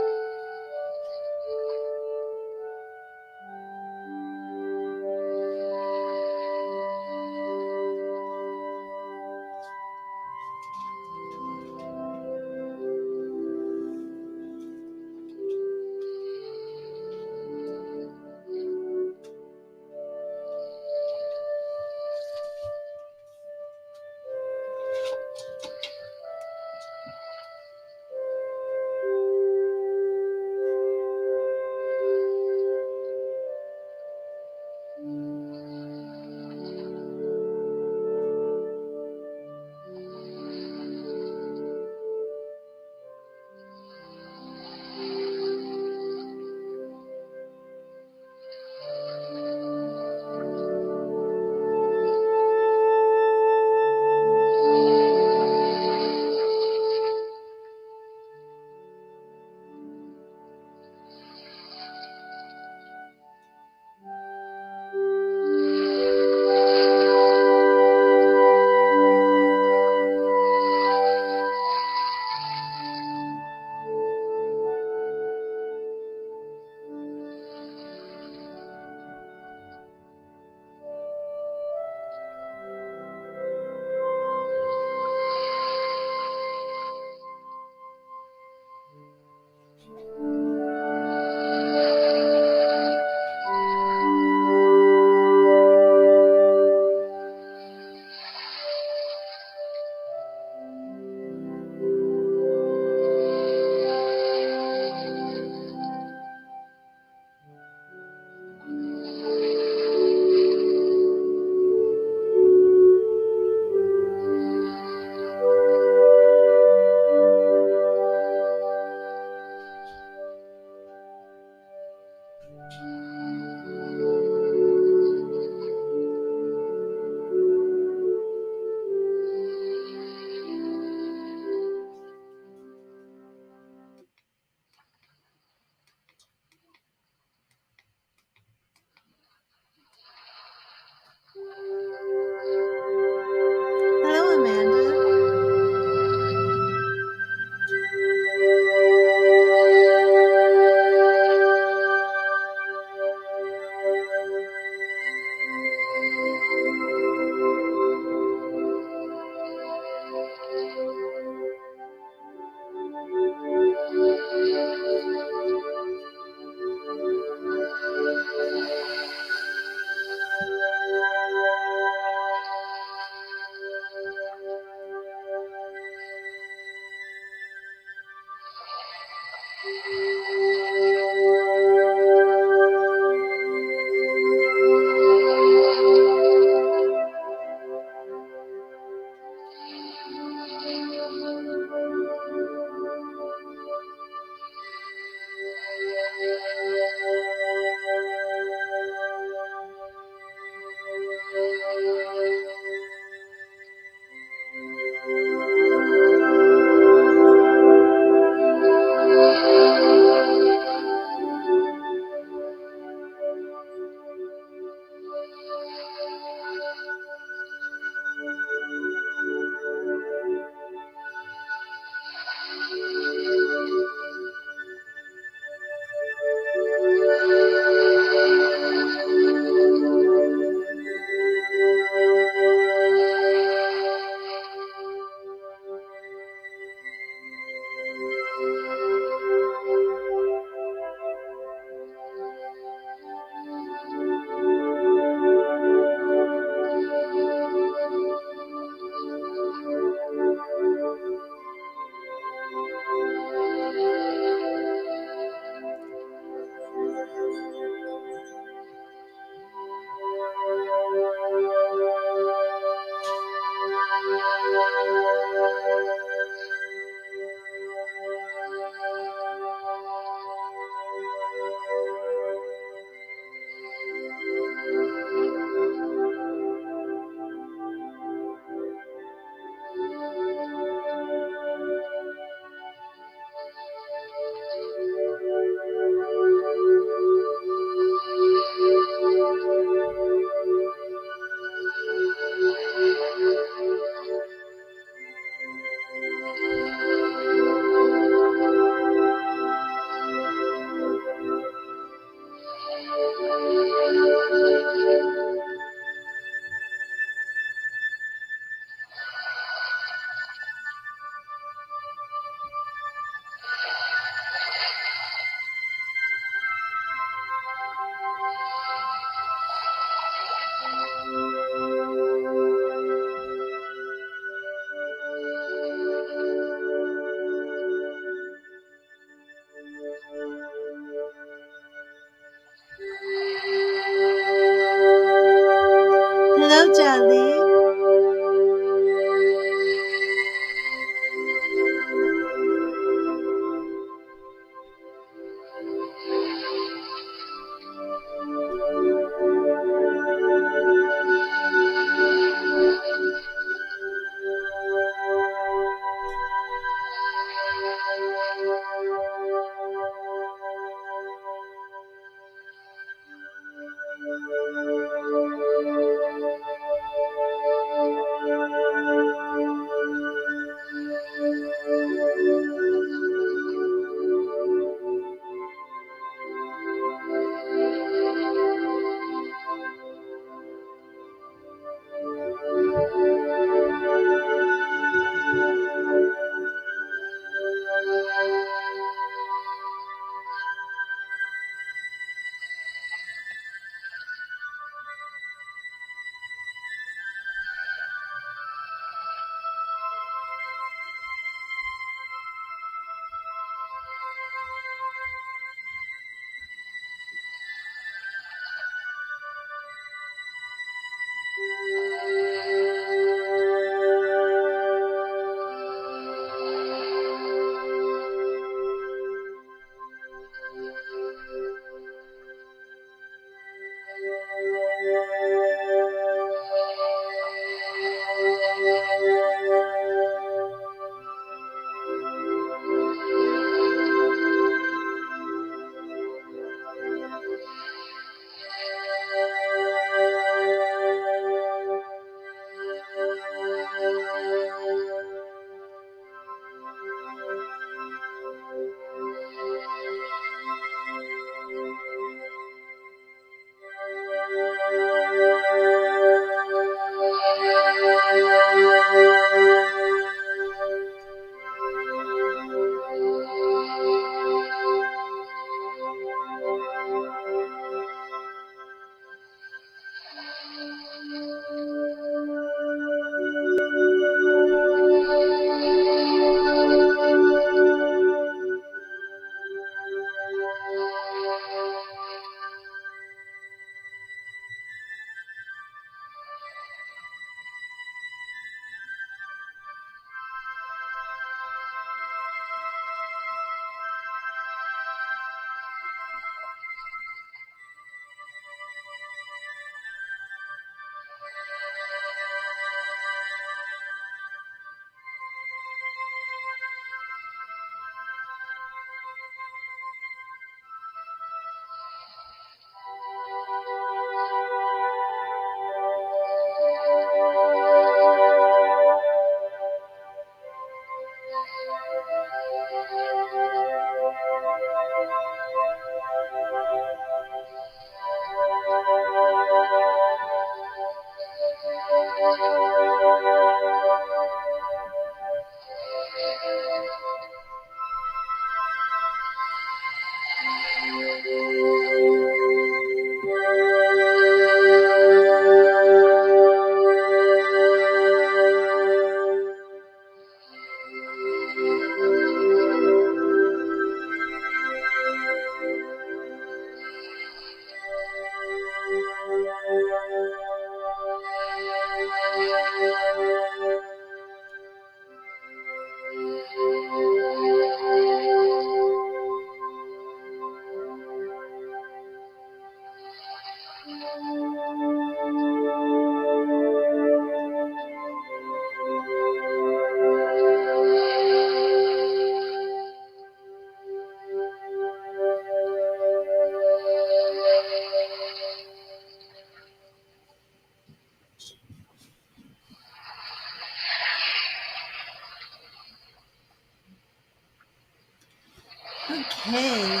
Okay.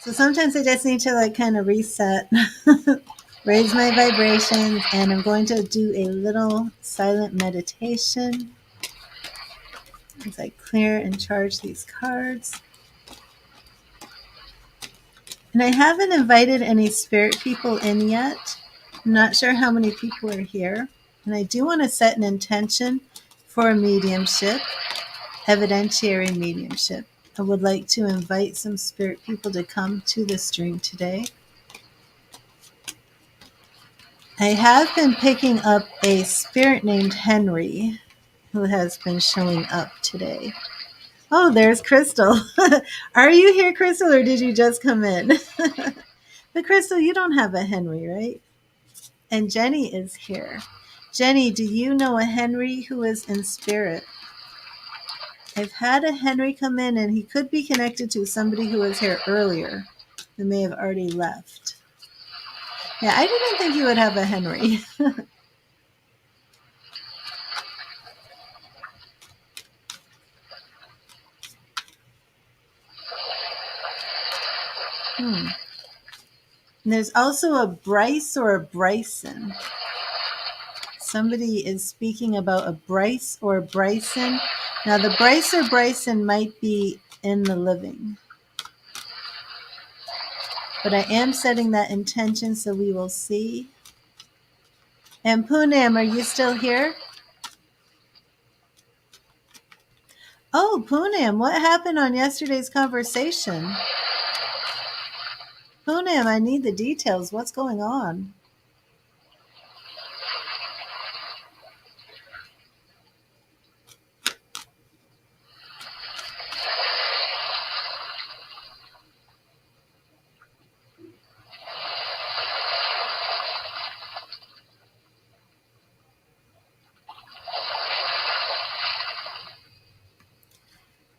So sometimes I just need to like kind of reset, raise my vibrations, and I'm going to do a little silent meditation as I clear and charge these cards. And I haven't invited any spirit people in yet. I'm not sure how many people are here. And I do want to set an intention for a mediumship, evidentiary mediumship. I would like to invite some spirit people to come to the stream today. I have been picking up a spirit named Henry who has been showing up today. Oh, there's Crystal. Are you here, Crystal, or did you just come in? But Crystal, you don't have a Henry, right? And Jenny is here. Jenny, do you know a Henry who is in spirit? I've had a Henry come in, and he could be connected to somebody who was here earlier who may have already left. Yeah, I didn't think you would have a Henry. And there's also a Bryce or a Bryson. Somebody is speaking about a Bryce or a Bryson. Now, the Bryce or Bryson might be in the living. But I am setting that intention, so we will see. And Poonam, are you still here? Oh, Poonam, what happened on yesterday's conversation? Poonam, I need the details. What's going on?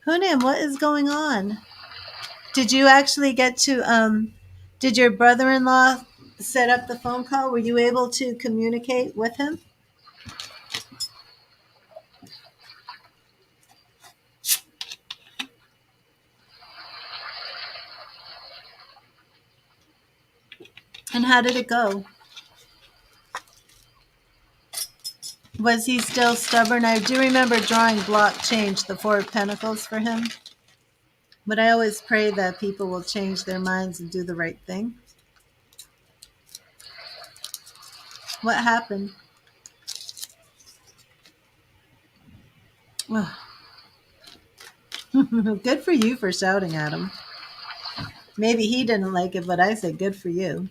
Poonam, what is going on? Did you actually get to, did your brother-in-law set up the phone call? Were you able to communicate with him? And how did it go? Was he still stubborn? I do remember drawing block change, the Four of Pentacles for him. But I always pray that people will change their minds and do the right thing. What happened? Oh. Good for you for shouting at him. Maybe he didn't like it, but I said good for you.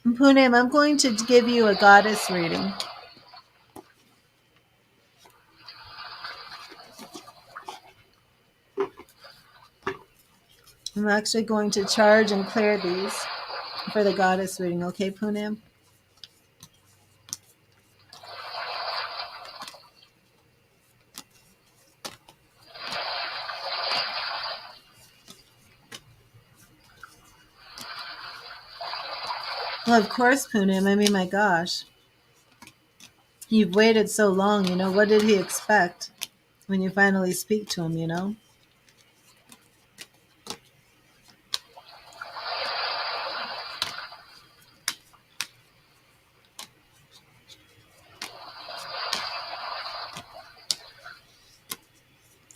Poonam, I'm going to give you a goddess reading. I'm actually going to charge and clear these for the goddess reading. Okay, Poonam? Well, of course, Poonam. I mean, my gosh. You've waited so long, what did he expect when you finally speak to him?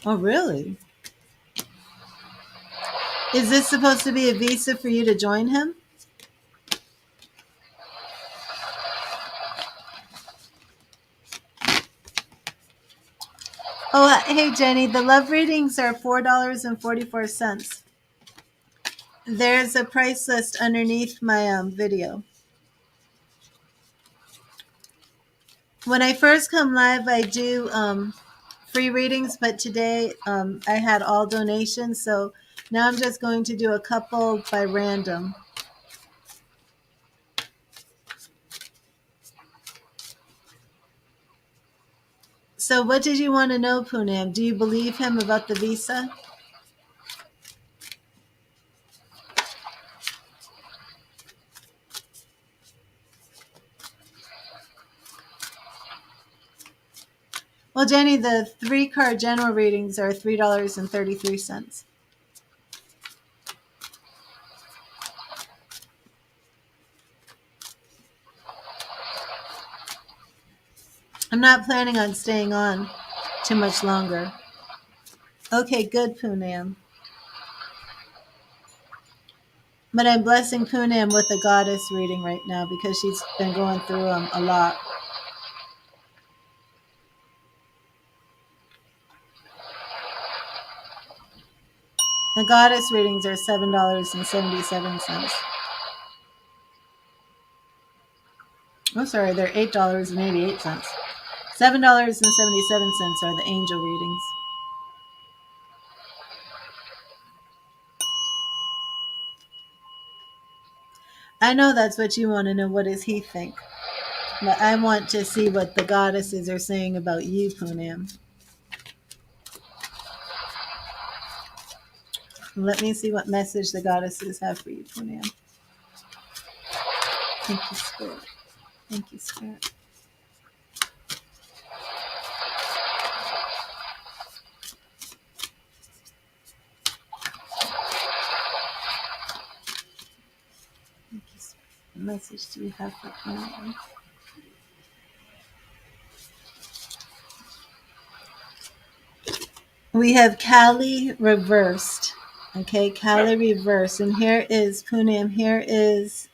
Oh, really? Is this supposed to be a visa for you to join him? Oh, hey, Jenny, the love readings are $4.44. There's a price list underneath my video. When I first come live, I do free readings, but today I had all donations, so now I'm just going to do a couple by random. So what did you want to know, Poonam? Do you believe him about the visa? Well, Jenny, the 3-card general readings are $3.33. I'm not planning on staying on too much longer. Okay, good, Poonam. But I'm blessing Poonam with a goddess reading right now because she's been going through a lot. The goddess readings are $7.77. Oh, sorry, they're $8.88. $7.77 are the angel readings. I know that's what you want to know. What does he think? But I want to see what the goddesses are saying about you, Poonam. Let me see what message the goddesses have for you, Poonam. Thank you, Spirit. Thank you, Spirit. Thank you, Spirit. What message do you have for Poonam? We have Cali Reversed. Okay, Cali Reversed. And here is Poonam. Here is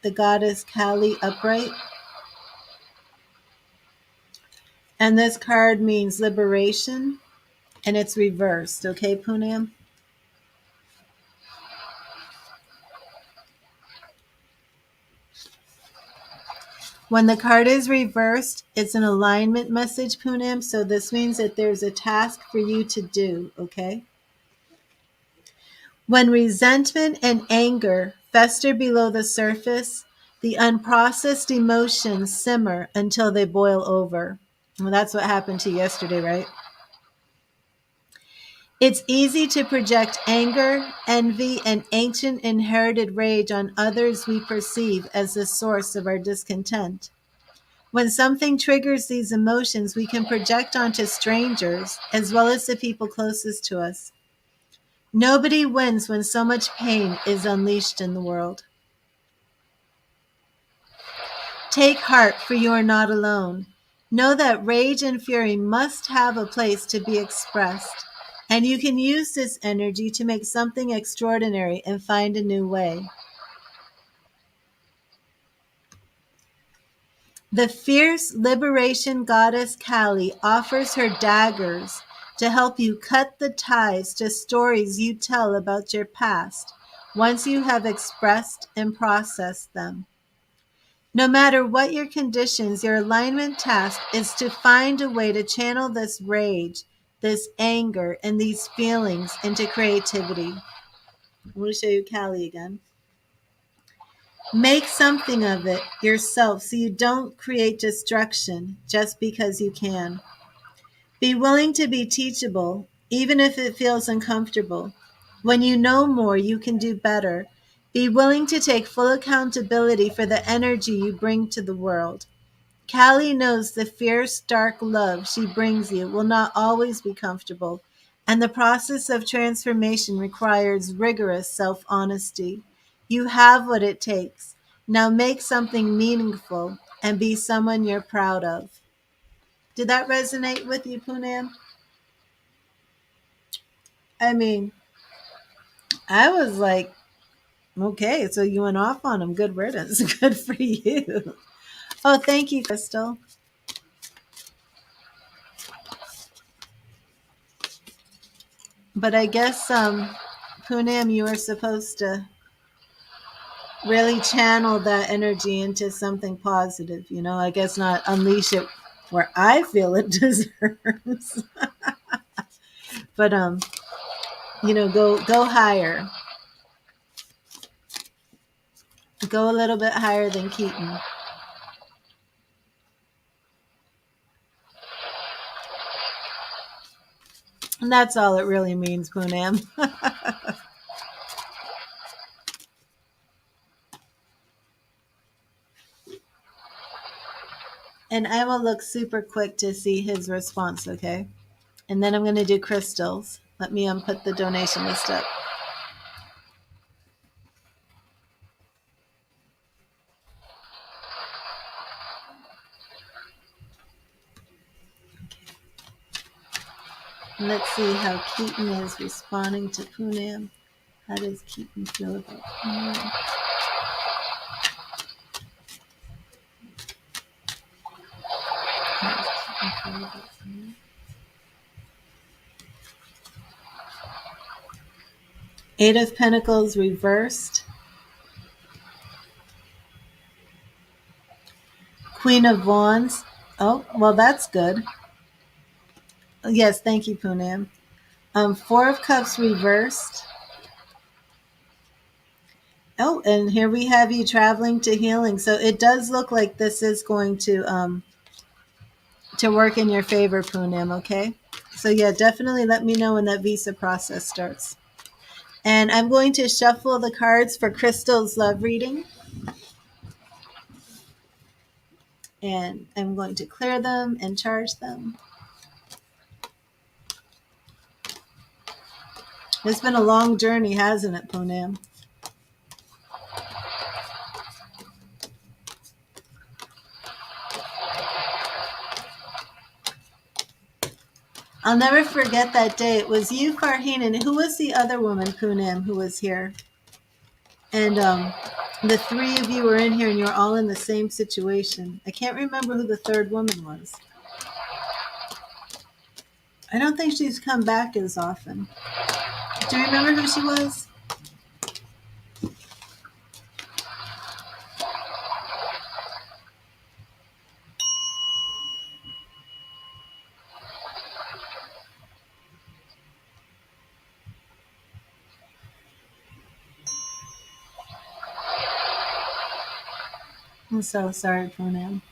the goddess Cali Upright. And this card means liberation. And it's reversed. Okay, Poonam? When the card is reversed, it's an alignment message, Poonam. So this means that there's a task for you to do, okay? When resentment and anger fester below the surface, the unprocessed emotions simmer until they boil over. Well, that's what happened to you yesterday, right? It's easy to project anger, envy, and ancient inherited rage on others we perceive as the source of our discontent. When something triggers these emotions, we can project onto strangers as well as the people closest to us. Nobody wins when so much pain is unleashed in the world. Take heart, for you are not alone. Know that rage and fury must have a place to be expressed, and you can use this energy to make something extraordinary and find a new way. The fierce liberation goddess Kali offers her daggers to help you cut the ties to stories you tell about your past once you have expressed and processed them. No matter what your conditions, your alignment task is to find a way to channel this rage, this anger, and these feelings into creativity. I'm going to show you Kali again. Make something of it yourself so you don't create destruction just because you can. Be willing to be teachable, even if it feels uncomfortable. When you know more, you can do better. Be willing to take full accountability for the energy you bring to the world. Callie knows the fierce, dark love she brings you will not always be comfortable, and the process of transformation requires rigorous self-honesty. You have what it takes. Now make something meaningful and be someone you're proud of. Did that resonate with you, Poonam? I mean, I was like, okay, so you went off on him. Good riddance. Good for you. Oh, thank you, Crystal. But I guess, Poonam, you were supposed to really channel that energy into something positive, you know, I guess not unleash it where I feel it deserves. But you know, go higher. Go a little bit higher than Keaton. And that's all it really means, Poonam. And I will look super quick to see his response, okay? And then I'm going to do crystals. Let me put the donation list up. And let's see how Keaton is responding to Poonam. How does Keaton feel about Poonam? Eight of Pentacles reversed. Queen of Wands. Oh, well, that's good. Yes, thank you, Poonam. Four of Cups reversed. Oh, and here we have you traveling to healing. So it does look like this is going to work in your favor, Poonam, okay? So yeah, definitely let me know when that visa process starts. And I'm going to shuffle the cards for Crystal's love reading. And I'm going to clear them and charge them. It's been a long journey, hasn't it, Poonam? I'll never forget that day. It was you, Farheen, and who was the other woman, Poonam, who was here? And the three of you were in here and you were all in the same situation. I can't remember who the third woman was. I don't think she's come back as often. Do you remember who she was? I'm so sorry, Poonam.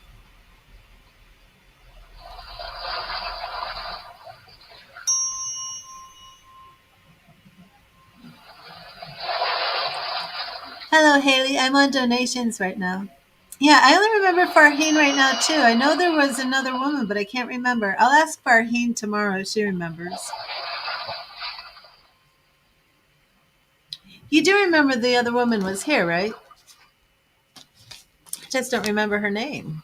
Hello, Haley. I'm on donations right now. Yeah, I only remember Farheen right now, too. I know there was another woman, but I can't remember. I'll ask Farheen tomorrow if she remembers. You do remember the other woman was here, right? I just don't remember her name.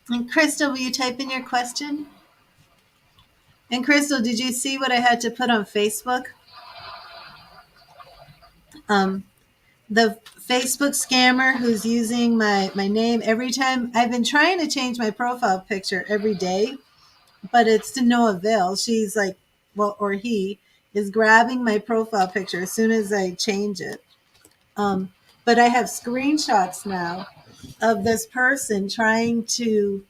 And Crystal, will you type in your question? And Crystal, did you see what I had to put on Facebook? The Facebook scammer who's using my name every time. I've been trying to change my profile picture every day, but it's to no avail. She's like, well, or he is grabbing my profile picture as soon as I change it. But I have screenshots now of this person trying to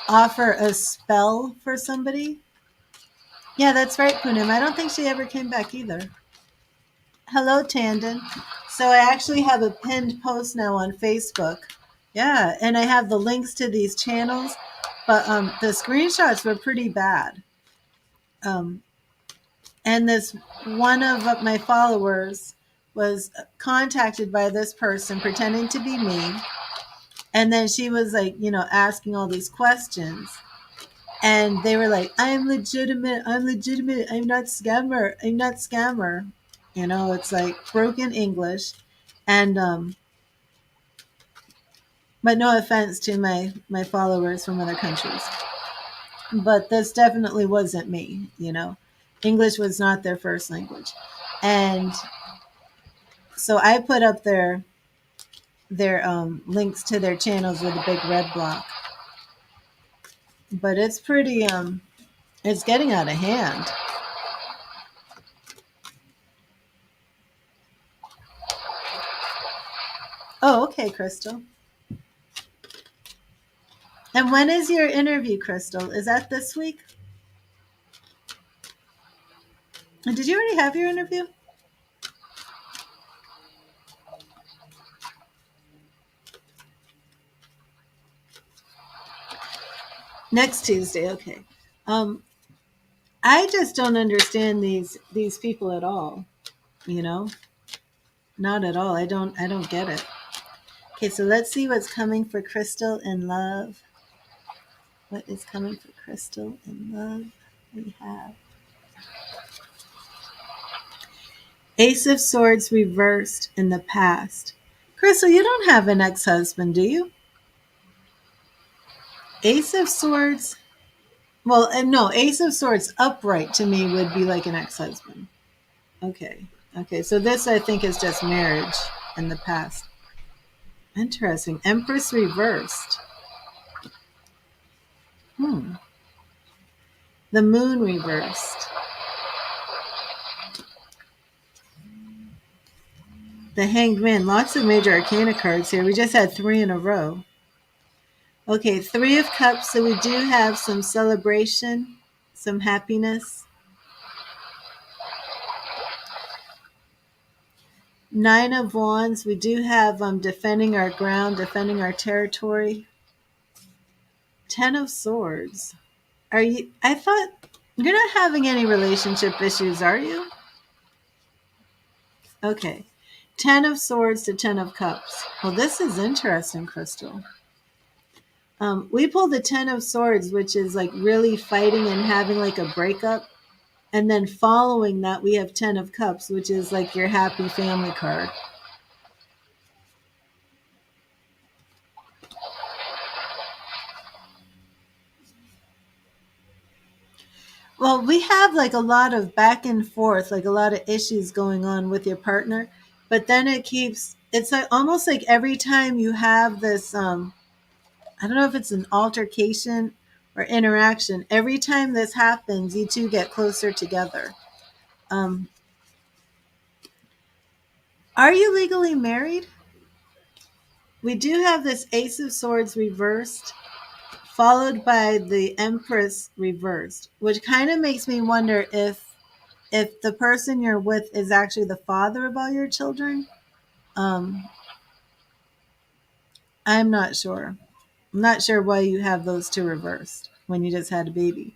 offer a spell for somebody. Yeah, that's right, Poonam. I don't think she ever came back either. Hello, Tandon. So I actually have a pinned post now on Facebook. Yeah, and I have the links to these channels, but the screenshots were pretty bad. And this one of my followers was contacted by this person pretending to be me. And then she was like, asking all these questions. And they were like, I'm legitimate. I'm not scammer. I'm not scammer. It's like broken English. And, but no offense to my followers from other countries. But this definitely wasn't me, English was not their first language. And so I put up their links to their channels with a big red block. But it's pretty, it's getting out of hand. Oh, okay, Crystal. And when is your interview, Crystal? Is that this week? Did you already have your interview? Next Tuesday, okay. Um, I just don't understand these people at all. You know, not at all. I don't get it. Okay, so let's see what's coming for Crystal in love. What is coming for Crystal in love? We have Ace of Swords reversed in the past. Crystal, you don't have an ex-husband, do you? Ace of Swords. Well, no, Ace of Swords upright to me would be like an ex-husband. Okay. Okay, so this I think is just marriage in the past. Interesting. Empress reversed. Hmm. The moon reversed. The Hanged Man. Lots of major arcana cards here. We just had 3 in a row. Okay, 3 of Cups. So we do have some celebration, some happiness. 9 of Wands. We do have defending our ground, defending our territory. 10 of Swords. Are you? I thought you're not having any relationship issues, are you? Okay. 10 of Swords to 10 of Cups. Well, this is interesting, Crystal. We pulled the 10 of Swords, which is like really fighting and having like a breakup. And then following that, we have 10 of Cups, which is like your happy family card. Well, we have like a lot of back and forth, like a lot of issues going on with your partner. But then it's like almost like every time you have this, I don't know if it's an altercation or interaction, every time this happens, you two get closer together. Um, are you legally married? We do have this Ace of Swords reversed, followed by the Empress reversed, which kind of makes me wonder if the person you're with is actually the father of all your children. Um, I'm not sure. I'm not sure why you have those two reversed when you just had a baby.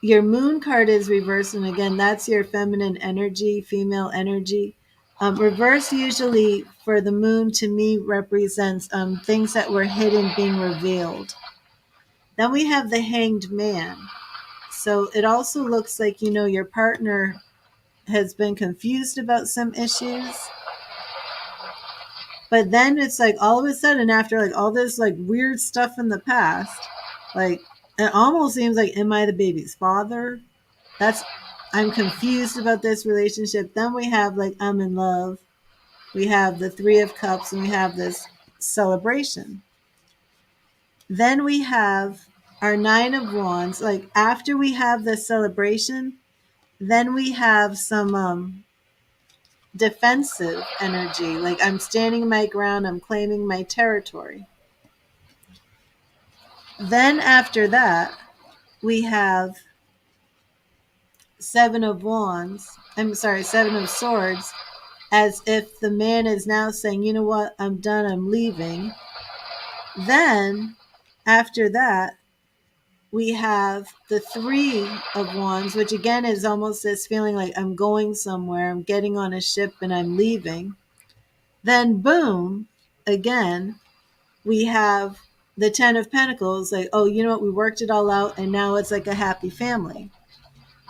Your moon card is reversed, and again, that's your feminine energy, female energy. Reverse usually for the moon to me represents things that were hidden being revealed. Then we have the Hanged Man. So it also looks like, your partner has been confused about some issues. But then it's like all of a sudden, after like all this like weird stuff in the past, like it almost seems like, am I the baby's father? I'm confused about this relationship. Then we have like, I'm in love. We have the 3 of Cups, and we have this celebration. Then we have our 9 of Wands. Like after we have this celebration, then we have some defensive energy. Like I'm standing my ground, I'm claiming my territory. Then after that, we have 7 of Wands. I'm sorry, 7 of Swords, as if the man is now saying, you know what, I'm done, I'm leaving. Then after that, we have the 3 of Wands, which again is almost this feeling like I'm going somewhere, I'm getting on a ship and I'm leaving. Then boom, again, we have the 10 of Pentacles, like, oh, you know what, we worked it all out and now it's like a happy family.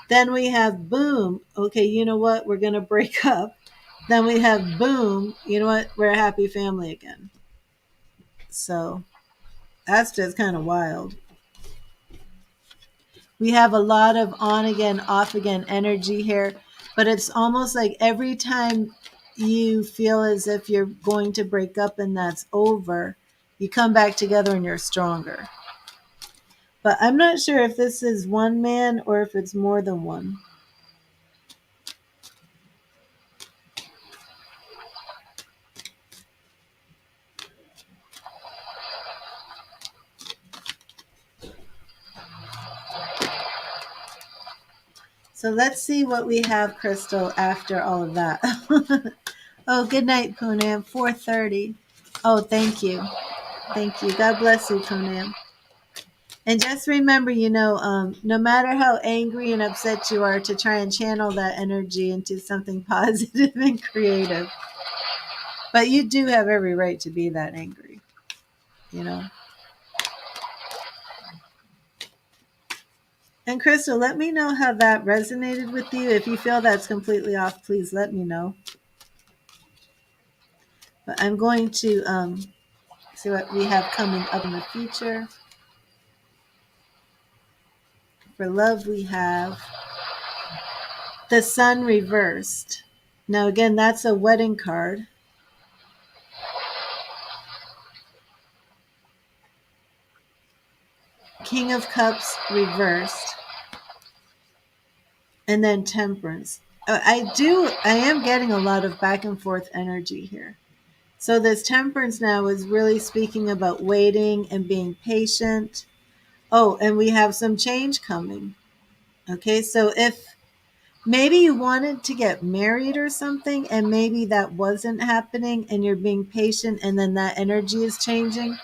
Then we have boom, okay, you know what, we're going to break up. Then we have boom, you know what, we're a happy family again. So that's just kind of wild. We have a lot of on again, off again energy here, but it's almost like every time you feel as if you're going to break up and that's over, you come back together and you're stronger. But I'm not sure if this is one man or if it's more than one. So let's see what we have, Crystal, after all of that. Oh, good night, Poonam. 4:30. Oh, thank you. Thank you. God bless you, Poonam. And just remember, no matter how angry and upset you are, to try and channel that energy into something positive and creative. But you do have every right to be that angry, you know. And Crystal, let me know how that resonated with you. If you feel that's completely off, please let me know. But I'm going to see what we have coming up in the future. For love, we have the Sun reversed. Now, again, that's a wedding card. King of Cups reversed. And then Temperance. I am getting a lot of back and forth energy here. So this Temperance now is really speaking about waiting and being patient. Oh, and we have some change coming. Okay, so if maybe you wanted to get married or something, and maybe that wasn't happening, and you're being patient, and then that energy is changing.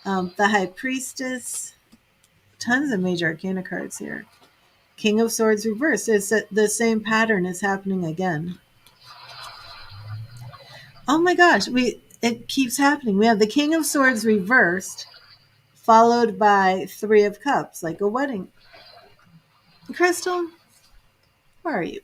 The High Priestess, tons of major arcana cards here. King of Swords reversed. It's the same pattern is happening again. Oh my gosh, it keeps happening. We have the King of Swords reversed, followed by Three of Cups, like a wedding. Crystal, where are you?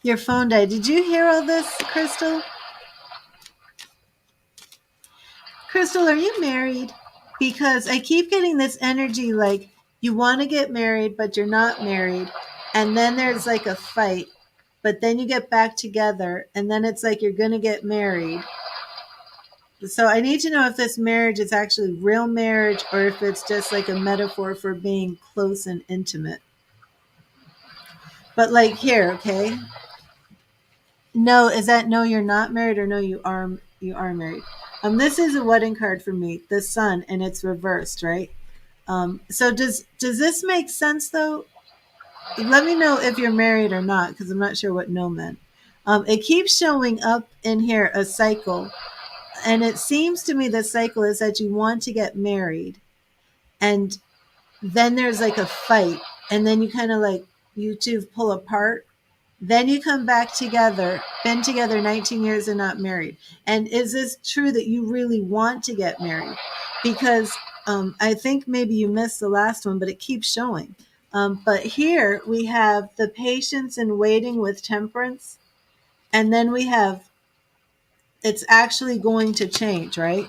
Your phone died. Did you hear all this, Crystal? Crystal, are you married? Because I keep getting this energy like you want to get married, but you're not married. And then there's like a fight, but then you get back together, and then it's like you're going to get married. So I need to know if this marriage is actually real marriage or if it's just like a metaphor for being close and intimate. But like here, okay? No, is that no, you're not married, or no, you are married? This is a wedding card for me, the Sun, and it's reversed, right? So does this make sense though? Let me know if you're married or not, because I'm not sure what no meant. It keeps showing up in here, a cycle, and it seems to me the cycle is that you want to get married, and then there's like a fight, and then you kind of like you two pull apart. Then you come back together, been together 19 years and not married. And is this true that you really want to get married? Because I think maybe you missed the last one, but it keeps showing. But here we have the patience and waiting with Temperance. And then we have it's actually going to change, right?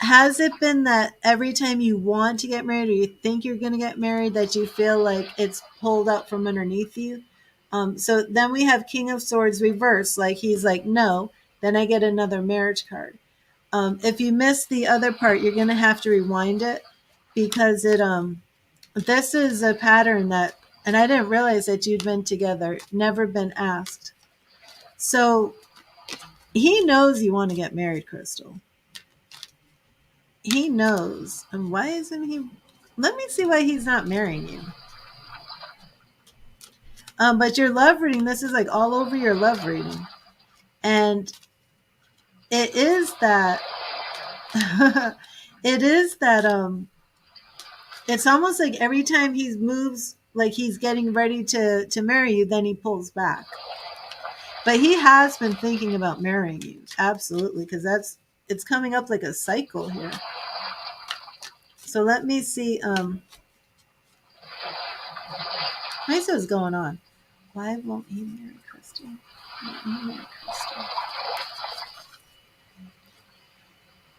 Has it been that every time you want to get married or you think you're going to get married that you feel like it's pulled up from underneath you? So then we have King of Swords reverse, like he's like, no, then I get another marriage card. If you miss the other part, you're going to have to rewind it because this is a pattern that, and I didn't realize that you'd been together, never been asked. So he knows you want to get married, Crystal. He knows. And why isn't he? Let me see why he's not marrying you. But your love reading, this is like all over your love reading. And it is that, it is that, it's almost like every time he moves, like he's getting ready to marry you, then he pulls back. But he has been thinking about marrying you. Absolutely. Because it's coming up like a cycle here. So let me see. What is going on? Why won't he marry Crystal?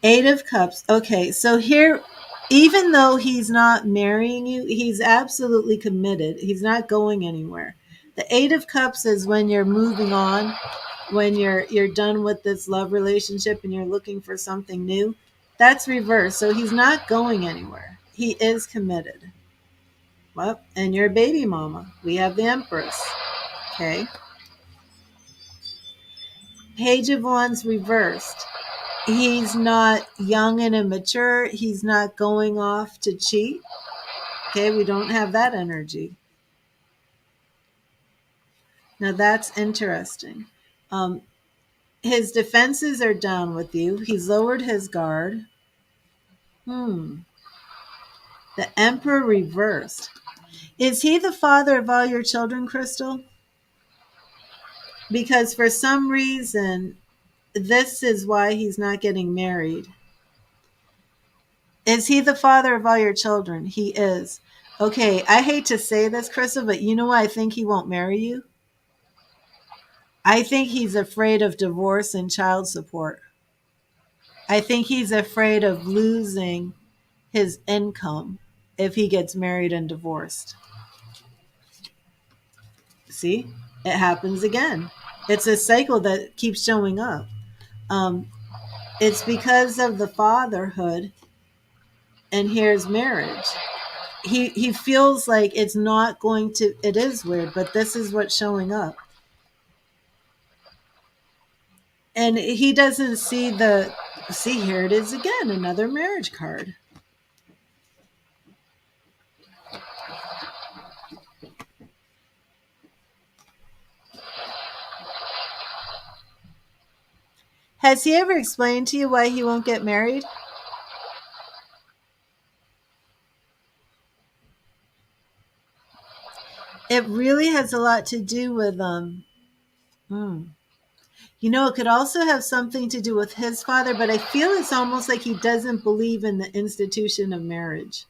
Eight of Cups. Okay, so here, even though he's not marrying you, he's absolutely committed. He's not going anywhere. The Eight of Cups is when you're moving on, when you're done with this love relationship and you're looking for something new. That's reversed. So he's not going anywhere. He is committed. Well, and your baby mama. We have the Empress. Okay. Page of Wands reversed. He's not young and immature. He's not going off to cheat. Okay, we don't have that energy. Now that's interesting. Um, his defenses are down with you. He's lowered his guard. The Emperor reversed. Is he the father of all your children, Crystal? Because for some reason, this is why he's not getting married. Is he the father of all your children? He is. Okay, I hate to say this, Crystal, but you know why I think he won't marry you? I think he's afraid of divorce and child support. I think he's afraid of losing his income if he gets married and divorced. See, it happens again. It's a cycle that keeps showing up. Um, it's because of the fatherhood, and here's marriage. He feels like it's not going to. It is weird, but this is what's showing up, and he doesn't see the. See, here it is again, another marriage card. Has he ever explained to you why he won't get married? It really has a lot to do with You know, it could also have something to do with his father, but I feel it's almost like he doesn't believe in the institution of marriage.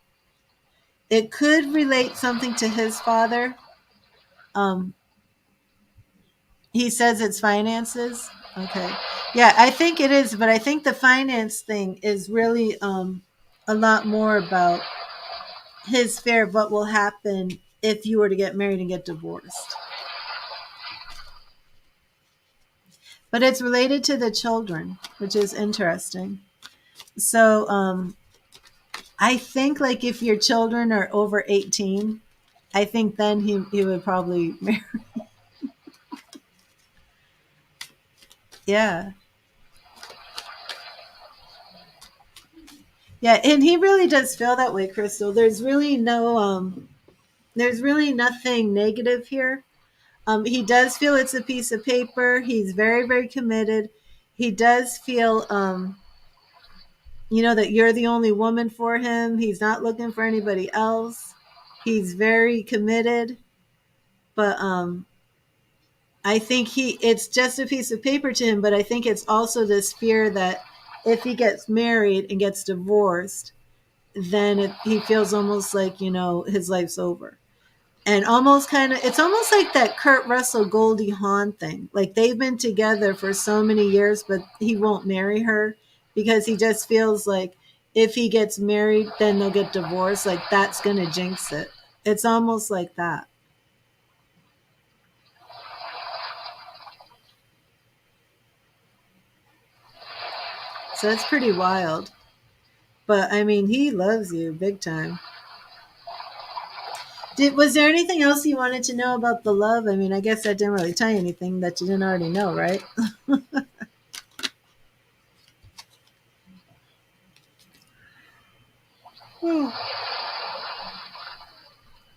It could relate something to his father. Um, he says it's finances. Okay. Yeah, I think it is, but I think the finance thing is really a lot more about his fear of what will happen if you were to get married and get divorced. But it's related to the children, which is interesting. So I think like if your children are over 18, I think then he would probably marry. Yeah. Yeah, and he really does feel that way, Crystal. There's really nothing negative here. He does feel it's a piece of paper. He's very, very committed. He does feel that you're the only woman for him. He's not looking for anybody else. He's very committed, but I think it's just a piece of paper to him, but I think it's also this fear that if he gets married and gets divorced, then he feels almost like, his life's over. And it's almost like that Kurt Russell Goldie Hawn thing. Like they've been together for so many years, but he won't marry her because he just feels like if he gets married, then they'll get divorced. Like that's going to jinx it. It's almost like that. So it's pretty wild. But I mean, he loves you big time. Was there anything else you wanted to know about the love? I mean, I guess I didn't really tell you anything that you didn't already know, right?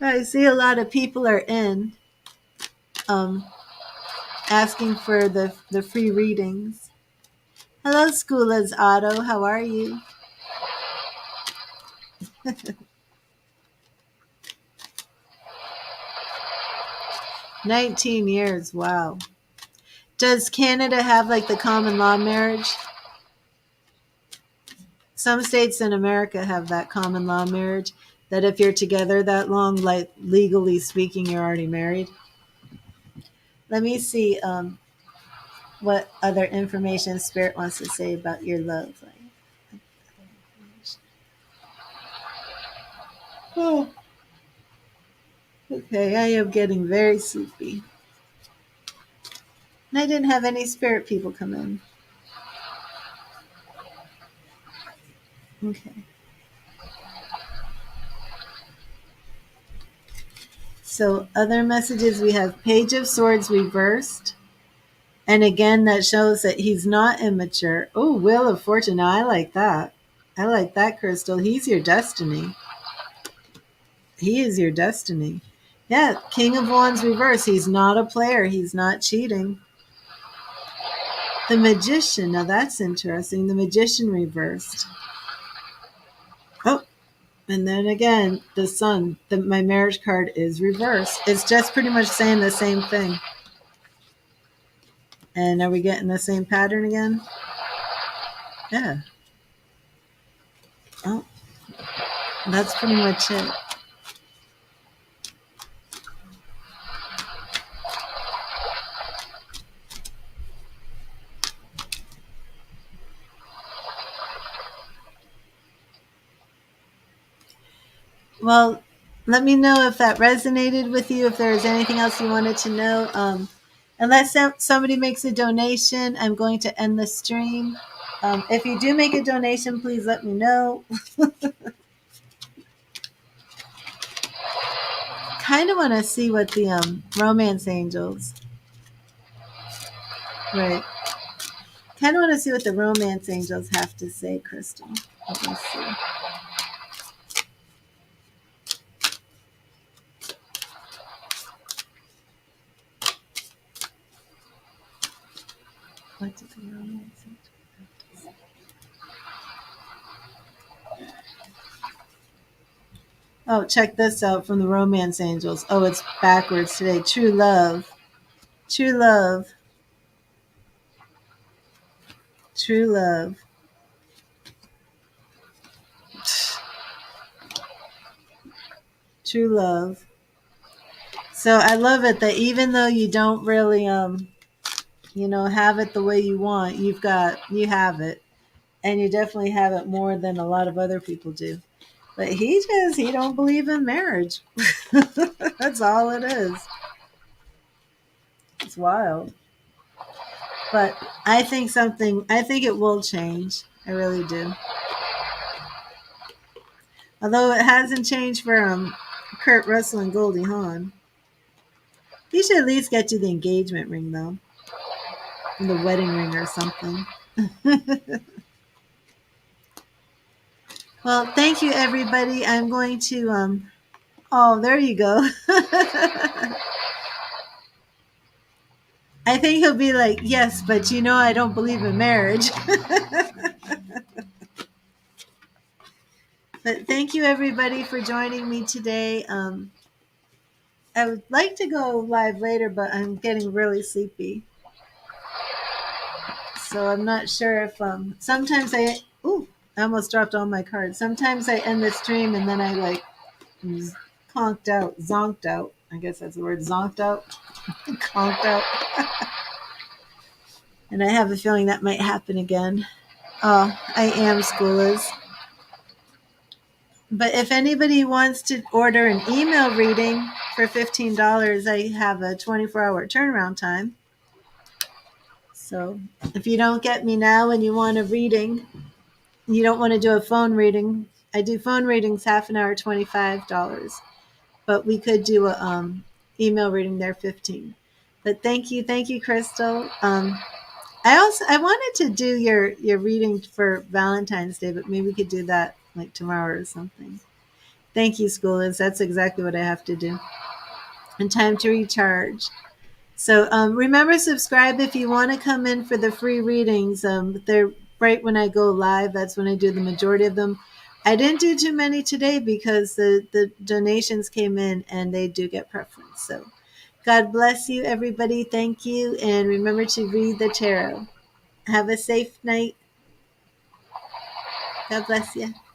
I see a lot of people are in um, asking for the free readings. Hello, Schoola's Otto. How are you? 19 years. Wow. Does Canada have like the common law marriage? Some states in America have that common law marriage that if you're together that long, like legally speaking, you're already married. Let me see what other information Spirit wants to say about your love. Oh, okay. I am getting very sleepy. And I didn't have any spirit people come in. Okay. So other messages, we have Page of Swords reversed. And again, that shows that he's not immature. Oh, Wheel of Fortune. Now, I like that. I like that, Crystal. He's your destiny. He is your destiny. Yeah, King of Wands reverse. He's not a player. He's not cheating. The Magician. Now that's interesting. The Magician reversed. Oh, and then again, the Sun. My marriage card is reversed. It's just pretty much saying the same thing. And are we getting the same pattern again? Yeah. Oh, that's pretty much it. Well, let me know if that resonated with you, if there's anything else you wanted to know. Unless somebody makes a donation, I'm going to end the stream. If you do make a donation, please let me know. Kind of want to see what the romance angels. Right. Kind of want to see what the romance angels have to say, Crystal. Let me see. What did the romance angels have to say? Oh, check this out from the romance angels. Oh, it's backwards today. True love. True love. True love. True love. So I love it that even though you don't really have it the way you want, you have it. And you definitely have it more than a lot of other people do. But he don't believe in marriage. That's all it is. It's wild. But I think it will change. I really do. Although it hasn't changed for Kurt Russell and Goldie Hawn. He should at least get you the engagement ring though. The wedding ring or something. Well, thank you everybody. I'm going to oh, there you go. I think he'll be like, yes, but I don't believe in marriage. But thank you everybody for joining me today. I would like to go live later, but I'm getting really sleepy. So I'm not sure if sometimes I almost dropped all my cards. Sometimes I end the stream and then I zonked out. I guess that's the word, zonked out, conked out. And I have a feeling that might happen again. Oh, I am schoolers. But if anybody wants to order an email reading for $15, I have a 24-hour turnaround time. So if you don't get me now and you want a reading, you don't want to do a phone reading. I do phone readings half an hour, $25. But we could do a email reading there, $15. But thank you, Crystal. I wanted to do your reading for Valentine's Day, but maybe we could do that like tomorrow or something. Thank you, schoolers. That's exactly what I have to do. And time to recharge. So remember, subscribe if you want to come in for the free readings. They're right when I go live. That's when I do the majority of them. I didn't do too many today because the donations came in and they do get preference. So God bless you, everybody. Thank you. And remember to read the tarot. Have a safe night. God bless you.